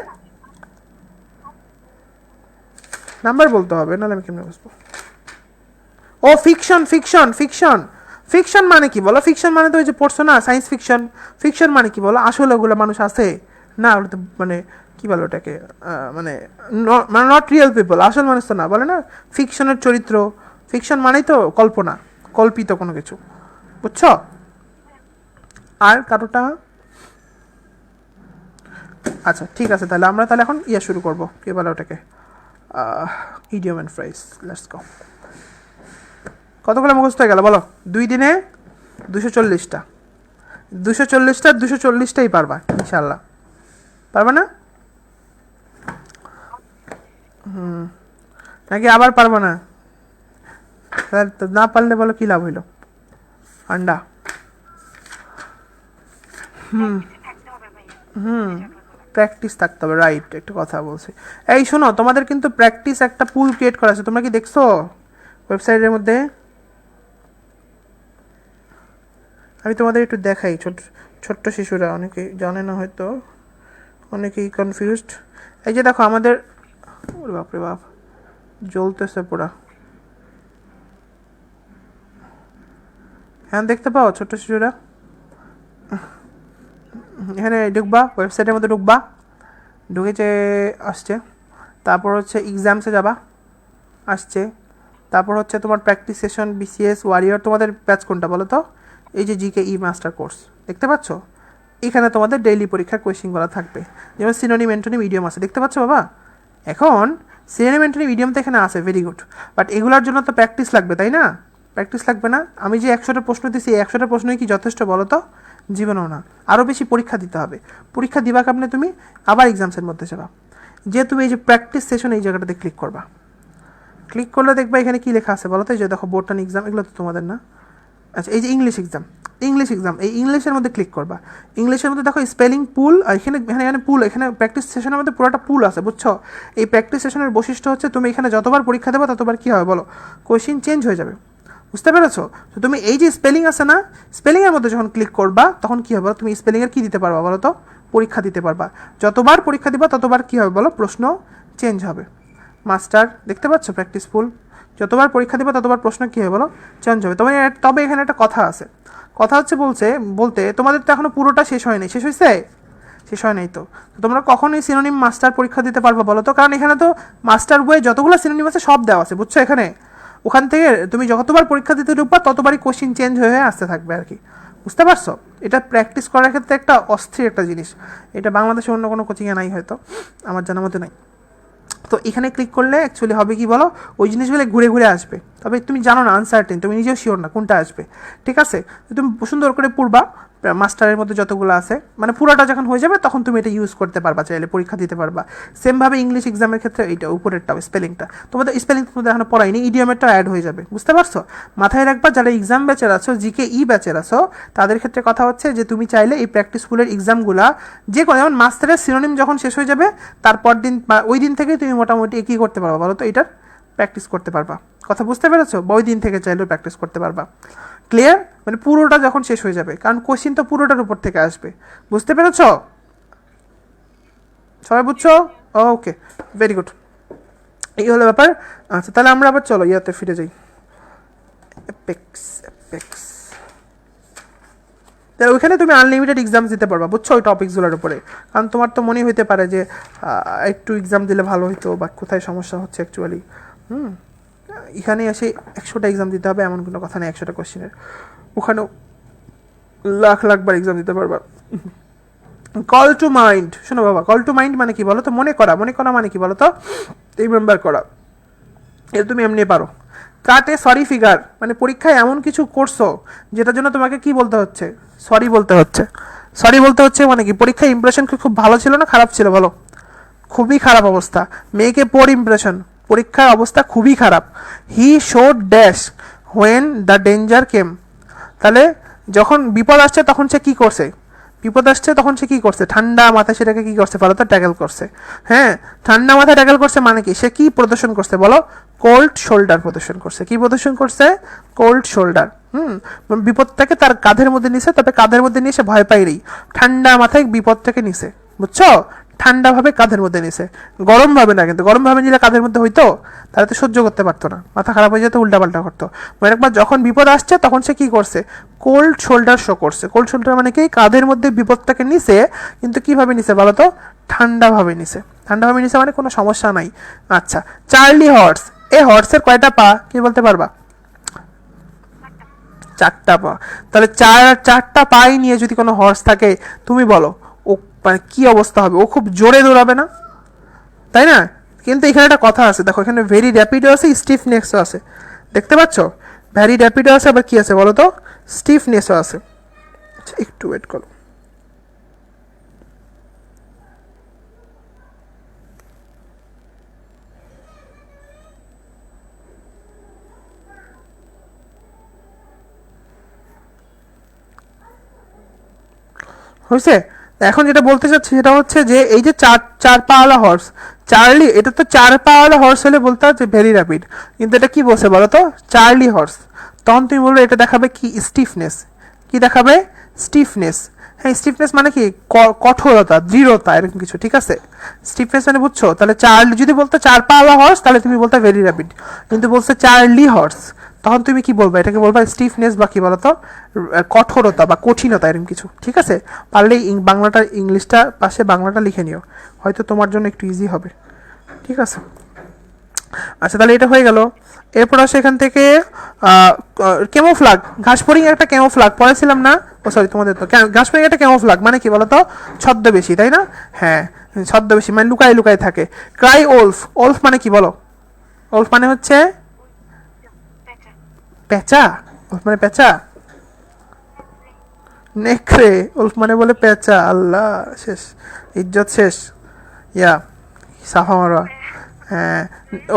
নাম্বার বলতে হবে, নাহলে আমি কেমনে বুঝবো? ও ফিকশন, ফিকশন, ফিকশন, ফিকশন মানে কি বলো, ফিকশন মানে তো ওই যে পড়ছো না সায়েন্স ফিকশন, ফিকশন মানে কি বলো আসলে ওগুলো মানুষ আছে না, ওটা তো মানে কি বলো ওটাকে মানে মানে নট রিয়েল পিপল, আসল মানুষ তো না, বলে না ফিকশনের চরিত্র, ফিকশন মানেই তো কল্পনা, কল্পিত কোনো কিছু, বুঝছো? আর কারোটা? আচ্ছা ঠিক আছে, তাহলে আমরা তাহলে এখন ইয়ে শুরু করবো, কে বলে ওটাকে, idiom and phrase. Let's go. কতগুলো মুখস্থ হয়ে গেল বলো? 2 দিনে 240টা, 240টাই পারবা ইনশাল্লাহ। পারবা না? নাকি আবার পারবো না? না পারলে বলো কি লাভ হইল? আন্ডা। প্র্যাকটিস থাকতে হবে, রাইট, একটা কথা বলছি। এই শোনো, তোমাদের কিন্তু প্র্যাকটিস একটা পুল ক্রিয়েট করা আছে, তোমরা কি দেখছো ওয়েবসাইটের মধ্যে? আমি তোমাদের একটু দেখাই, ছোট্ট শিশুরা অনেকেই জানে না হয়তো, অনেকেই কনফিউজড। এই যে দেখো আমাদের, বাপরে বাপ জ্বলতেছে পুরা, হ্যাঁ দেখতে পাও ছোট্ট শিশুরা? এখানে ঢুকবা, ওয়েবসাইটের মধ্যে ঢুকবা, ঢুকে যে আসছে, তারপর হচ্ছে এক্সামসে যাবা, আসছে, তারপর হচ্ছে তোমার প্র্যাকটিস সেশন, বিসিএস ওয়ারিয়র, তোমাদের ব্যাচ কোনটা বলো তো? এই যে জিকে ই মাস্টার কোর্স দেখতে পাচ্ছ, এখানে তোমাদের ডেইলি পরীক্ষার কোয়েশ্চেনগুলো থাকবে, যেমন সিনোনিম অ্যান্টোনিম ইডিয়ম আছে, দেখতে পাচ্ছ বাবা? এখন সিনোনিম অ্যান্টোনিম ইডিয়ম তো এখানে আছে, ভেরি গুড, বাট এগুলোর জন্য তো প্র্যাকটিস লাগবে, তাই না? প্র্যাকটিস লাগবে না? আমি যে 100টা প্রশ্ন দিচ্ছি, এই 100টা প্রশ্নই কি যথেষ্ট বলো তো? জীবনেও না, আরও বেশি পরীক্ষা দিতে হবে। পরীক্ষা দিবা কারণে তুমি আবার এক্সামসের মধ্যে যাবা, যে তুমি এই যে প্র্যাকটিস সেশন এই জায়গাটাতে ক্লিক করবা, ক্লিক করলে দেখবা এখানে কি লেখা আছে বলো তো? এই যে দেখো বোর্ডটান এক্সাম, এগুলো তো তোমাদের না? আচ্ছা, এই যে ইংলিশ এক্সাম, এই ইংলিশের মধ্যে ক্লিক করবা। ইংলিশের মধ্যে দেখো স্পেলিং পুল, এখানে এখানে পুল, এখানে প্র্যাকটিস সেশনের মধ্যে পুরোটা পুল আছে, বুঝছো? এই প্র্যাকটিস সেশনের বৈশিষ্ট্য হচ্ছে তুমি এখানে যতবার পরীক্ষা দেবো ততবার কী হবে বলো? কোয়েশ্চেন চেঞ্জ হয়ে যাবে, বুঝতে পেরেছো? তো তুমি এই যে স্পেলিং আছে না, স্পেলিংয়ের মধ্যে যখন ক্লিক করবা তখন কী হবে? তুমি স্পেলিংয়ের কী দিতে পারবা বলো তো? পরীক্ষা দিতে পারবা। যতবার পরীক্ষা দিবা ততবার কী হবে বলো? প্রশ্ন চেঞ্জ হবে। মাস্টার দেখতে পাচ্ছ প্র্যাকটিস ফুল, যতবার পরীক্ষা দেবে ততবার প্রশ্ন কী হবে বলো? চেঞ্জ হবে। তবে এখানে একটা কথা আছে, কথা হচ্ছে বলতে তোমাদের তো এখনো পুরোটা শেষ হয়নি, শেষ হয়েছে? শেষ হয় নাই তো তোমরা কখনোই সিনোনিম মাস্টার পরীক্ষা দিতে পারবে বলো তো? কারণ এখানে তো মাস্টার বইয়ে যতগুলো সিনোনিম আছে সব দেওয়া আছে, বুঝছো? এখানে ওখান থেকে তুমি যতবার পরীক্ষা দিতে ঢুকবা ততবারই কোশ্চিন চেঞ্জ হয়ে আসতে থাকবে আর কি, বুঝতে পারছো? এটা প্র্যাকটিস করার ক্ষেত্রে একটা অস্থির একটা জিনিস, এটা বাংলাদেশে অন্য কোনো কোচিংয়ে নাই হয়তো, আমার জানা মতে নাই। তো এখানে ক্লিক করলে অ্যাকচুয়ালি হবে কি বলো? ওই জিনিসগুলো ঘুরে ঘুরে আসবে, তবে তুমি জানো না, আনসার্টেন, তুমি নিজেও শিওর না কোনটা আসবে, ঠিক আছে? তুমি সুন্দর করে পড়বা, মাস্টারের মধ্যে যতগুলো আছে, মানে পুরোটা যখন হয়ে যাবে তখন তুমি এটা ইউজ করতে পারবা, চাইলে পরীক্ষা দিতে পারবা। সেমভাবে ইংলিশ এক্সামের ক্ষেত্রে এইটা উপরেরটা স্পেলিংটা, তোমাদের স্পেলিং তোমাদের এখন পড়াইনি, ইডিয়মেরটা অ্যাড হয়ে যাবে, বুঝতে পারছো? মাথায় রাখবা, যারা এক্সাম ব্যাচের আছো, জিকে ই ব্যাচের আছো, তাদের ক্ষেত্রে কথা হচ্ছে যে তুমি চাইলে এই প্র্যাকটিস স্কুলের এক্সামগুলা যে কোনো, যেমন মাস্টারের সিনোনিম যখন শেষ হয়ে যাবে তারপর দিন বা ওই দিন থেকে তুমি মোটামুটি কী করতে পারবা বলো তো? এটার প্র্যাকটিস করতে পারবা, কথা বুঝতে পেরেছো? ওই দিন থেকে চাইলেও প্র্যাকটিস করতে পারবা। ক্লিয়ার? মানে পুরোটা যখন শেষ হয়ে যাবে, কারণ কোশ্চিন তো পুরোটার উপর থেকে আসবে, বুঝতে পেরেছো? সবাই বুঝছো? ওকে, ভেরি গুড, এই হলো ব্যাপার। আচ্ছা, তাহলে আমরা আবার চলো ইয়াতে ফিরে যাই, অ্যাপেক্স। তাহলে ওইখানে তুমি আনলিমিটেড এক্সাম দিতে পারবা, বুঝছো? ওই টপিকসগুলোর উপরে, কারণ তোমার তো মনে হইতে পারে যে একটু এক্সাম দিলে ভালো হতো, বা কোথায় সমস্যা হচ্ছে অ্যাকচুয়ালি। এখানে এসে 100টা এক্সাম দিতে হবে এমন কোনো কথা নেই, 100টা কোশ্চেনের, ওখানেও লাখ বার এক্সাম দিতে পারবা। কল টু মাইন্ড, শোনো বাবা, কল টু মাইন্ড মানে কি বলো তো? মনে করা মানে কি বলো তো? রিমেম্বার করা, এটা তুমি এমনি পারো। কাটে সরি ফিগার, মানে পরীক্ষায় এমন কিছু করছো যেটার জন্য তোমাকে কি বলতে হচ্ছে? সরি বলতে হচ্ছে। সরি বলতে হচ্ছে মানে কি? পরীক্ষায় ইমপ্রেশন খুব ভালো ছিল না খারাপ ছিল বলো? খুবই খারাপ অবস্থা। মেয়েকে পোর ইমপ্রেশন, পরীক্ষার অবস্থা খুবই খারাপ। He showed dash when the danger came, তাহলে যখন বিপদ আসছে তখন সে কি করছে? ঠান্ডা মাথায় সেটাকে কি করছে বলো তো? ট্যাকেল করছে। হ্যাঁ, ঠান্ডা মাথায় ট্যাকেল করছে মানে কি? সে কি প্রদর্শন করছে বলো? কোল্ড শোল্ডার প্রদর্শন করছে। কি প্রদর্শন করছে? Cold shoulder. বিপদটাকে তার কাঁধের মধ্যে নিছে, তবে কাঁধের মধ্যে নিয়ে সে ভয় পাইনি, ঠান্ডা মাথায় বিপদটাকে নিছে, বুঝছো? ঠান্ডাভাবে কাঁধের মধ্যে নিছে, গরমভাবে না। কিন্তু গরমভাবে নিলে কাঁধের মধ্যে হইতো, তারা তো সহ্য করতে পারতো না, মাথা খারাপ হয়ে যেত, উল্টাপাল্টা করতো। মানে একবার যখন বিপদ আসছে তখন সে কি করছে? কোল্ড শোল্ডার শো করছে। কোল্ড শোল্ডার মানে কি? কাঁধের মধ্যে বিপদটাকে নিছে, কিন্তু কিভাবে নিছে বলো তো? ঠান্ডাভাবে নিছে। ঠান্ডাভাবে নিছে মানে কোনো সমস্যা নাই। আচ্ছা, চার্লি হর্স, এই হর্সের কয়টা পা কি বলতে পারবা? 4টা পা। তাহলে চারটা পাই নিয়ে যদি কোনো হর্স থাকে, তুমি বলো ও মানে কি অবস্থা হবে, ও খুব জোরে দৌড়াবে না, তাই না? কিন্তু এখানে একটা কথা আছে, দেখো এখানে ভেরি র্যাপিডও আছে, স্টিফনেসও আছে, দেখতে পাচ্ছ? ভেরি র্যাপিডও আছে, আবার কি আছে বলো তো, স্টিফনেসও আছে। আচ্ছা, একটু ওয়েট করো। হয়েছে? এখন যেটা বলতে চাচ্ছি সেটা হচ্ছে যে এই যে চার চার পাওয়ালা হর্স, চার্লি, এটা তো চার পাওয়ালা হর্স হলে বলতে হচ্ছে ভেরি র্যাপিড, কিন্তু এটা কি বলছে বলো তো, চার্লি হর্স। তখন তুমি বলবে এটা দেখাবে কি, স্টিফনেস। কি দেখাবে? স্টিফনেস। হ্যাঁ, স্টিফনেস মানে কি, কঠোরতা, দৃঢ়তা, এরকম কিছু, ঠিক আছে? স্টিফনেস মানে বুঝছো? তাহলে চার্লি যদি বলতে চার পাওয়ালা হর্স তাহলে তুমি বলতে ভেরি র্যাপিড, কিন্তু বলছে চার্লি হর্স, তখন তুমি কি বলবে? এটাকে বলবা স্টিফনেস বা কি বলতো, কঠোরতা বা কঠিনতা, এরকম কিছু, ঠিক আছে? পারলে বাংলাটা, ইংলিশটা পাশে বাংলাটা লিখে নিও, হয়তো তোমার জন্য একটু ইজি হবে, ঠিক আছে? আচ্ছা, তাহলে এটা হয়ে গেল। এরপর আসে এখান থেকে কেমোফ্লাগ, ঘাসফড়িং একটা কেমোফ্লাগ পড়েছিলাম না? ও সরি, তোমাদের তো ঘাসফড়িং একটা কেমোফ্লাগ মানে কি বলতো, ছদ্মবেশী, তাই না? হ্যাঁ, ছদ্মবেশী মানে লুকায় লুকায় থাকে। ক্রাই ওলফ, ওলফ মানে কি বলো? ওলফ মানে হচ্ছে পেঁচা। ওলফ মানে পেঁচা, নেকড়ে। উল্ফ মানে বলে পেঁচা, আল্লাহ, শেষ, ইজ্জত শেষ, ইয়া, সাফা মারোয়া। হ্যাঁ,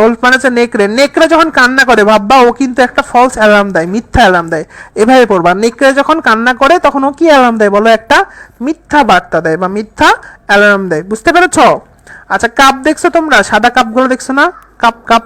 উল্ফ মানে হচ্ছে নেকড়ে। নেকড়ে যখন কান্না করে ভাববা, ও কিন্তু একটা ফলস অ্যালার্ম দেয়, মিথ্যা অ্যালার্ম দেয়। এভাবে পড়বা, নেকড়ে যখন কান্না করে তখন ও কি অ্যালার্ম দেয় বলো? একটা মিথ্যা বার্তা দেয় বা মিথ্যা অ্যালার্ম দেয়, বুঝতে পেরেছ? আচ্ছা, কাপ দেখছো তোমরা? সাদা কাপগুলো দেখছো না? কাপ কাপ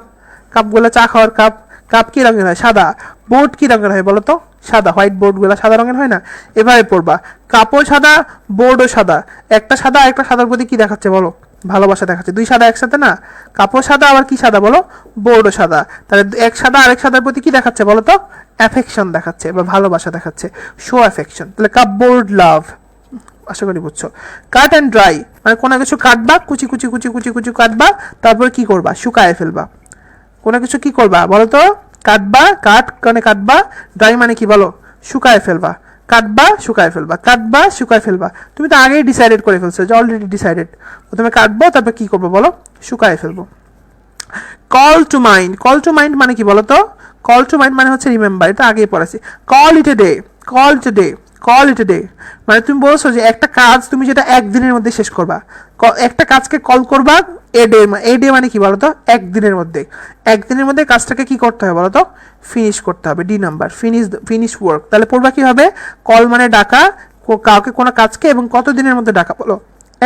কাপগুলো, চা খাওয়ার কাপ। কাপ কি রঙের হয়? সাদা। বোর্ড কি রঙের হয় বলো তো? সাদা। হোয়াইট বোর্ডগুলো সাদা রঙের হয় না? এভাবে পড়বা, কাপও সাদা, বোর্ডও সাদা। একটা সাদা, একটা সাদার প্রতি কি দেখাচ্ছে বলো? ভালোবাসা দেখাচ্ছে। দুই সাদা একসাথে না? কাপও সাদা, আবার কি সাদা বলো? বোর্ডও সাদা। তাহলে এক সাদা আরেক সাদার প্রতি কি দেখাচ্ছে বলো তো? অ্যাফেকশন দেখাচ্ছে বা ভালোবাসা দেখাচ্ছে, শো অ্যাফেকশন। তাহলে কাপ বোর্ড লাভ, আশা করি বুঝছো। কাট অ্যান্ড ড্রাই মানে কোনো কিছু কাটবা, কুচি কুচি কুচি কুচি কুচি কাটবা, তারপর কি করবা? শুকায় ফেলবা। কোনো কিছু কি করবা বলো তো? কাটবা, কাট মানে কাটবা, ড্রাই মানে কি বলো? শুকায় ফেলবা। কাটবা, শুকায় ফেলবা, কাটবা, শুকায় ফেলবা। তুমি তো আগেই ডিসাইডেড করে ফেলছো, যে অলরেডি ডিসাইডেড। প্রথমে কাটবো, তারপর কি করবো বলো? শুকায় ফেলবো। Call to mind, call to mind মানে কি বলো তো? কল টু মাইন্ড মানে হচ্ছে রিমেম্বার, এটা আগেই পড়াছি। Call it a day, call it a day, call it a day মানে তুমি বলছো যে একটা কাজ তুমি যেটা একদিনের মধ্যে শেষ করবা, একটা কাজকে কল করবা এ ডে। এ ডে মানে কি বলতো? একদিনের মধ্যে। একদিনের মধ্যে কাজটাকে কি করতে হবে বলতো? ফিনিশ করতে হবে, ডি নাম্বার, ফিনিশ ওয়ার্ক। তাহলে পড়বা কি হবে? কল মানে ডাকা কাউকে, কোনো কাজকে, এবং কত দিনের মধ্যে ডাকা বলো?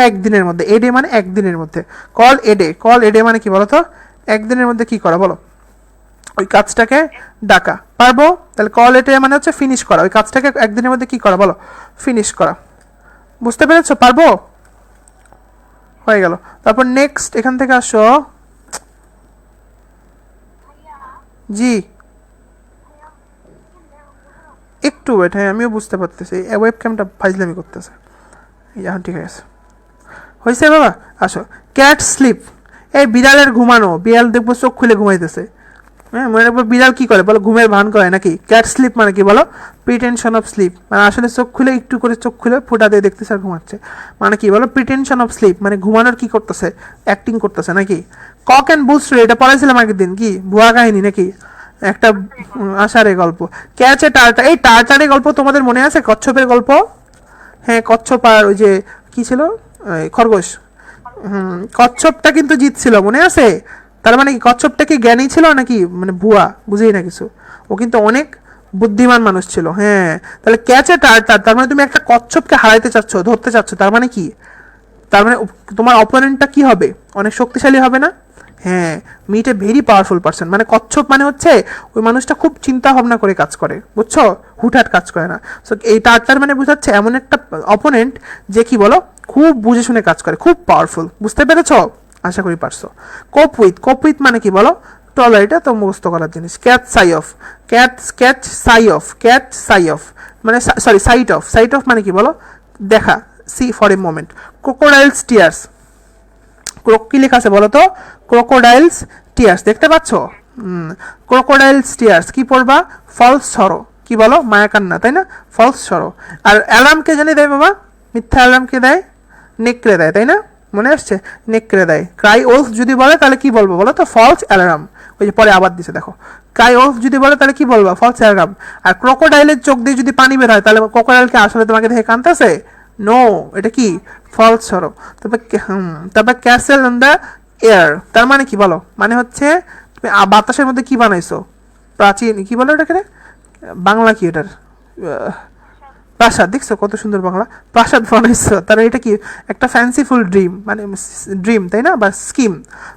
একদিনের মধ্যে। এ ডে মানে একদিনের মধ্যে। কল এ ডে, কল এ ডে মানে কি বলতো? একদিনের মধ্যে কি করা বলো? ওই কাজটাকে ডাকা। পারবো? তাহলে কল এ ডে মানে হচ্ছে ফিনিশ করা, ওই কাজটাকে একদিনের মধ্যে কি করা বলো? ফিনিশ করা। বুঝতে পেরেছো? পারবো? হয়ে গেল। তারপর নেক্সট এখান থেকে আসো। জি, একটু ওয়েট। হ্যাঁ, আমিও বুঝতে পারতেছি, ওয়েব ক্যামটা ফাইজলামি করতেছে। এখন ঠিক আছে, হয়েছে বাবা। আসো, ক্যাট স্লিপ, এই বিড়ালের ঘুমানো। বিড়াল দেখবো চোখ খুলে ঘুমাইতেছে। হ্যাঁ, মনে রাখবো বিড়াল কি করে বলো? ঘুমের ভান করে নাকি? ক্যাট স্লিপ মানে কি বলো? প্রিটেনশন অফ স্লিপ মানে আসলে চোখ খুলে, একটু করে চোখ খুলে ফোটা দিয়ে দেখতেছে আর ঘুমাচ্ছে, মানে কি বলো? প্রিটেনশন অফ স্লিপ মানে ঘুমানোর কি করতেছে? অ্যাক্টিং করতেছে নাকি? কক অ্যান্ড বুল স্টোরি, এটা পড়াইছিলাম আগের দিন, কি ভুয়া কাহিনী নাকি? একটা আষাঢ়ে গল্প। ক্যাচে টার্টার, এই টার্টারের গল্প তোমাদের মনে আছে? কচ্ছপের গল্প। হ্যাঁ, কচ্ছপ আর ওই যে কি ছিল, খরগোশ। কচ্ছপটা কিন্তু জিতছিল, মনে আছে? তার মানে কি কচ্ছপটা কি জ্ঞানী ছিল নাকি মানে ভুয়া? বুঝেই না কিছু। ও কিন্তু অনেক বুদ্ধিমান মানুষ ছিল। হ্যাঁ, তাহলে ক্যাচে টার্টার, তার মানে তুমি একটা কচ্ছপকে হারাইতে চাচ্ছ, ধরতে চাচ্ছ, তার মানে কি? তার মানে তোমার অপোনেন্টটা কি হবে? অনেক শক্তিশালী হবে না? হ্যাঁ, meet a very powerful person মানে কচ্ছপ মানে হচ্ছে ওই মানুষটা খুব চিন্তা ভাবনা করে কাজ করে, বুঝছো? হুটহাট কাজ করে না। সো এই টার্টার মানে বোঝাচ্ছে এমন একটা অপোনেন্ট যে কি বলো, খুব বুঝে শুনে কাজ করে, খুব পাওয়ারফুল। বুঝতে পেরেছো? আশা করি পারছো। কোপ উইথ, কোপ উইথ মানে কি বলো? টলারিটা তো মুখস্থ করার জিনিস। Catch sigh of, catch sigh of, catch sigh of মানে sorry, sight of, sight of মানে কি বলো? দেখা, see for a moment. Crocodiles tears, কি লেখা আছে বলো তো? ক্রোকোডাইলস টিয়ার্স, দেখতে পাচ্ছ? ক্রোকোডাইলস টিয়ার্স কি পড়বা? ফলস সরো, কি বলো? মায়া কান্না, তাই না? ফলস সরো। আর অ্যালার্ম কে জানি দেয় বাবা? মিথ্যা অ্যালার্ম কে দেয়? নেকড়ে দেয়, তাই না? মনে আসছে? নেকড়ে দেয়। ক্রাই ওলফ যদি বলে তাহলে কি বলবো বলো তো? False alarm. ওই যে পরে আবার দিছে দেখো, ক্রাই ওলফ যদি বলে তাহলে কি বলবো? False alarm. আর ক্রোকোডাইলের চোখ দিয়ে যদি পানি বের হয় তাহলে ক্রোকোডাইলকে আসলে তোমাকে দেখে কাঁদতেছে? নো, এটা কি? ফলস সরো। তারপর ক্যাসেল অন দ্য এয়ার, তার মানে কি বলো? মানে হচ্ছে তুমি বাতাসের মধ্যে কি বানাইছো? প্রাচীন কি বলো এটাকে রে? বাংলা কি এটার? প্রাসাদ। দেখছো কত সুন্দর বাংলা? প্রাসাদ বানাইছো, তাহলে এটা কি? একটা ফ্যান্সিফুল ড্রিম, মানে ড্রিম, তাই না? বা স্কিম,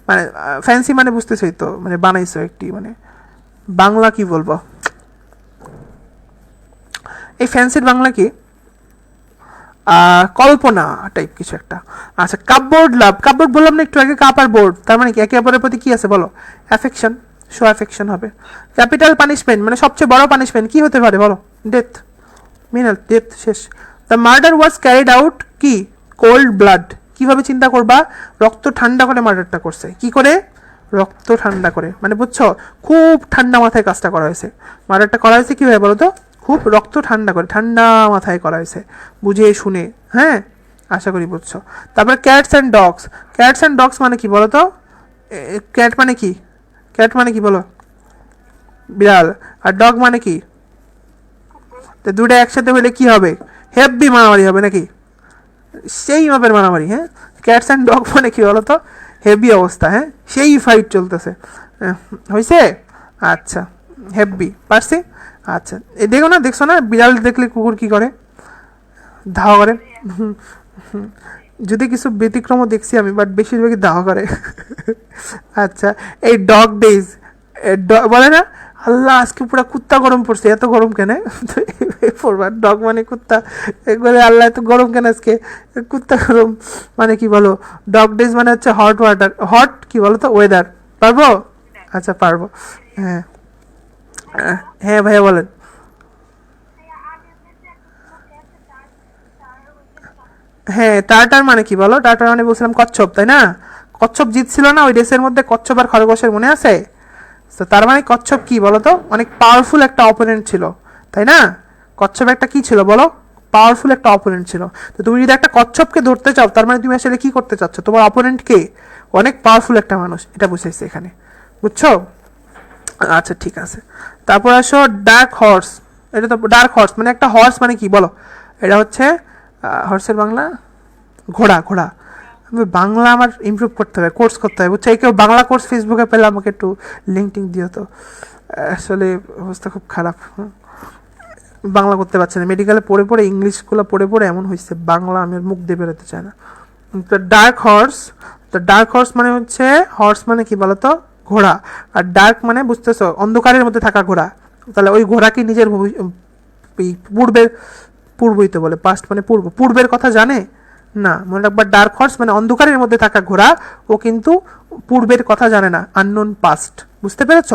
মানে ফ্যান্সি মানে বুঝতেছই তো, মানে বানাইছো একটি, মানে বাংলা কি বলবো? এই ফ্যান্সির বাংলা কি? কল্পনা টাইপ কিছু একটা। আচ্ছা, কাপবোর্ড লাভ। কাপবোর্ড বললাম না একটু আগে, কাপ আর বোর্ড, তার মানে কি? একে অপরের প্রতি কি আছে বলো? অ্যাফেকশন, শো অ্যাফেকশন হবে। ক্যাপিটাল পানিশমেন্ট মানে সবচেয়ে বড় পানিশমেন্ট কি হতে পারে বলো? ডেথ। মিনাল ডেথ, শেষ। The murder was carried out কি? Cold blood. কিভাবে চিন্তা করবা? রক্ত ঠান্ডা করে মার্ডারটা করছে। কি করে? রক্ত ঠান্ডা করে, মানে বুঝছো? খুব ঠান্ডা মাথায় কাজটা করা হয়েছে। মার্ডারটা করা হয়েছে কীভাবে বলো তো? খুব রক্ত ঠান্ডা করে, ঠান্ডা মাথায় করা হয়েছে, বুঝে শুনে। হ্যাঁ, আশা করি বুঝছো। তারপরে cats and dogs. Cats and dogs মানে কি বলো তো? ক্যাট মানে কি? ক্যাট মানে কি বলো? বিড়াল। আর ডগ মানে কি? তো দুটো একসাথে হলে কি হবে? হেভি মারামারি হবে নাকি? সেই মাপের মারামারি। হ্যাঁ, ক্যাটস অ্যান্ড ডগ মানে কি বলো তো? হেভি অবস্থা। হ্যাঁ, সেই ফাইট চলতেছে। হয়েছে? আচ্ছা, হেভি পারছি। আচ্ছা, এই দেখো না, দেখছো না বিড়াল দেখলে কুকুর কি করে? ধাওয়া করে। যদি কিছু ব্যতিক্রমও দেখছি আমি, বাট বেশিরভাগই দাওয়া করে। আচ্ছা, এই ডগ ডেজ বলে না, আল্লাহ আজকে পুরো কুত্তা গরম পড়ছে, এত গরম কেন? পড়বার ডগ মানে কুত্তা, বলে আল্লাহ এত গরম কেন আজকে? কুত্তা গরম মানে কি বলো? ডগ ডেজ মানে হচ্ছে হট ওয়াটার, হট কি বলো তো? ওয়েদার। পারবো? আচ্ছা পারবো। হ্যাঁ হ্যাঁ ভাইয়া বলেন। হ্যাঁ, টার্টার মানে কি বলো? টার্টার মানে বলছিলাম কচ্ছপ, তাই না? কচ্ছপ জিতছিল না ওই রেসের মধ্যে, কচ্ছপ আর খরগোশের, মনে আছে? তো তার মানে কচ্ছপ কি বলো তো? অনেক পাওয়ারফুল একটা অপোনেন্ট ছিল, তাই না? কচ্ছপ একটা কি ছিল বলো? পাওয়ারফুল একটা অপোনেন্ট ছিল। তো তুমি যদি একটা কচ্ছপকে ধরতে চাও, তার মানে তুমি আসলে কি করতে চাচ্ছ? তোমার অপোনেন্ট কে? অনেক পাওয়ারফুল একটা মানুষ, এটা বুঝাইছে এখানে। বুঝছো? আচ্ছা ঠিক আছে। তারপর আসো ডার্ক হর্স। এটা তো ডার্ক হর্স মানে একটা হর্স মানে কি বলো? এটা হচ্ছে হর্সের বাংলা ঘোড়া। ঘোড়া। আমি বাংলা আমার ইমপ্রুভ করতে হবে, কোর্স করতে হবে, বুঝছো? এই কেউ বাংলা কোর্স ফেসবুকে পেলে আমাকে একটু লিঙ্ক টিঙ্ক দিও তো। আসলে অবস্থা খুব খারাপ। বাংলা করতে পারছে না, মেডিকেলে পড়ে পড়ে, ইংলিশগুলো পড়ে পড়ে এমন হয়েছে, বাংলা আমি আর মুখ দিয়ে বেরোতে চায় না। তো ডার্ক হর্স, তো ডার্ক হর্স মানে হচ্ছে, হর্স মানে কি বলতো? ঘোড়া। আর ডার্ক মানে বুঝতেছো, অন্ধকারের মধ্যে থাকা ঘোড়া। তাহলে ওই ঘোড়া কি নিজের পূর্বের, পূর্বই তো বলে, পাস্ট মানে পূর্ব, পূর্বের কথা জানে না। মনে রাখবার, ডার্ক হর্স মানে অন্ধকারের মধ্যে থাকা ঘোড়া, ও কিন্তু পূর্বের কথা জানে না, আননোন পাস্ট। বুঝতে পেরেছ?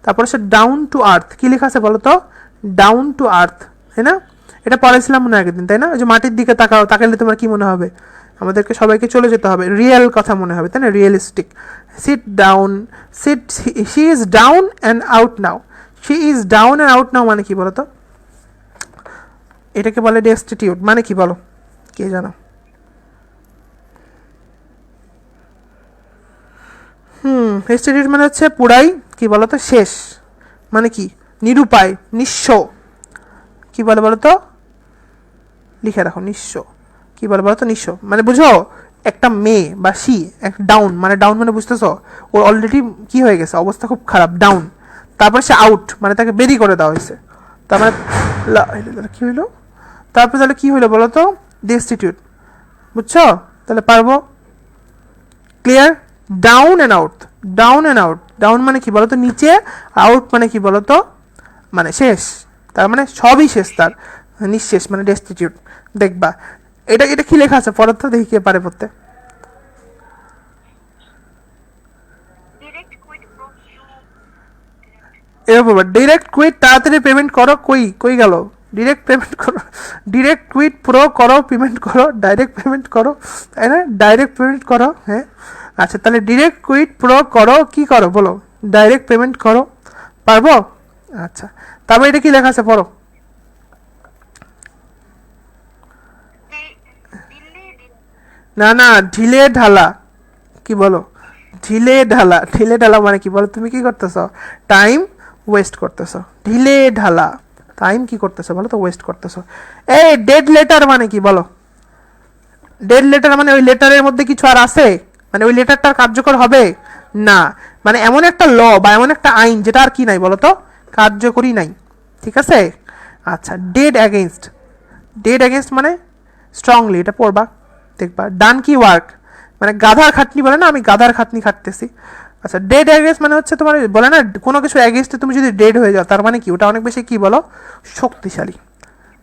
তারপরে সে ডাউন টু আর্থ, কি লেখা আছে বলো তো? ডাউন টু আর্থ, তাই না? এটা পড়েছিলাম মনে আগের দিন, তাই না? ওই যে মাটির দিকে তাকাও, তাকালে তোমার কি মনে হবে? আমাদেরকে সবাইকে চলে যেতে হবে, রিয়েল কথা মনে হবে, তাই না? Realistic. Sit down, sit, she is down and out now. She is down and out now মানে কি বলো তো? এটাকে বলে ডেস্টিটিউট, মানে কি বলো? কে জানো? ডেস্টিটিউট মানে হচ্ছে পুরাই কি বলতো? শেষ। মানে কি? নিরুপায়, নিঃস্ব। কি বলে বলো তো? লিখে রাখো, নিঃস্ব। কি বলে বলো তো? নিঃস্ব মানে বুঝো, একটা মেয়ে বা সি, একটা ডাউন, মানে ডাউন মানে বুঝতেছো, ওর অলরেডি কি হয়ে গেছে, অবস্থা খুব খারাপ, ডাউন। তারপরে সে আউট, মানে তাকে বেরি করে দেওয়া হয়েছে। তার মানে কি হইলো? তারপরে তাহলে কি হইলো বলো তো? ডেস্টিটিউট। বুঝছো? তাহলে পারবো? Clear? Down and out, down and out. Down মানে কি বলতো? নিচে। আউট মানে কি বলতো? মানে শেষ। তার মানে সবই শেষ তার, নিঃশেষ মানে ডেস্টিটিউট। দেখবা এটা, এটা কি লেখা আছে পড়ার, তো দেখি কে পারে পড়তে। এরকম ডিরেক্ট কুইট, তাড়াতাড়ি পেমেন্ট করো। কই কই গেল? ডিরেক্ট পেমেন্ট করো, ডিরেক্ট কুইট প্রো করো, পেমেন্ট করো, ডাইরেক্ট পেমেন্ট করো, তাই না? ডাইরেক্ট পেমেন্ট করো। হ্যাঁ, আচ্ছা তাহলে ডিরেক্ট কুইট প্রো করো, কি করো বলো? ডাইরেক্ট পেমেন্ট করো। পারবো? আচ্ছা, তারপর এটা কি লেখা আছে পড়ো। না না, ঢিলে ঢালা। কি বলো? ঢিলে ঢালা। ঢিলে ঢালা মানে কি বলো? তুমি কি করতেছো? টাইম ওয়েস্ট করতেছো। ঢিলে ঢালা টাইম কি করতেছো বলো তো? ওয়েস্ট করতেছো। এই ডেড লেটার মানে কি বলো? ডেড লেটার মানে ওই লেটারের মধ্যে কিছু আর আছে? মানে ওই লেটারটা কার্যকর হবে না। মানে এমন একটা ল বা এমন একটা আইন যেটা আর কি নাই বলো তো? কার্যকরী নাই। ঠিক আছে? আচ্ছা, ডেড অ্যাগেনস্ট। ডেড অ্যাগেনস্ট মানে স্ট্রংলি, এটা পড়বা দেখবা। ডান কি ওয়ার্ক মানে গাধার খাটনি বলে না, আমি গাধার খাটনি খাটতেছি। আচ্ছা, ডেড অ্যাগেনস্ট মানে হচ্ছে তোমার বলে না কোনো কিছু অ্যাগেনস্টে তুমি যদি ডেড হয়ে যাও তার মানে কি ওটা অনেক বেশি কি বলো? শক্তিশালী।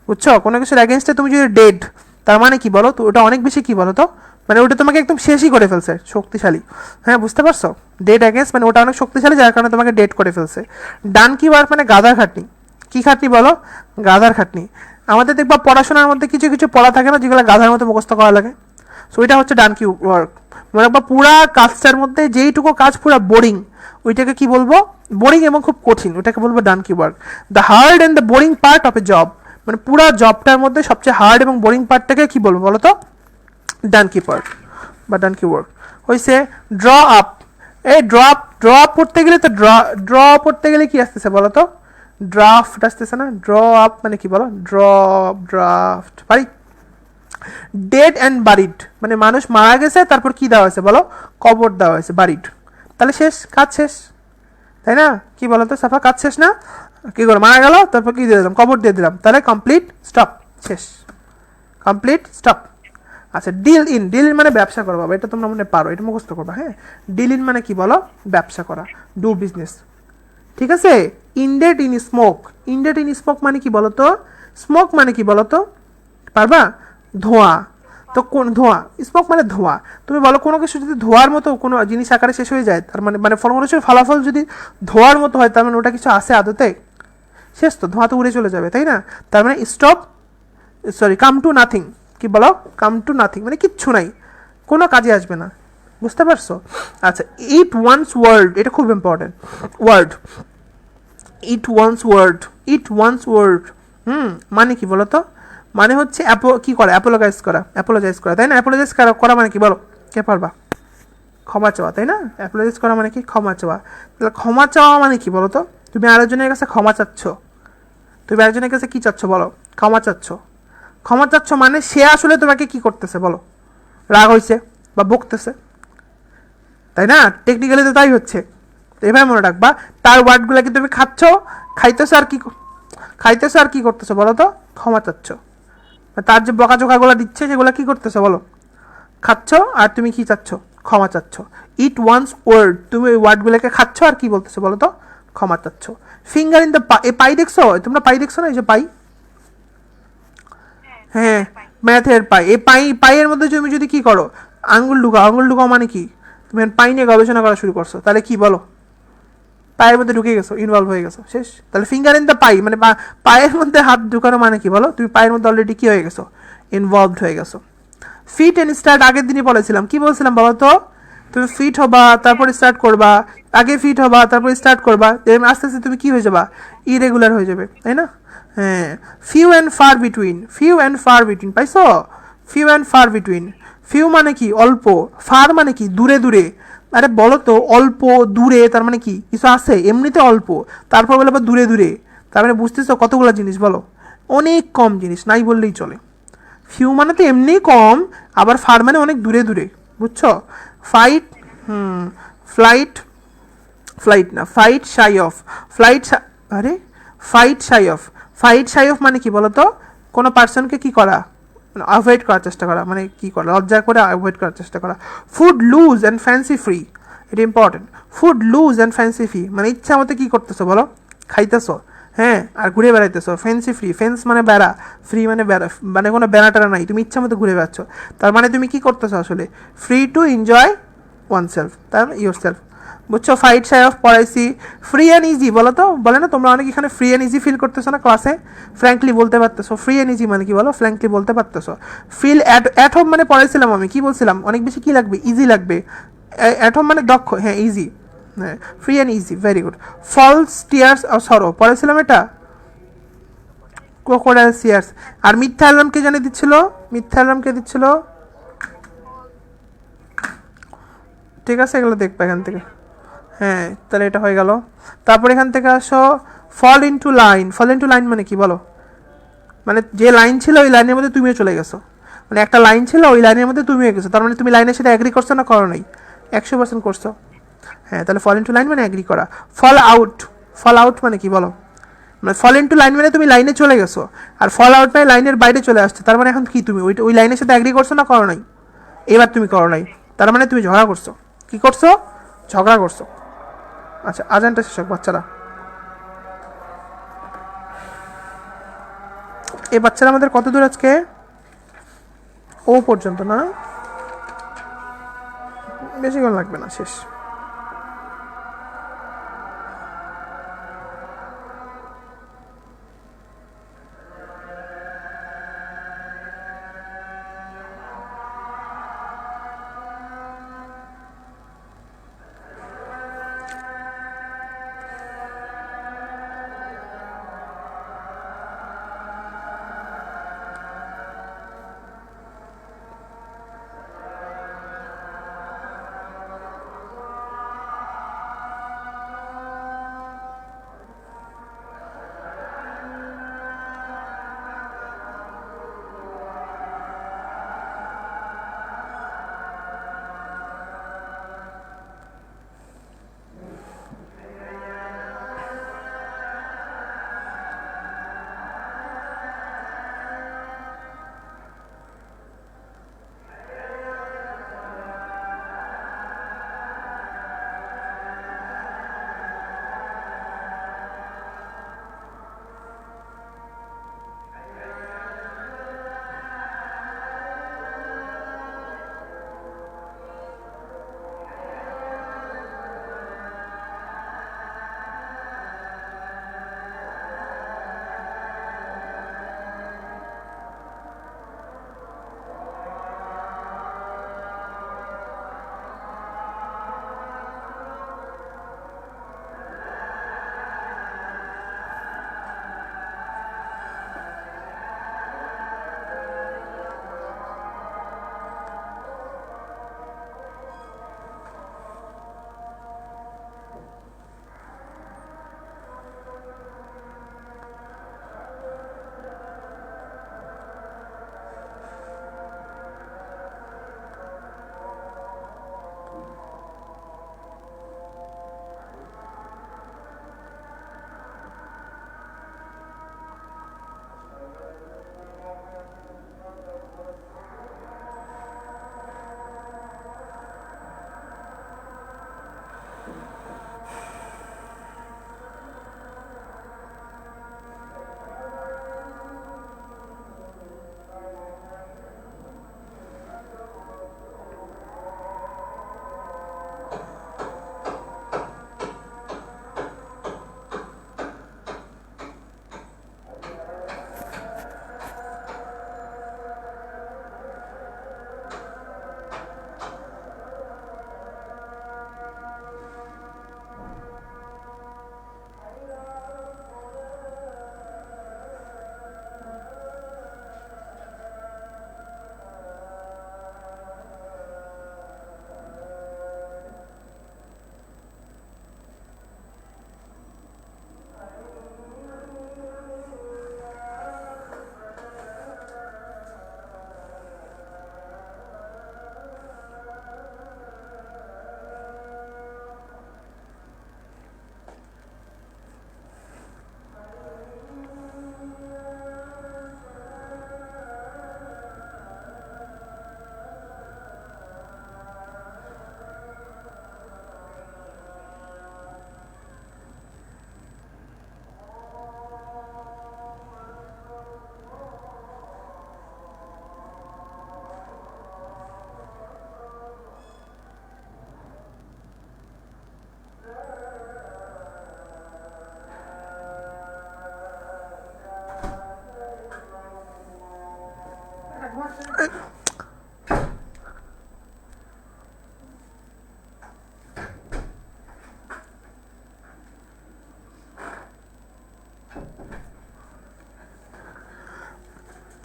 বুঝছো? কোনো কিছুর অ্যাগেনস্টে তুমি যদি ডেড তার মানে কি বলো তো? ওটা অনেক বেশি কি বলো তো? মানে ওটা তোমাকে একদম শেষই করে ফেলছে, শক্তিশালী। হ্যাঁ, বুঝতে পারছো? ডেড অ্যাগেনস্ট মানে ওটা অনেক শক্তিশালী যার কারণে তোমাকে ডেড করে ফেলছে। ডান কি ওয়ার্ক মানে গাধার খাটনি। কি খাটনি বলো? গাধার খাটনি। আমাদের দেখবা পড়াশোনার মধ্যে কিছু কিছু পড়া থাকে না যেগুলো গাধার মতো মুখস্থ করা লাগে। সো এটা হচ্ছে ডান কি ওয়ার্ক। মানে একবার পুরা কাজটার মধ্যে যেইটুকু কাজ পুরা বোরিং, ওইটাকে কি বলবো? বোরিং এবং খুব কঠিন, ওটাকে বলবো ডান কি work. The hard and the boring part of A job মানে পুরা জবটার মধ্যে সবচেয়ে হার্ড এবং বোরিং পার্টটাকে কি বলবো বলো তো? ডান কি পার্ট বা ডান কি ওয়ার্ক। হয়েছে ড্র আপ। এই ড্র আপ পড়তে গেলে তো ড্র পড়তে গেলে কি আসতেছে বলো তো? ড্রাফট আসতেছে না? ড্র আপ মানে কি বলো? ড্রাফট পারি। ডেড অ্যান্ড বারিড মানে মানুষ মারা গেছে, তারপর কি দেওয়া হয়েছে বলো? কবর দেওয়া হয়েছে, বারিড। তাহলে শেষ, কাজ শেষ, তাই না? কি বলো তো সাফা, কাজ শেষ না? কি করে মারা গেল, তারপর কি দিয়ে দিলাম? কবর দিয়ে দিলাম, তাহলে কমপ্লিট স্টপ, শেষ, কমপ্লিট স্টপ। আচ্ছা, ডিল ইন। ডিল ইন মানে ব্যবসা করা বাবা, এটা তোমরা মনে পারো, এটা মুখস্থ করবা। হ্যাঁ, ডিল ইন মানে কি বলো? ব্যবসা করা, ডু বিজনেস। ঠিক আছে? ইনডেট ইন স্মোক। ইনডেট ইন স্মোক মানে কি বলো তো? স্মোক মানে কি বলো তো? পারবা? ধোঁয়া। তো কোন ধোঁয়া? স্মোক মানে ধোঁয়া। তুমি বলো কোনো কিছু যদি ধোঁয়ার মতো কোনো জিনিস আকারে শেষ হয়ে যায়, তার মানে ফলমূলের ফলাফল যদি ধোঁয়ার মতো হয়, তার মানে ওটা কিছু আছে আদতে? শেষ তো, ধোঁয়া তো উড়ে চলে যাবে, তাই না? তার মানে stop, sorry, come to nothing. কি বলো? কাম টু নাথিং মানে কিচ্ছু নাই, কোনো কাজে আসবে না। বুঝতে পারছো? আচ্ছা, ইট ওয়ান্স ওয়ার্ড, এটা খুব important word. Eat one's word, eat one's word. মানে কি বলো তো? মানে হচ্ছে কি করা? অ্যাপোলোজাইজ করা, অ্যাপোলোজাইজ করা, তাই না? অ্যাপোলোজাইজ করা মানে কি বলো? কে পারবা? ক্ষমা চাওয়া, তাই না? অ্যাপোলোজাইজ করা মানে কি? ক্ষমা চাওয়া। তাহলে ক্ষমা চাওয়া মানে কি বলো তো? তুমি আরেকজনের কাছে ক্ষমা চাচ্ছ। তুমি আরেকজনের কাছে কি চাচ্ছ বলো? ক্ষমা চাচ্ছ। ক্ষমা চাচ্ছ মানে সে আসলে তোমাকে কি করতেছে বলো? রাগ হয়েছে বা বকতেছে, তাই না? টেকনিক্যালি তো তাই হচ্ছে। এভাবে মনে রাখবা, তার ওয়ার্ডগুলোকে তুমি খাইতেছো আর কি করতেছো বলো তো? ক্ষমা চাচ্ছ। তার যে বকাঝোকাগুলো দিচ্ছে সেগুলো কি করতেছো বলো? খাচ্ছ, আর তুমি কি চাচ্ছ? ক্ষমা চাচ্ছ। ইট ওয়ান্স ওয়ার্ড, তুমি ওই ওয়ার্ডগুলোকে খাচ্ছ আর কি বলতেছো বলো তো? ক্ষমা চাচ্ছ। ফিঙ্গার ইন দ্য এ পাই দেখছো? তোমরা পাই দেখছো না? এই যে পাই, হ্যাঁ, ম্যাথের পাই। এই পাইয়ের মধ্যে তুমি যদি কি করো? আঙ্গুল ঢুকাও মানে কি? তুমি পাই নিয়ে গবেষণা করা শুরু করছো, তাহলে কি বলো? পায়ের মধ্যে ঢুকে গেছো, ইনভলভ হয়ে গেছো, শেষ। তাহলে ফিঙ্গার ইন দ্য পাই মানে পায়ের মধ্যে হাত ঢুকানো মানে কি বলো? তুমি পায়ের মধ্যে অলরেডি কি হয়ে গেছো? ইনভলভড হয়ে গেছো। ফিট অ্যান্ড স্টার্ট আগের দিনই বলেছিলাম। কি বলছিলাম বলো তো? তুমি ফিট হবা, তারপর স্টার্ট করবা। আগে ফিট হবা, তারপর স্টার্ট করবা, আস্তে আস্তে তুমি কি হয়ে যাবা? ইরেগুলার হয়ে যাবে, তাই না? হ্যাঁ, few and far between. Few and far between পাইছো? Few and far between. Few মানে কি? অল্প। ফার মানে কি? দূরে দূরে। আরে বলো তো, অল্প দূরে তার মানে কি? কিছু আছে এমনিতে অল্প, তারপর বলে আবার দূরে দূরে, তার মানে বুঝতেছো কতগুলো জিনিস বলো? অনেক কম জিনিস, নাই বললেই চলে। ফিউ মানে তো এমনি কম, আবার ফার মানে অনেক দূরে দূরে, বুঝছো? ফাইট, ফ্লাইট, ফ্লাইট না, ফাইট শাই অফ। আরে fight shy of. Fight shy of মানে কি বলতো? কোনো পার্সনকে কি করা? অ্যাভয়েড করার চেষ্টা করা, মানে কি করা? লজ্জা করে অ্যাভয়েড করার চেষ্টা করা। Footloose and fancy free, এটা important. Footloose and fancy free মানে ইচ্ছা মতো কি করতেছো বলো? খাইতেছো, হ্যাঁ, আর ঘুরে বেড়াইতেছো। ফ্যান্সি ফ্রি, ফেন্স মানে বেড়া, ফ্রি মানে বেড়া, মানে কোনো বেড়া টেড়া নাই, তুমি ইচ্ছা মতো ঘুরে বেড়াচ্ছ। তার মানে তুমি কি করতেছো আসলে? Free to enjoy oneself, তার ইয়োর সেলফ। বুঝছো? ফাইট শাই অফ পড়াইছি। ফ্রি অ্যান্ড ইজি বলো তো? বলে না তোমরা অনেক এখানে ফ্রি অ্যান্ড ইজি ফিল করতেছো না ক্লাসে? ফ্র্যাঙ্কলি বলতে পারতেছো। ফ্রি অ্যান্ড ইজি মানে কি বলো? ফ্র্যাঙ্কলি বলতে পারতেছো। ফিল অ্যাট হোম মানে পড়াইছিলাম আমি, কি বলছিলাম? অনেক বেশি কি লাগবে? ইজি লাগবে। অ্যাট হোম মানে দক্ষ, হ্যাঁ, ইজি, হ্যাঁ, free and easy, very good. False tears or sorrow পড়াইছিলাম এটা, ক্রোকোডাইল টিয়ার্স। আর মিথ্যা অ্যালার্ম কে জানিয়ে দিচ্ছিল? মিথ্যা অ্যালার্ম কে দিচ্ছিল? ঠিক আছে, এগুলো দেখবে এখান থেকে। হ্যাঁ, তাহলে এটা হয়ে গেল। তারপর এখান থেকে আসো ফল ইনটু লাইন। ফল ইনটু লাইন মানে কি বলো? মানে যে লাইন ছিল ওই লাইনের মধ্যে তুমিও চলে গেছো, মানে একটা লাইন ছিল ওই লাইনের মধ্যে তুমিও গেছো, তার মানে তুমি লাইনের সাথে অ্যাগ্রি করছো না করো নাই? 100% করছো। হ্যাঁ, তাহলে ফল ইনটু লাইন মানে অ্যাগ্রি করা। ফল আউট, ফল আউট মানে কি বলো? মানে ফল ইনটু লাইন মানে তুমি লাইনে চলে গেছো, আর ফল আউট মানে লাইনের বাইরে চলে আসছে, তার মানে এখন কি তুমি ওই লাইনের সাথে অ্যাগ্রি করছো না করো নাই? এবার তুমি করো নাই, তার মানে তুমি ঝগড়া করছো। কি করছো? ঝগড়া করছো। আচ্ছা, আজানটা শেষ হোক বাচ্চারা। এই বাচ্চারা আমাদের কত দূর আজকে? ও পর্যন্ত না, বেশিক্ষণ লাগবে না, শেষ।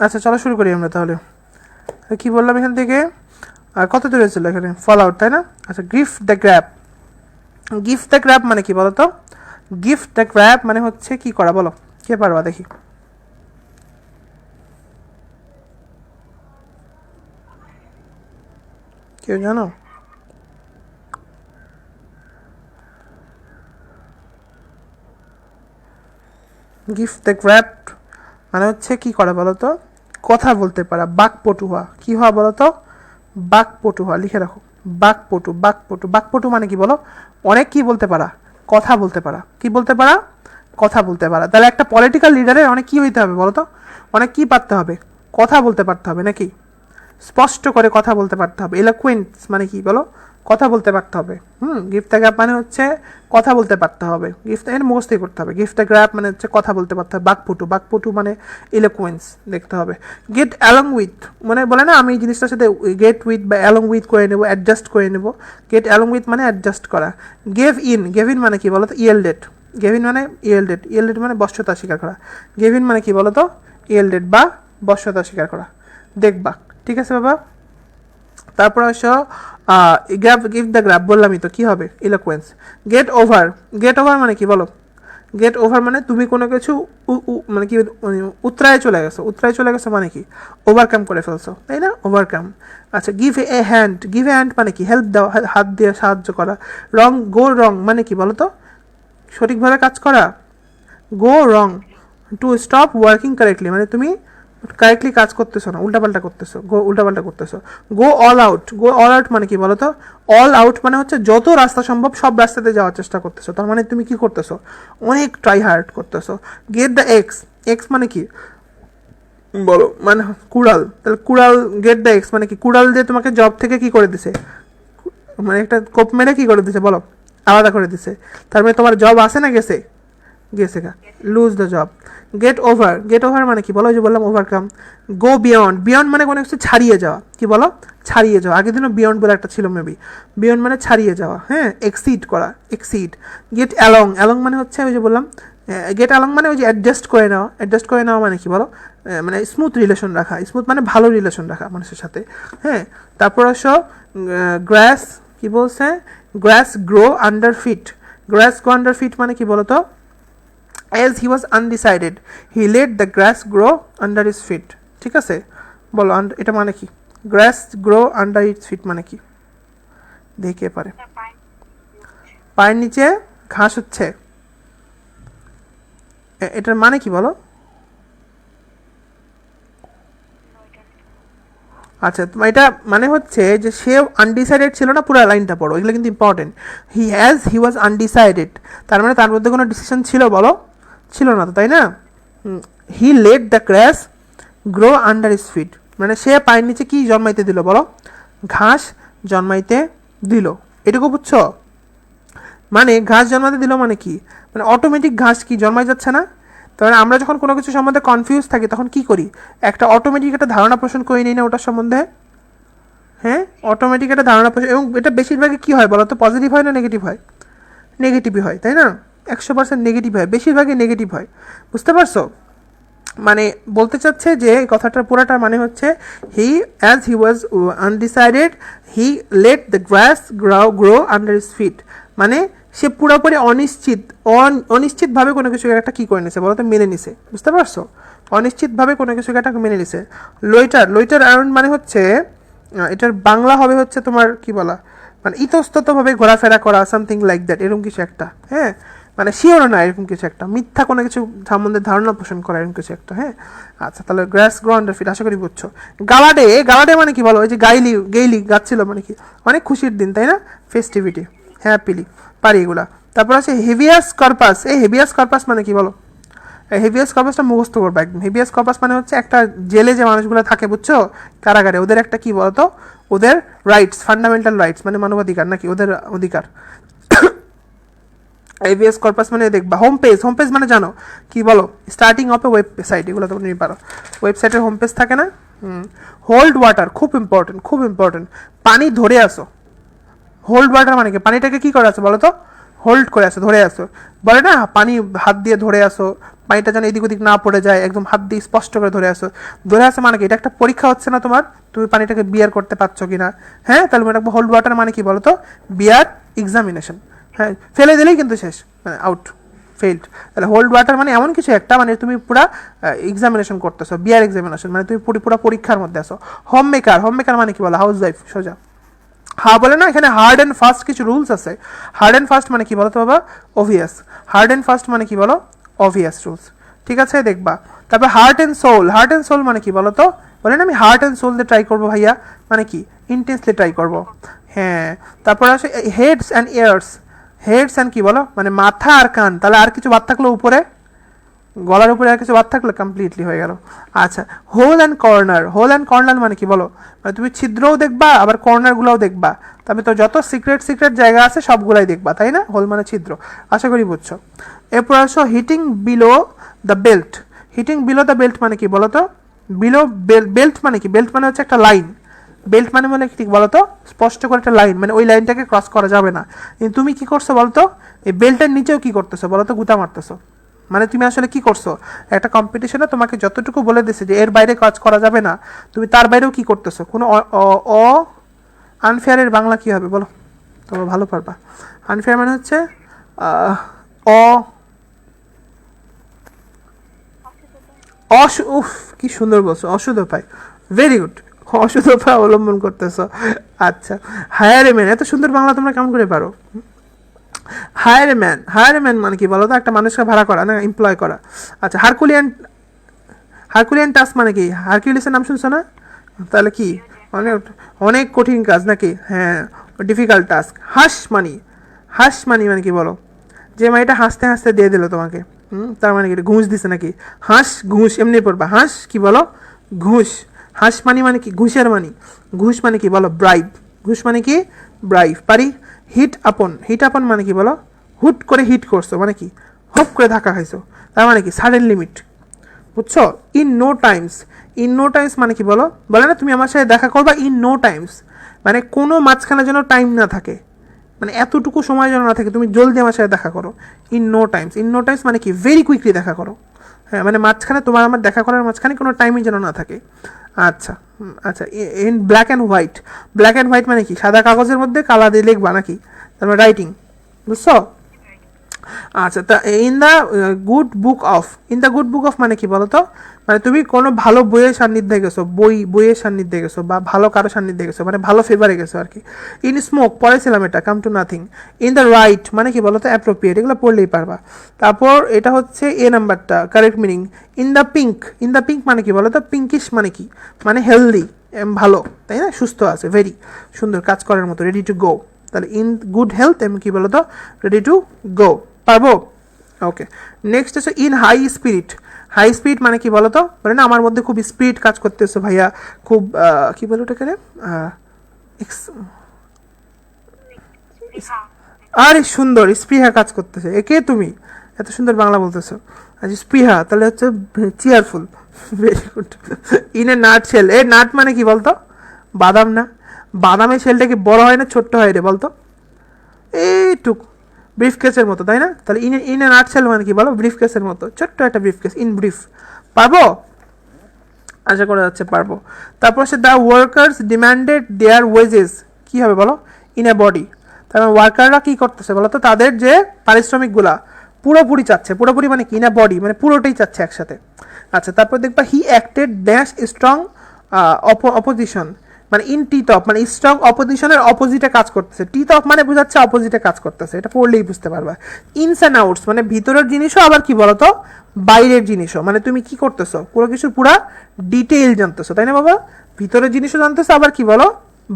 আচ্ছা, চলো শুরু করি আমরা তাহলে। কি বললাম এখান থেকে? আর কত দূরে ছিল এখানে ফল আউট, তাই না? আচ্ছা, gift the grab. Gift the grab মানে কি বলো তো? গিফট দ্য গ্র্যাব মানে হচ্ছে কি করা, বলো, কে পারবা দেখি? কেউ জানো? গিফট দ্য গ্র্যাব মানে হচ্ছে কি করা বলো তো? কথা বলতে পারা, বাকপটু হওয়া। কি হওয়া বলো তো? বাকপটু হওয়া। লিখে রাখো, বাকপটু। বাকপটু, বাকপটু মানে কি বলো? অনেক কি বলতে পারা? কথা বলতে পারা। কি বলতে পারা? কথা বলতে পারা। তাহলে একটা পলিটিক্যাল লিডারের অনেক কি হইতে হবে বলো তো? অনেক কি পারতে হবে? কথা বলতে পারতে হবে, নাকি? স্পষ্ট করে কথা বলতে পারতে হবে। এলোকুয়েন্স মানে কি বলো? কথা বলতে পারতে হবে। গিফট দ্য গ্র্যাব মানে হচ্ছে কথা বলতে পারতে হবে। গিফট এর মুখস্থই করতে হবে। গিফট দ্য গ্র্যাব মানে হচ্ছে কথা বলতে পারতে হবে। বাকপটু, বাকপটু মানে এলোকুয়েন্স দেখতে হবে। গেট অ্যালং উইথ মানে বলে না, আমি এই জিনিসটার সাথে গেট উইথ বা অ্যালং উইথ করে নেবো, অ্যাডজাস্ট করে নেবো। গেট অ্যালং উইথ মানে অ্যাডজাস্ট করা। গেভ ইন, গেভ ইন মানে কি বলো তো? ইয়েলডেড। গেভিন মানে ইয়েলডেড। ইয়েলডেড মানে বশ্যতা স্বীকার করা। গেভিন মানে কি বলো তো? ইয়েলডেড বা বশ্যতা স্বীকার করা। দেখবা, ঠিক আছে বাবা? তারপর আসো গ্র্যাব, গিভ দ্য গ্র্যাব বললামই তো, কি হবে? ইলোকুয়েন্স। গেট ওভার, গেট ওভার মানে কি বলো? গেট ওভার মানে তুমি কোনো কিছু মানে কি উতরায় চলে গেছো। উতরায় চলে গেছো মানে কি? ওভারকাম করে ফেলছো, তাই না? ওভারকাম। আচ্ছা, give a hand. Give a hand মানে কি? হেল্প দাও, হাত দিয়ে সাহায্য করা। রং, গো রং মানে কি বলো তো? সঠিকভাবে কাজ করা। গো রং, টু স্টপ ওয়ার্কিং কারেক্টলি মানে তুমি কারেক্টলি কাজ করতেছো না, উল্টাপাল্টা করতেছো। গো উল্টাপাল্টা করতেছো। গো অল আউট। গো অল আউট মানে কি বলো তো? অল আউট মানে হচ্ছে যত রাস্তা সম্ভব সব রাস্তাতে যাওয়ার চেষ্টা করতেছো। তার মানে তুমি কি করতেছো? অনেক ট্রাই হার্ড করতেছো। Get the x. এক্স মানে কি বলো? মানে কুড়াল। তাহলে কুড়াল, গেট দ্য এক্স মানে কি? কুড়াল দিয়ে তোমাকে জব থেকে কি করে দিছে? মানে একটা কোপ মেরে কি করে দিছে বলো? আলাদা করে দিছে। তার মানে তোমার জব আছে না গেছে? গেছে গা। Lose the job. Get over. Get over মানে কি বলো? যে বললাম ওভারকাম। গো বিয়ন্ড। বিয়ন্ড মানে কোনো কিছু ছাড়িয়ে যাওয়া। কি বলো? ছাড়িয়ে যাওয়া। আগের দিনও বিয়ন্ড বলে একটা ছিল মেবি। বিয়ন্ড মানে ছাড়িয়ে যাওয়া, হ্যাঁ। এক্সিড করা, এক্সিড। Get along. অ্যালং মানে হচ্ছে ওই যে বললাম, গেট অ্যালং মানে ওই যে অ্যাডজাস্ট করে নেওয়া। অ্যাডজাস্ট করে নেওয়া মানে কি বলো? মানে স্মুথ রিলেশন রাখা। স্মুথ মানে ভালো রিলেশন রাখা মানুষের সাথে, হ্যাঁ। তারপর আসো গ্রাস। কি বলছে? গ্রাস গ্রো আন্ডার ফিট। গ্রাস গ্রো আন্ডার ফিট মানে কি বলো তো? As he was undecided, he let the grass grow under his feet. ঠিক আছে, বলো এটা মানে কি? গ্রাস গ্রো আন্ডার ইটস ফিট মানে কি? দেখে পারে পায়ের নিচে ঘাস হচ্ছে, এটার মানে কি বলো? আচ্ছা, তোমার এটা মানে হচ্ছে যে সে আনডিসাইডেড ছিল না। পুরো লাইনটা পড়ো, এগুলো কিন্তু ইম্পর্টেন্ট। হি ওয়াজ আনডিসাইডেড, তার মানে তার মধ্যে কোনো ডিসিশন ছিল বলো? ছিল না তো, তাই না? He let the grass grow under his fit মানে সে পায়ের নিচে কি জন্মাইতে দিল বলো? ঘাস জন্মাইতে দিল। এটুকু বুঝছো? মানে ঘাস জন্মাতে দিল মানে কি? মানে অটোমেটিক ঘাস কি জন্মাই যাচ্ছে না? তাহলে আমরা যখন কোনো কিছু সম্বন্ধে কনফিউজ থাকি তখন কি করি? একটা অটোমেটিক একটা ধারণা পোষণ করে নিই না ওটার সম্বন্ধে? হ্যাঁ, অটোমেটিক একটা ধারণা পোষণ। এবং এটা বেশিরভাগই কী হয় বলো তো? পজিটিভ হয় না নেগেটিভ হয়? নেগেটিভই হয়, তাই না? 100% নেগেটিভ হয়, বেশিরভাগই নেগেটিভ হয়। বুঝতে পারছো? মানে বলতে চাচ্ছে যে এই কথাটার পুরাটার মানে হচ্ছে as he was undecided he let the grass grow under his fit মানে সে পুরোপুরি অনিশ্চিতভাবে কোনো কিছু একটা কী করে নিছে বলো তো? মেনে নিছে। বুঝতে পারছো? অনিশ্চিতভাবে কোনো কিছু একটা মেনে নিছে। লইটার, লইটার অ্যারাউন্ড মানে হচ্ছে এটার বাংলা হবে হচ্ছে তোমার কি বলা, মানে ইতস্ততভাবে ঘোরাফেরা করা, সামথিং লাইক দ্যাট, এরকম কিছু একটা, হ্যাঁ। মানে শিওর না, এরকম কিছু একটা, মিথ্যা কোনো কিছু সম্বন্ধে ধারণা পোষণ করা, এরকম কিছু একটা, হ্যাঁ। আচ্ছা, তাহলে গ্রাস গ্রো আন্ডার ফিট আশা করি বুঝছো। গালাডে, গালাডে মানে কি বলো? ওই যে গেইলি গাচ্ছিল মানে কি? অনেক খুশির দিন, তাই না? ফেস্টিভিটি, হ্যাপিলি, পারি এগুলা। তারপর আছে হেভিয়াস কর্পাস। এই হেভিয়াস কর্পাস মানে কি বলো? হেভিয়াস কর্পাসটা মুখস্থ করবো একদম। হেভিয়াস কর্পাস মানে হচ্ছে একটা জেলে যে মানুষগুলো থাকে বুঝছো, কারাগারে, ওদের একটা কি বলতো? ওদের রাইটস, ফান্ডামেন্টাল রাইটস মানে মানবাধিকার নাকি ওদের অধিকার। হেভিয়াস কর্পাস মানে দেখবা হোম পেজ। হোম পেজ মানে জানো কি বলো? স্টার্টিং অফ এ ওয়েবসাইট, এগুলো তো নিয়ে পারো। ওয়েবসাইটের হোম পেজ থাকে না? হোল্ড ওয়াটার, খুব ইম্পর্টেন্ট, খুব ইম্পর্টেন্ট। পানি ধরে আসো। হোল্ড ওয়াটার মানে কি? পানিটাকে কি করে আসো বলো তো? হোল্ড করে আসো, ধরে আসো। বলে না পানি হাত দিয়ে ধরে আসো, পানিটা যেন এদিক ওদিক না পড়ে যায়, একদম হাত দিয়ে স্পষ্ট করে ধরে আসো। ধরে আসো মানে কি, এটা একটা পরীক্ষা হচ্ছে না তোমার, তুমি পানিটাকে বিয়ার করতে পারছো কিনা। হ্যাঁ, তাহলে মনে রাখবো হোল্ড ওয়াটার মানে কি বলো তো, বিয়ার এক্সামিনেশন। হ্যাঁ, ফেলে দিলেই কিন্তু শেষ, মানে আউট, ফেইল্ড। তাহলে হোল্ড ওয়াটার মানে এমন কিছু একটা, মানে তুমি পুরা এক্সামিনেশন করতেছো, বিয়ার এক্সামিনেশন মানে তুমি পুরো পরীক্ষার মধ্যে আসো। হোম মেকার, হোম মেকার মানে কি বলো, হাউস ওয়াইফ, সোজা। হ্যাঁ বলে না, এখানে হার্ড অ্যান্ড ফাস্ট কিছু রুলস আছে। হার্ড অ্যান্ড ফাস্ট মানে কি বলো তো বাবা, অবভিয়াস। হার্ড অ্যান্ড ফাস্ট মানে কি বলো, অবভিয়াস রুলস। ঠিক আছে, দেখবা। তারপর heart and soul, heart and soul মানে কি বলো তো, বলে না আমি হার্ট অ্যান্ড সোল দিয়ে ট্রাই করবো ভাইয়া, মানে কি ইন্টেন্সলি ট্রাই করবো। হ্যাঁ, তারপর আসে heads and ears. Heads and কি বলো, মানে মাথা আর কান, তাহলে আর কিছু বাদ থাকলো উপরে, গলার উপরে আর কিছু বাদ থাকলে কমপ্লিটলি হয়ে গেল। আচ্ছা, hole and corner, hole and corner মানে কি বলো, মানে তুমি ছিদ্রও দেখবা আবার কর্নারগুলোও দেখবা, তবে তো যত সিক্রেট সিক্রেট জায়গা আছে সবগুলাই দেখবা, তাই না? হোল মানে ছিদ্র, আশা করি বুঝছো। এরপর আসো hitting below the belt. Hitting below the belt মানে কি বলো তো, বিলো বেল্ট মানে কি, বেল্ট মানে হচ্ছে একটা লাইন, বেল্ট মানে বলে ঠিক বলো তো, স্পষ্ট করে একটা লাইন, মানে ওই লাইনটাকে ক্রস করা যাবে না। কিন্তু তুমি কি করছো বলতো, এই বেল্টের নিচেও কি করতেছো বলো তো, গুতা মারতেছো। মানে তুমি আসলে কি করছো, একটা কম্পিটিশনে তোমাকে যতটুকু বলে দিছে যে এর বাইরে কাজ করা যাবে না, তুমি তার বাইরেও কি করতেছো, কোনো আনফেয়ারের বাংলা কি হবে বলো, তোমরা ভালো পারবা। আনফেয়ার মানে হচ্ছে অ উফ কি সুন্দর বলছো, অশুদ্ধোপায়, ভেরি গুড, অশুদ্ধোপায় অবলম্বন করতেছো। আচ্ছা, হায়ার ম্যান, এত সুন্দর বাংলা তোমরা কেমন করে পারো। হায়ার ম্যান, হায়ার ম্যান মানে কি বলো তো, একটা মানুষকে ভাড়া করা না, এমপ্লয় করা। আচ্ছা, হারকুলিয়ান, হারকুলিয়ান টাস্ক মানে কি, হারকিউলিসের নাম শুনছো না, তাহলে কি অনেক অনেক কঠিন কাজ নাকি, হ্যাঁ ডিফিকাল্ট টাস্ক। হাস মানি, হাস মানি মানে কি বলো, যে মানিটা হাসতে হাসতে দিয়ে দিল তোমাকে, তার মানে কি ঘুষ দিছে নাকি, হাঁস ঘুষ এমনি পড়বা, হাঁস কি বলো, ঘুষ। হাঁস মানি মানে কি, ঘুষের মানি। ঘুষ মানে কি বলো, ব্রাইব। ঘুষ মানে কি, ব্রাইব। পারি। হিট আপন, হিট আপন মানে কি বলো, হুট করে হিট করছো মানে কি, হপ করে ধাক্কা খাইছো, তার মানে কি সাডেন লিমিট, বুঝছো। In no times, in no times মানে কি বলো, বলে না তুমি আমার সাথে দেখা করবা ইন নো টাইমস, মানে কোনো মাঝখানে যেন টাইম না থাকে, মানে এতটুকু সময় যেন না থাকে, তুমি জলদি আমার সাথে দেখা করো। In no times, in no times মানে কি ভেরি কুইকলি দেখা করো। হ্যাঁ, মানে মাঝখানে তোমার আমার দেখা করার মাঝখানে কোনো টাইমই যেন না থাকে। আচ্ছা, আচ্ছা, in black and white, black and white মানে কি, সাদা কাগজের মধ্যে কালা দিয়ে লিখবা নাকি, তার মানে রাইটিং, বুঝছো। আচ্ছা, তা in the good book of, in the good book of মানে কি বলো তো, মানে তুমি কোনো ভালো বইয়ের সান্নিধ্যে গেছো, বইয়ের সান্নিধ্যে গেছো, বা ভালো কারো সান্নিধ্যে গেছো, মানে ভালো ফেভারে গেছো আর কি। ইন স্মোক, পড়েছিলাম এটা, come to nothing. In the right মানে কি বলো তো, অ্যাপ্রোপ্রিয়েট, এগুলো পড়লেই পারবা। তারপর এটা হচ্ছে এ নাম্বারটা, correct meaning. In the pink, in the pink মানে কি বলো তো, পিঙ্কিশ মানে কি, মানে হেলদি, ভালো, তাই না, সুস্থ আছে, ভেরি সুন্দর, কাজ করার মতো, রেডি টু গো। তাহলে ইন গুড হেলথ এমন কি বলো তো, রেডি টু গো, পারবো। ওকে, নেক্সট হচ্ছে in high spirit. High spirit মানে কি বলো তো, বলে না আমার মধ্যে খুব স্পিরিট কাজ করতেছে ভাইয়া, খুব কি বলো ওটাকে রে, আরে সুন্দর, স্পৃহা কাজ করতেছে, একে তুমি এত সুন্দর বাংলা বলতেছো। আচ্ছা, স্পৃহা তাহলে হচ্ছে cheerful, very good. In a nutshell, a nut মানে কি বলতো, বাদাম না, বাদামের শেলটা কি বড় হয় না ছোট্ট হয় রে বলতো, এইটুকু ব্রিফ কেসের মতো, তাই না? তাহলে ইন এ নাট শেল মানে কি বলো, ব্রিফ কেসের মতো, ছোট্ট একটা ব্রিফ কেস, ইন ব্রিফ, পারবো, আশা করা যাচ্ছে পারবো। তারপর হচ্ছে the workers demanded their wages, কী হবে বলো, ইন এ বডি, তারপর ওয়ার্কাররা কী করতেছে বলো তো, তাদের যে পারিশ্রমিকগুলা পুরোপুরি চাচ্ছে, পুরোপুরি মানে কি, ইন এ বডি মানে পুরোটাই চাচ্ছে একসাথে। আচ্ছা, তারপর দেখবা হি অ্যাক্টেড ড্যাশ স্ট্রং অপোজিশন, মানে ইন টিথ অফ মানে স্ট্রং অপোজিশনের অপোজিটে কাজ করতেছে, টিথ অফ মানে বোঝাচ্ছে অপোজিটে কাজ করতেছে, এটা পড়লেই বুঝতে পারবা। ইনস অ্যান্ড আউটস মানে ভিতরের জিনিসও আবার কি বলতো, বাইরের জিনিসও, মানে তুমি কি করতেছো, কোনো কিছুর পুরা ডিটেইল জানতেছো, তাই না বাবা, ভিতরের জিনিসও জানতেছো আবার কি বলো,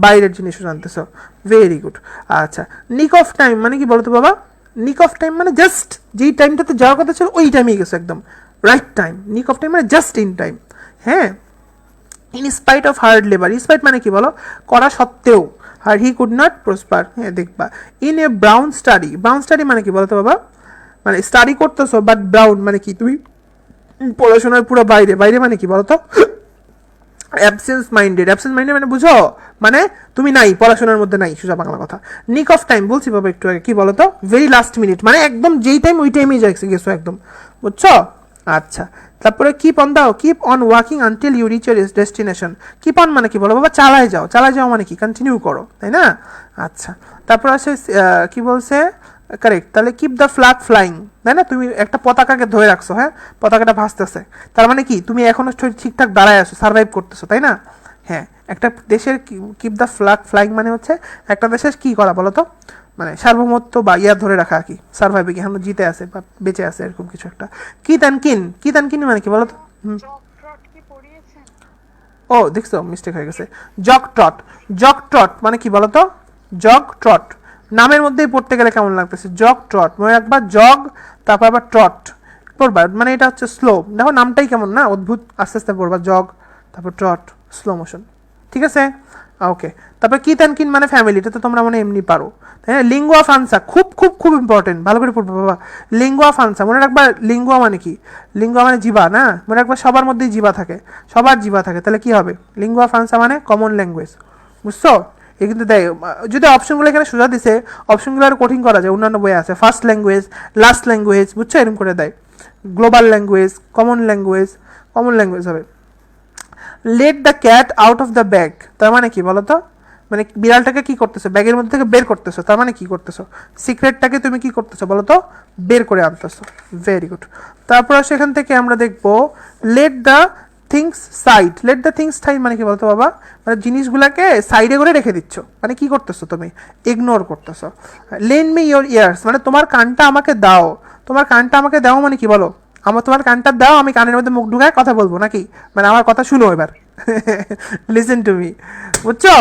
বাইরের জিনিসও জানতেছো, ভেরি গুড। আচ্ছা, নিক অফ টাইম মানে কি বলতো বাবা, নিক অফ টাইম মানে জাস্ট যেই টাইমটাতে যাওয়ার কথা ছিল ওই টাইমেই গেছো, একদম রাইট টাইম। নিক অফ টাইম মানে জাস্ট ইন টাইম, হ্যাঁ। In spite of hard labour, spite মানে কি বলো, করা সত্ত্বেও, আর হি কুড নট প্রসপার, হ্যাঁ দেখবা। In a brown study, brown study মানে কি বলো তো বাবা, মানে স্টাডি করতেছো বাট ব্রাউন মানে কি, তুমি পড়াশোনার পুরো বাইরে, বাইরে মানে কি বলো তো, অ্যাবসেন্স মাইন্ডেড, অ্যাবসেন্স মাইন্ডেড মানে বুঝো, মানে তুমি নাই, পড়াশোনার মধ্যে নাই, সোজা বাংলা কথা। নিক অফ টাইম বলছি বাবা একটু আগে, কি বলো তো, ভেরি লাস্ট মিনিট, মানে একদম যেই টাইম ওই টাইমেই গেছো একদম, বুঝছো। আচ্ছা, তারপরে keep on walking until you reach your destination. Keep on মানে কি বলো বাবা, চালায় যাও মানে কি কন্টিনিউ করো, তাই না? আচ্ছা, তারপর আসে কি বলছে, কারেক্ট, তাহলে কিপ দ্য ফ্ল্যাগ ফ্লাইং, তাই না? তুমি একটা পতাকাকে ধরে রাখছো, হ্যাঁ, পতাকাটা ভাসতেছে, তার মানে কি তুমি এখনো ঠিকঠাক দাঁড়ায় আছো, সার্ভাইভ করতেছো, তাই না? হ্যাঁ, একটা দেশের কিপ দ্য ফ্ল্যাগ ফ্লাইং মানে হচ্ছে একটা দেশের কি করা বলো তো, মানে সার্বভৌমত্ব বা ইয়া ধরে রাখা আর কি, সার্ভাইভিং, এখনো জিতে আছে বা বেঁচে আছে, এরকম কিছু একটা। কিত অ্যান্ড কিন মানে কি বলো তো? ও দেখছো, মিস্টেক হয়ে গেছে। জগ ট্রট মানে কি বলো তো? জগ ট্রট, নামের মধ্যেই পড়তে গেলে কেমন লাগতেছে, জগ ট্রট, মনে রাখবা, জগ তারপর আবার ট্রট পড়বা, মানে এটা হচ্ছে স্লো, দেখো নামটাই কেমন না অদ্ভুত, আস্তে আস্তে পড়বা, জগ তারপর ট্রট, স্লো মোশন, ঠিক আছে? ওকে, তারপর কিত অ্যান্ড কিন মানে ফ্যামিলি, এটা তো তোমরা মনে এমনি পারো, তাই না? লিঙ্গুয়া ফ্রান্সা, খুব খুব খুব ইম্পর্টেন্ট, ভালো করে পড়বো বাবা। লিঙ্গুয়া ফ্রান্সা মনে রাখবা, লিঙ্গুয়া মানে কি? লিঙ্গুয়া মানে জিবা না, মনে রাখবা সবার মধ্যেই জিবা থাকে, সবার জিবা থাকে, তাহলে কি হবে? লিঙ্গুয়া ফ্রান্সা মানে কমন ল্যাঙ্গুয়েজ, বুঝছো? এ কিন্তু দেয়, যদি অপশনগুলো এখানে সোজা দিছে, অপশনগুলো আরও কঠিন করা যায়, অন্যান্য বইয়ে আছে, ফার্স্ট ল্যাঙ্গুয়েজ, লাস্ট ল্যাঙ্গুয়েজ, বুঝছো, এরকম করে দেয়, গ্লোবাল ল্যাঙ্গুয়েজ, কমন ল্যাঙ্গুয়েজ হবে। Let the cat out of the bag, তার মানে কি বলো তো? মানে বিড়ালটাকে কি করতেছো, ব্যাগের মধ্যে থেকে বের করতেছো, তার মানে কি করতেছো? সিক্রেটটাকে তুমি কি করতেছো বলো তো? বের করে আনতেছো, ভেরি গুড। তারপর সেখান থেকে আমরা দেখবো লেট দ্য থিংস সাইড মানে কি বলতো বাবা, মানে জিনিসগুলোকে সাইডে করে রেখে দিচ্ছ, মানে কি করতেছো তুমি? ইগনোর করতেছো। লেন্ড মি ইয়োর ইয়ার্স মানে তোমার কানটা আমাকে দাও, মানে কি বলো? তোমার কানটা দাও, আমি কানের মধ্যে মুখ ঢুকায় কথা বলবো নাকি, মানে আমার কথা শুনো এবার, লিসেন টু মি, বুঝছো?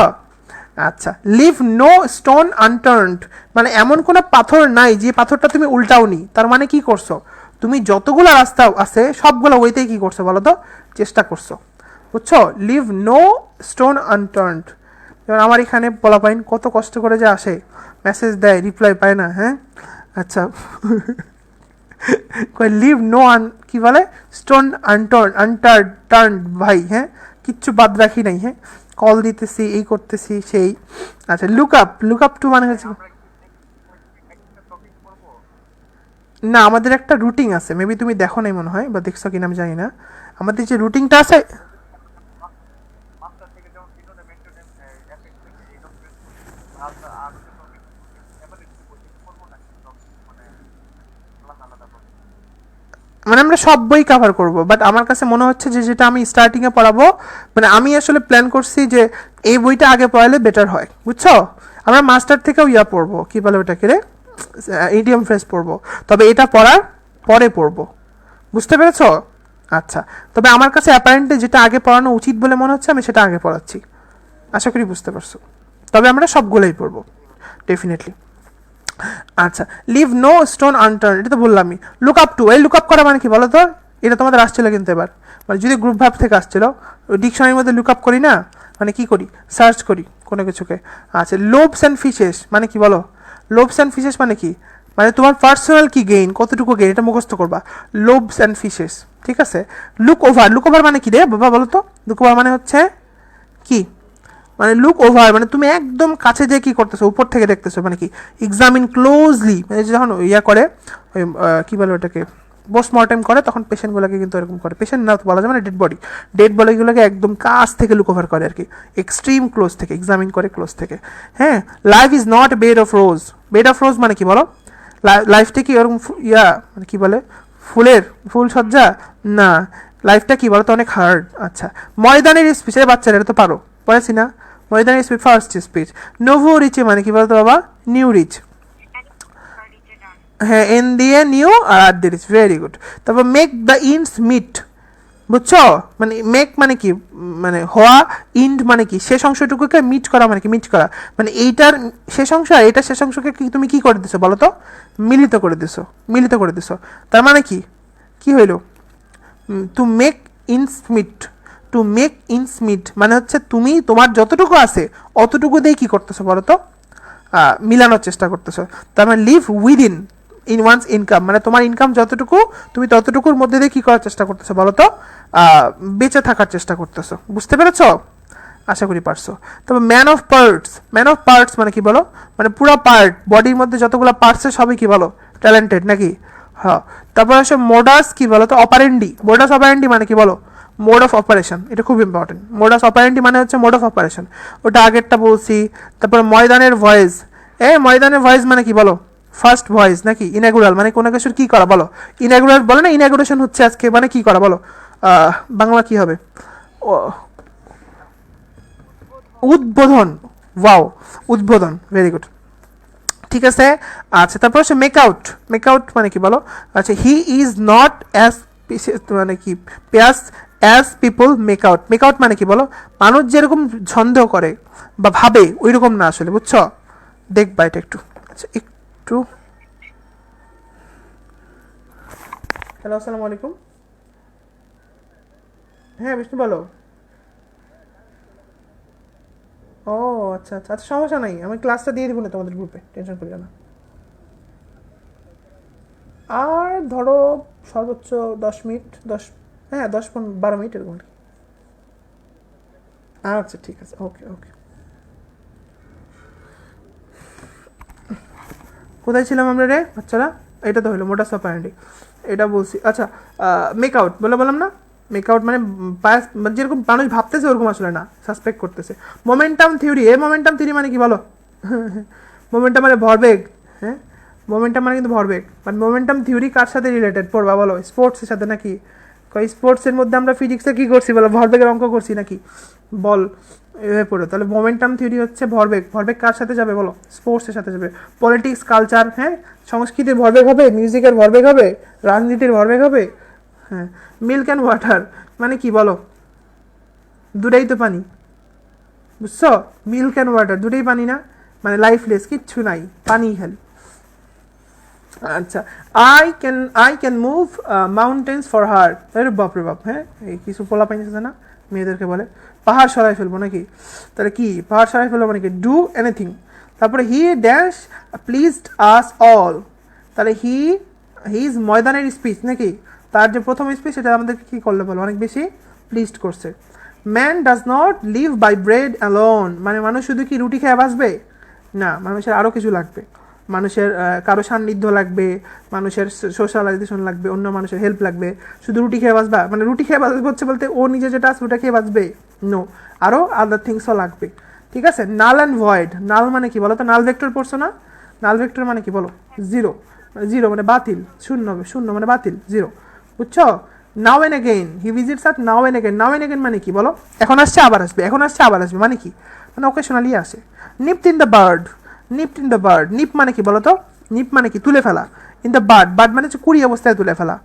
আচ্ছা, লিভ নো স্টোন আনটার্নড মানে এমন কোনো পাথর নাই যে পাথরটা তুমি উল্টাওনি, তার মানে কি করছো? তুমি যতগুলো রাস্তা আছে সবগুলো ওইতেই কি করছো বলো তো? চেষ্টা করছো, বুঝছো? Leave no stone unturned. যেমন আমার এখানে বলা পাইন কত কষ্ট করে যে আসে, মেসেজ দেয়, রিপ্লাই পায় না, হ্যাঁ। আচ্ছা, লিভ নো কি বলে, স্টোন আনটার্ন ভাই, হ্যাঁ, কিচ্ছু বাদ রাখি নাই, হ্যাঁ, কল দিতেছি, এই করতেছি সেই। আচ্ছা, লুক আপ টু মানে হচ্ছে না, আমাদের একটা রুটিন আছে, মেবি তুমি দেখো নাই মনে হয়, বা দেখছো কিনা আমি জানি না, আমাদের যে রুটিনটা আছে। মানে আমরা সব বই কভার করব, বাট আমার কাছে মনে হচ্ছে যে যেটা আমি স্টার্টিংয়ে পড়াবো, মানে আমি আসলে প্ল্যান করছি যে এই বইটা আগে পড়ালে বেটার হয়, বুঝছো? আমরা মাস্টার থেকেও ইয়া পড়বো, কি বলে ওটাকে রে, ইডিয়াম ফ্রেজ পড়বো, তবে এটা পড়ার পরে পড়বো, বুঝতে পেরেছো? আচ্ছা, তবে আমার কাছে অ্যাপারেন্টলি যেটা আগে পড়ানো উচিত বলে মনে হচ্ছে, আমি সেটা আগে পড়াচ্ছি, আশা করি বুঝতে পারছো। তবে আমরা সবগুলোই পড়বো, ডেফিনেটলি। আচ্ছা, লিভ নো স্টোন আনটার্ন, এটা তো বললামই। লুক আপ টু, এই লুক আপ করা মানে কি বলো তো? এটা তোমাদের আসছিল কিন্তু এবার, মানে যদি গ্রুপ ভাব থেকে আসছিল, ওই ডিকশনারির মধ্যে লুক আপ করি না, মানে কি করি, সার্চ করি কোনো কিছুকে। আচ্ছা, লোভস অ্যান্ড ফিশেস মানে কি বলো? লোভস অ্যান্ড ফিশেস মানে কি? মানে তোমার পার্সোনাল কি গেইন, কতটুকু গেইন, এটা মুখস্থ করবা, লোভস অ্যান্ড ফিশেস, ঠিক আছে? লুক ওভার মানে কি রে বাবা বলো তো? লুক ওভার মানে হচ্ছে কি? মানে লুক ওভার মানে তুমি একদম কাছে যেয়ে কি করতেছো, উপর থেকে দেখতেছো, মানে কি এক্সামিন ক্লোজলি, মানে যখন ইয়া করে ওই কি বলে ওটাকে, পোস্টমর্টেম করে, তখন পেশেন্টগুলোকে কিন্তু এরকম করে, পেশেন্ট না বলা যায়, মানে ডেড বডিগুলোকে একদম কাছ থেকে লুক ওভার করে আর কি, এক্সট্রিম ক্লোজ থেকে এক্সামিন করে, ক্লোজ থেকে। হ্যাঁ, life is not bed of rose মানে কি বলো? লাইফটা কি ওরকম ইয়া মানে কি বলে, ফুল সজ্জা না, লাইফটা কি বলো তো, অনেক হার্ড। আচ্ছা, ময়দানের স্পিচ, বাচ্চারা এটা তো পারো, পড়েছি না? ময়দানের স্পিচ, ফার্স্ট স্পিচ। নোভো রিচে মানে কি বলতো বাবা? নিউ রিচ, হ্যাঁ, এন দিয়ে নিউ আর আর দিয়ে রিচ, ভেরি গুড। তারপর মেক দ্য ইন্ডস মিট, বুঝছো? মানে মেক মানে কি, মানে হওয়া, ইন্ড মানে কি, শেষ অংশটুকুকে মিট করা, মানে কি মিট করা, মানে এইটার শেষ অংশ আর এইটার শেষ অংশকে কি তুমি কি করে দিছো বলো তো? মিলিত করে দিছো, তার মানে কি, কি হইল? টু মেক ইনস মিট, মানে হচ্ছে তুমি তোমার যতটুকু আছে অতটুকু দিয়ে কি করতেছো বলো তো? মিলানোর চেষ্টা করতেছো। তার মানে live within in one's income, মানে তোমার ইনকাম যতটুকু তুমি ততটুকুর মধ্যে দিয়ে কি করার চেষ্টা করতেছো বলো তো? বেঁচে থাকার চেষ্টা করতেছো, বুঝতে পেরেছো? আশা করি পারছো। তবে ম্যান অফ পার্টস মানে কি বলো? মানে পুরো পার্ট, বডির মধ্যে যতগুলো পার্টস সবই কি বলো? ট্যালেন্টেড নাকি? হ্যাঁ, তারপর আসে মোডাস কি বলো তো অপারেন্ডি। মোডাস অপারেন্ডি মানে কি বলো, মোড অফ অপারেশন, এটা খুব ইম্পর্টেন্ট। মোডাস অপারেন্ডি মানে হচ্ছে মোড অফ অপারেশন, ওটা আগেরটা বলছি। তারপর ময়দানের ভয়েস, ময়দানের ভয়েস মানে কি বলো, ফার্স্ট ভয়েস নাকি ইনাগুরাল মানে কোনো কিছুর কি করা বলো, ইনাগুরাল বলো না, ইনাগুরেশন হচ্ছে আজকে মানে কি করা বলো, বাংলা কি হবে, উদ্বোধন। ওয়াও, উদ্বোধন, ভেরি গুড, ঠিক আছে। আচ্ছা, তারপর হচ্ছে মেকআউট। মেকআউট মানে কি বলো, আচ্ছা হি ইজ নট অ্যাজ মানে কি পেয়াস অ্যাজ পিপল মেকআউট। মেকআউট মানে কি বলো, মানুষ যেরকম সন্দেহ করে বা ভাবে ওই রকম না আসলে, বুঝছো, দেখবা এটা একটু। আচ্ছা একটু, হ্যালো আসসালামু আলাইকুম। হ্যাঁ বিষ্ণু বলো। ও আচ্ছা আচ্ছা আচ্ছা, সমস্যা নাই, আমি ক্লাসটা দিয়ে দিব না তোমাদের গ্রুপে, টেনশন করিও না। আর ধরো সর্বোচ্চ 10 মিনিট, 10, হ্যাঁ 10-12 মিনিট এরকম আর কি। আচ্ছা ঠিক আছে, ওকে ওকে। কোথায় ছিলাম আমরা রে বাচ্চারা, এটা তো হলো মোটাস অপারেন্ডি, এটা বলছি। আচ্ছা, মেকআউট বললাম না, মেকআউট মানে যেরকম মানুষ ভাবতেছে ওরকম আসলে না, সাসপেক্ট করতেছে। মোমেন্টাম থিওরি, মোমেন্টাম থিওরি মানে কি বলো, মোমেন্টাম মানে ভরবেগ, হ্যাঁ মোমেন্টাম মানে কিন্তু ভরবেগ, বাট মোমেন্টাম থিওরি কার সাথে রিলেটেড পড়বা বলো, স্পোর্টসের সাথে নাকি, স্পোর্টসের মধ্যে আমরা ফিজিক্সে কী করছি বলো, ভরবেগের অঙ্ক করছি নাকি, বল এভাবে পড়ো। তাহলে মোমেন্টাম থিওরি হচ্ছে ভরবেগ, ভরবেগ কার সাথে যাবে বলো, স্পোর্টসের সাথে যাবে। পলিটিক্স, কালচার, হ্যাঁ সংস্কৃতির ভরবেগ হবে, মিউজিকের ভরবেগ হবে, রাজনীতির ভরবেগ হবে। হ্যাঁ, মিল্ক অ্যান্ড ওয়াটার মানে কি বলো, দুটাই তো পানি, বুঝছো, মিল্ক অ্যান্ড ওয়াটার দুটোই পানি না, মানে লাইফলেস, কিচ্ছু নাই, পানি খালি। আচ্ছা, I can move mountains for her, আরে বাপরে বাপ, হ্যাঁ এই কিছু পোলা পাইনি আছে না, মেয়েদেরকে বলে পাহাড় সরাই ফেলবো নাকি, তাহলে কি পাহাড় সরাই ফেলবো মানে কি, ডু এনিথিং। তারপরে he dash pleased us all, তাহলে হি ইজ ময়দানের স্পিচ নাকি, তার যে প্রথম স্পিচ সেটা আমাদের কি করলে বলো, অনেক বেশি প্লিজড করছে। Man does not live by bread alone, মানে মানুষ শুধু কি রুটি খেয়ে বাঁচবে না, মানুষের আরও কিছু লাগবে, মানুষের কারো সান্নিধ্য লাগবে, মানুষের সোশ্যালাইজেশন লাগবে, অন্য মানুষের হেল্প লাগবে। শুধু রুটি খেয়ে বাঁচবা মানে রুটি খেয়ে বাঁচবে হচ্ছে বলতে ও নিজে যেটা আছে ওটা খেয়ে বাঁচবে, নো, আরও আদার থিংসও লাগবে, ঠিক আছে। নাল অ্যান্ড ভয়েড, নাল মানে কি বলো তো, নাল ভেক্টর পড়ছো না, নাল ভেক্টর মানে কি বলো, জিরো, মানে জিরো মানে বাতিল, শূন্য শূন্য মানে বাতিল, জিরো, বুঝছো। Now and again, he visits at now and again, now and again মানে কি বলো, এখন আসছে আবার আসবে, এখন আসছে আবার আসবে মানে কি, মানে ওকেশনালি আসে। Nipped in the bud, nipped in the bud, nip মানে কি বলো তো, নিপ মানে কি তুলে ফেলা, ইন দ্য বার্ড, বার্ড মানে হচ্ছে কুড়ি অবস্থায় তুলে ফেলা,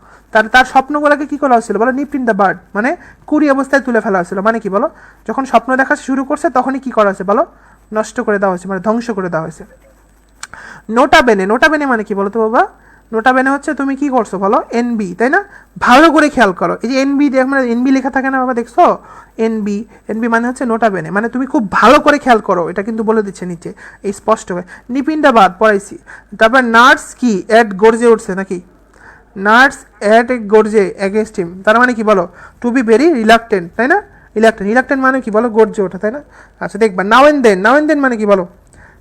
তার স্বপ্নগুলোকে কি করা হয়েছিল বলো, নিপড ইন দ্য বার্ড মানে কুড়ি অবস্থায় তুলে ফেলা হয়েছিল, মানে কি বলো, যখন স্বপ্ন দেখা শুরু করছে তখনই কি করা হয়েছে বলো, নষ্ট করে দেওয়া হয়েছে, মানে ধ্বংস করে দেওয়া হয়েছে। নোটা বেনে, নোটা বেনে মানে কি বলো তো বাবা, নোটা বেনে হচ্ছে তুমি কি করছো বলো, এনবি, তাই না, ভালো করে খেয়াল করো, এই যে এনবি মানে এনবি লেখা থাকে না বাবা, দেখছো, এনবি, এনবি মানে হচ্ছে নোটা বেনে, মানে তুমি খুব ভালো করে খেয়াল করো, এটা কিন্তু বলে দিচ্ছে নিচে এই স্পষ্ট হয়ে। নিপিনটা বাদ পড়াইছি। তারপর নার্স কি অ্যাড গর্জে উঠছে নাকি, নার্স অ্যাড এ গর্জে অ্যাগেনস্ট হিম, তার মানে কি বলো, টু বি ভেরি রিলাক্টেন্ট, তাই না, রিলাক্টেন্ট, রিলাক্টেন্ট মানে কি বলো, গর্জে ওঠা, তাই না। আচ্ছা দেখবা নাও and then, now and then মানে কি বলো,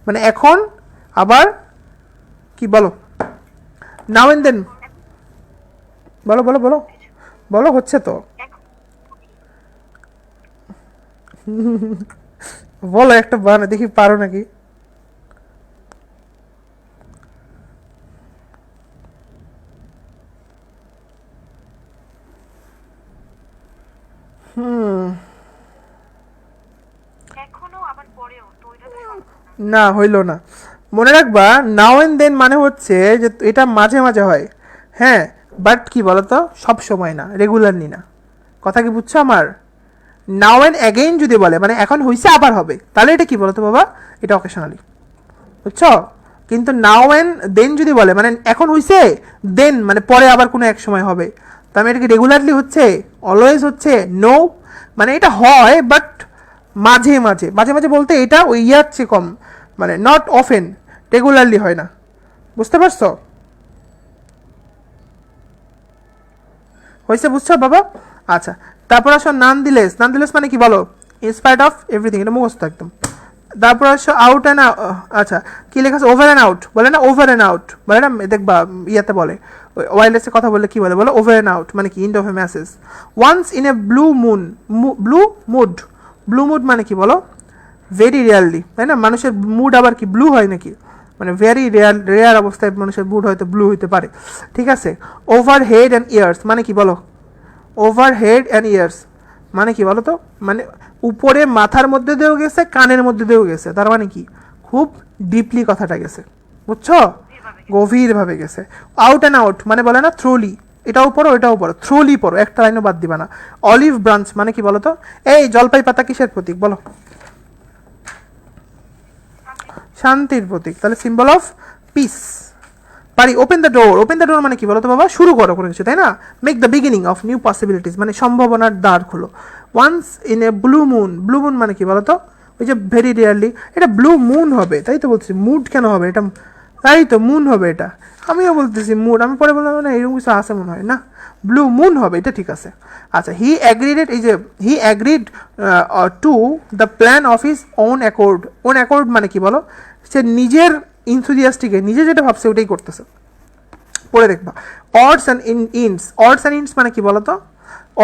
মানে এখন আবার কি বলো, নাও এন্ড দেন, বলো বলো বলো বলো, হচ্ছে তো, বলো একটা বানা দেখি পারো নাকি। না হইল না, মনে রাখবা নাও এন্ড দেন মানে হচ্ছে যে এটা মাঝে মাঝে হয়, হ্যাঁ, বাট কি বলতো সব সময় না, রেগুলারলি না, কথা কি বুঝছো আমার। নাও অ্যান্ড অ্যাগেইন যদি বলে মানে এখন হইছে আবার হবে, তাহলে এটা কি বলতো বাবা, এটা অকেশনালি, বুঝছো। কিন্তু নাও অ্যান্ড দেন যদি বলে মানে এখন হইছে দেন মানে পরে আবার কোনো এক সময় হবে, তো আমি এটা কি রেগুলারলি হচ্ছে, অলওয়েজ হচ্ছে, নো, মানে এটা হয় বাট মাঝে মাঝে, মাঝে মাঝে বলতে এটা ওই ইয়ার চেয়ে কম, মানে নট অফেন, রেগুলারলি হয় না, বুঝতে পারছো, হয়েছে বুঝছো বাবা। আচ্ছা, তারপর আসো নান দিলেস, নান দিলেস মানে কি বলো, ইনস্পাইট অফ এভরিথিং, এটা মুখস্থ একদম, তারপর আসো আউট অ্যান্ড আচ্ছা কি লেখা আছে ওভার অ্যান্ড আউট বলে না, ওভার অ্যান্ড আউট বলে না, দেখবা ইয়াতে বলে ওয়াইরলেসে কথা বললে কি বলে বলো ওভার অ্যান্ড আউট মানে কি end of a message. Once in a blue moon, blue mood, blue mood মানে কি বলো ভেরি রেয়ারলি, তাই না? মানুষের মুড আবার কি ব্লু হয় নাকি? মানে ভেরি রেয়ার অবস্থায় মানুষের মুড হয়তো ব্লু হইতে পারে, ঠিক আছে। ওভার হেড অ্যান্ড ইয়ার্স মানে কি বলো, ওভার হেড অ্যান্ড ইয়ার্স মানে কি বলো তো, মানে উপরে মাথার মধ্যে দিয়েও গেছে, কানের মধ্যে দিয়েও গেছে, তার মানে কি খুব ডিপলি কথাটা গেছে, বুঝছো, গভীরভাবে গেছে। আউট অ্যান্ড আউট মানে বলে না থ্রোলি, এটাও পড়ো এটাও পড়ো, থ্রোলি পড়ো, একটা লাইনও বাদ দিবা না। অলিভ ব্রাঞ্চ মানে কি বলো তো, এই জলপাই পাতা কিসের প্রতীক বলো? শান্তির প্রতীক, তাহলে সিম্বল অফ পিস। পারি open the door, open the door মানে কি বলো তো বাবা, শুরু করো কোনো কিছু, তাই না? Make the beginning of new possibilities মানে সম্ভাবনার দ্বার খোলো। Once in a blue moon, blue moon মানে কি বলো তো, ওই যে ভেরি রেয়ারলি, এটা ব্লু মুন হবে, তাই তো বলছি, মুড কেন হবে এটা, তাই তো মুন হবে এটা, আমিও বলতেছি মুড, আমি পরে বললাম না এরকম কিছু আছে মনে হয় না, ব্লু মুন হবে, এটা ঠিক আছে। আচ্ছা হি অ্যাগ্রিড, এই যে he agreed to the plan of his own accord, own accord মানে কি বলো, সে নিজের ইনথুজিয়াস্টিকে নিজে যেটা ভাবছে ওটাই করতেছে। পড়ে দেখবা odds and ends, odds and ends মানে কি বলো তো,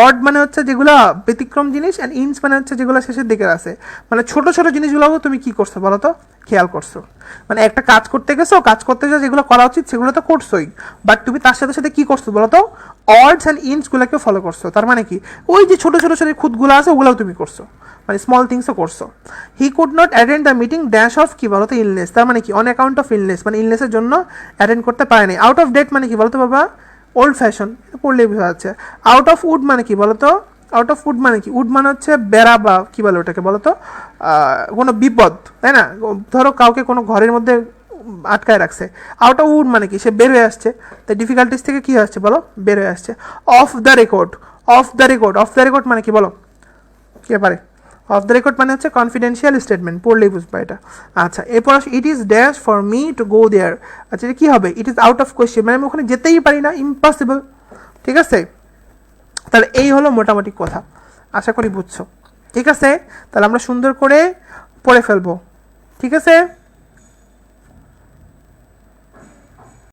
অড মানে হচ্ছে যেগুলো ব্যতিক্রম জিনিস, অ্যান্ড ইনস মানে হচ্ছে যেগুলো শেষের দিকে আছে, মানে ছোট ছোট জিনিসগুলো তুমি কি করছো বলো তো, খেয়াল করছো, মানে একটা কাজ করতে গেছো, কাজ করতে যা যেগুলো করা উচিত সেগুলো তো করছোই, বাট তুমি তার সাথে সাথে কি করছো বলো তো, অডস অ্যান্ড ইনসগুলোকেও ফলো করছো, তার মানে কি ওই যে ছোট ছোট ছোট খুদগুলো আছে ওগুলোও তুমি করছো, মানে স্মল থিংসও করছো। He could not attend the meeting dash of কি বলতো ইলনেস, তার মানে কি অন অ্যাকাউন্ট অফ ইলনেস, মানে ইলনেসের জন্য অ্যাটেন্ড করতে পারেনি। আউট অফ ডেট মানে কি বলতো বাবা, ওল্ড ফ্যাশন, পড়লেই বোঝা যাচ্ছে। আউট অফ উড মানে কি বলতো, আউট অফ উড মানে কি, উড মানে হচ্ছে বেড়া বা কি বলে ওটাকে বলতো, কোনো বিপদ, তাই না? ধরো কাউকে কোনো ঘরের মধ্যে আটকায় রাখছে, আউট অফ উড মানে কি সে বের হয়ে আসছে, তাই ডিফিকাল্টিস থেকে কি আসছে বলো, বের হয়ে আসছে। Of the record, of the record, of the record মানে কি বলো, কে পারে? অফ দ্য রেকর্ড মানে হচ্ছে কনফিডেন্সিয়াল স্টেটমেন্ট, পড়লেই বুঝবা এটা। আচ্ছা এরপর it is dash for me to go there, আচ্ছা এটা কী হবে, it is out of question মানে আমি ওখানে যেতেই পারি না, ইম্পসিবল, ঠিক আছে। তাহলে এই হলো মোটামুটি কথা, আশা করি বুঝছো, ঠিক আছে। তাহলে আমরা সুন্দর করে পড়ে ফেলবো, ঠিক আছে।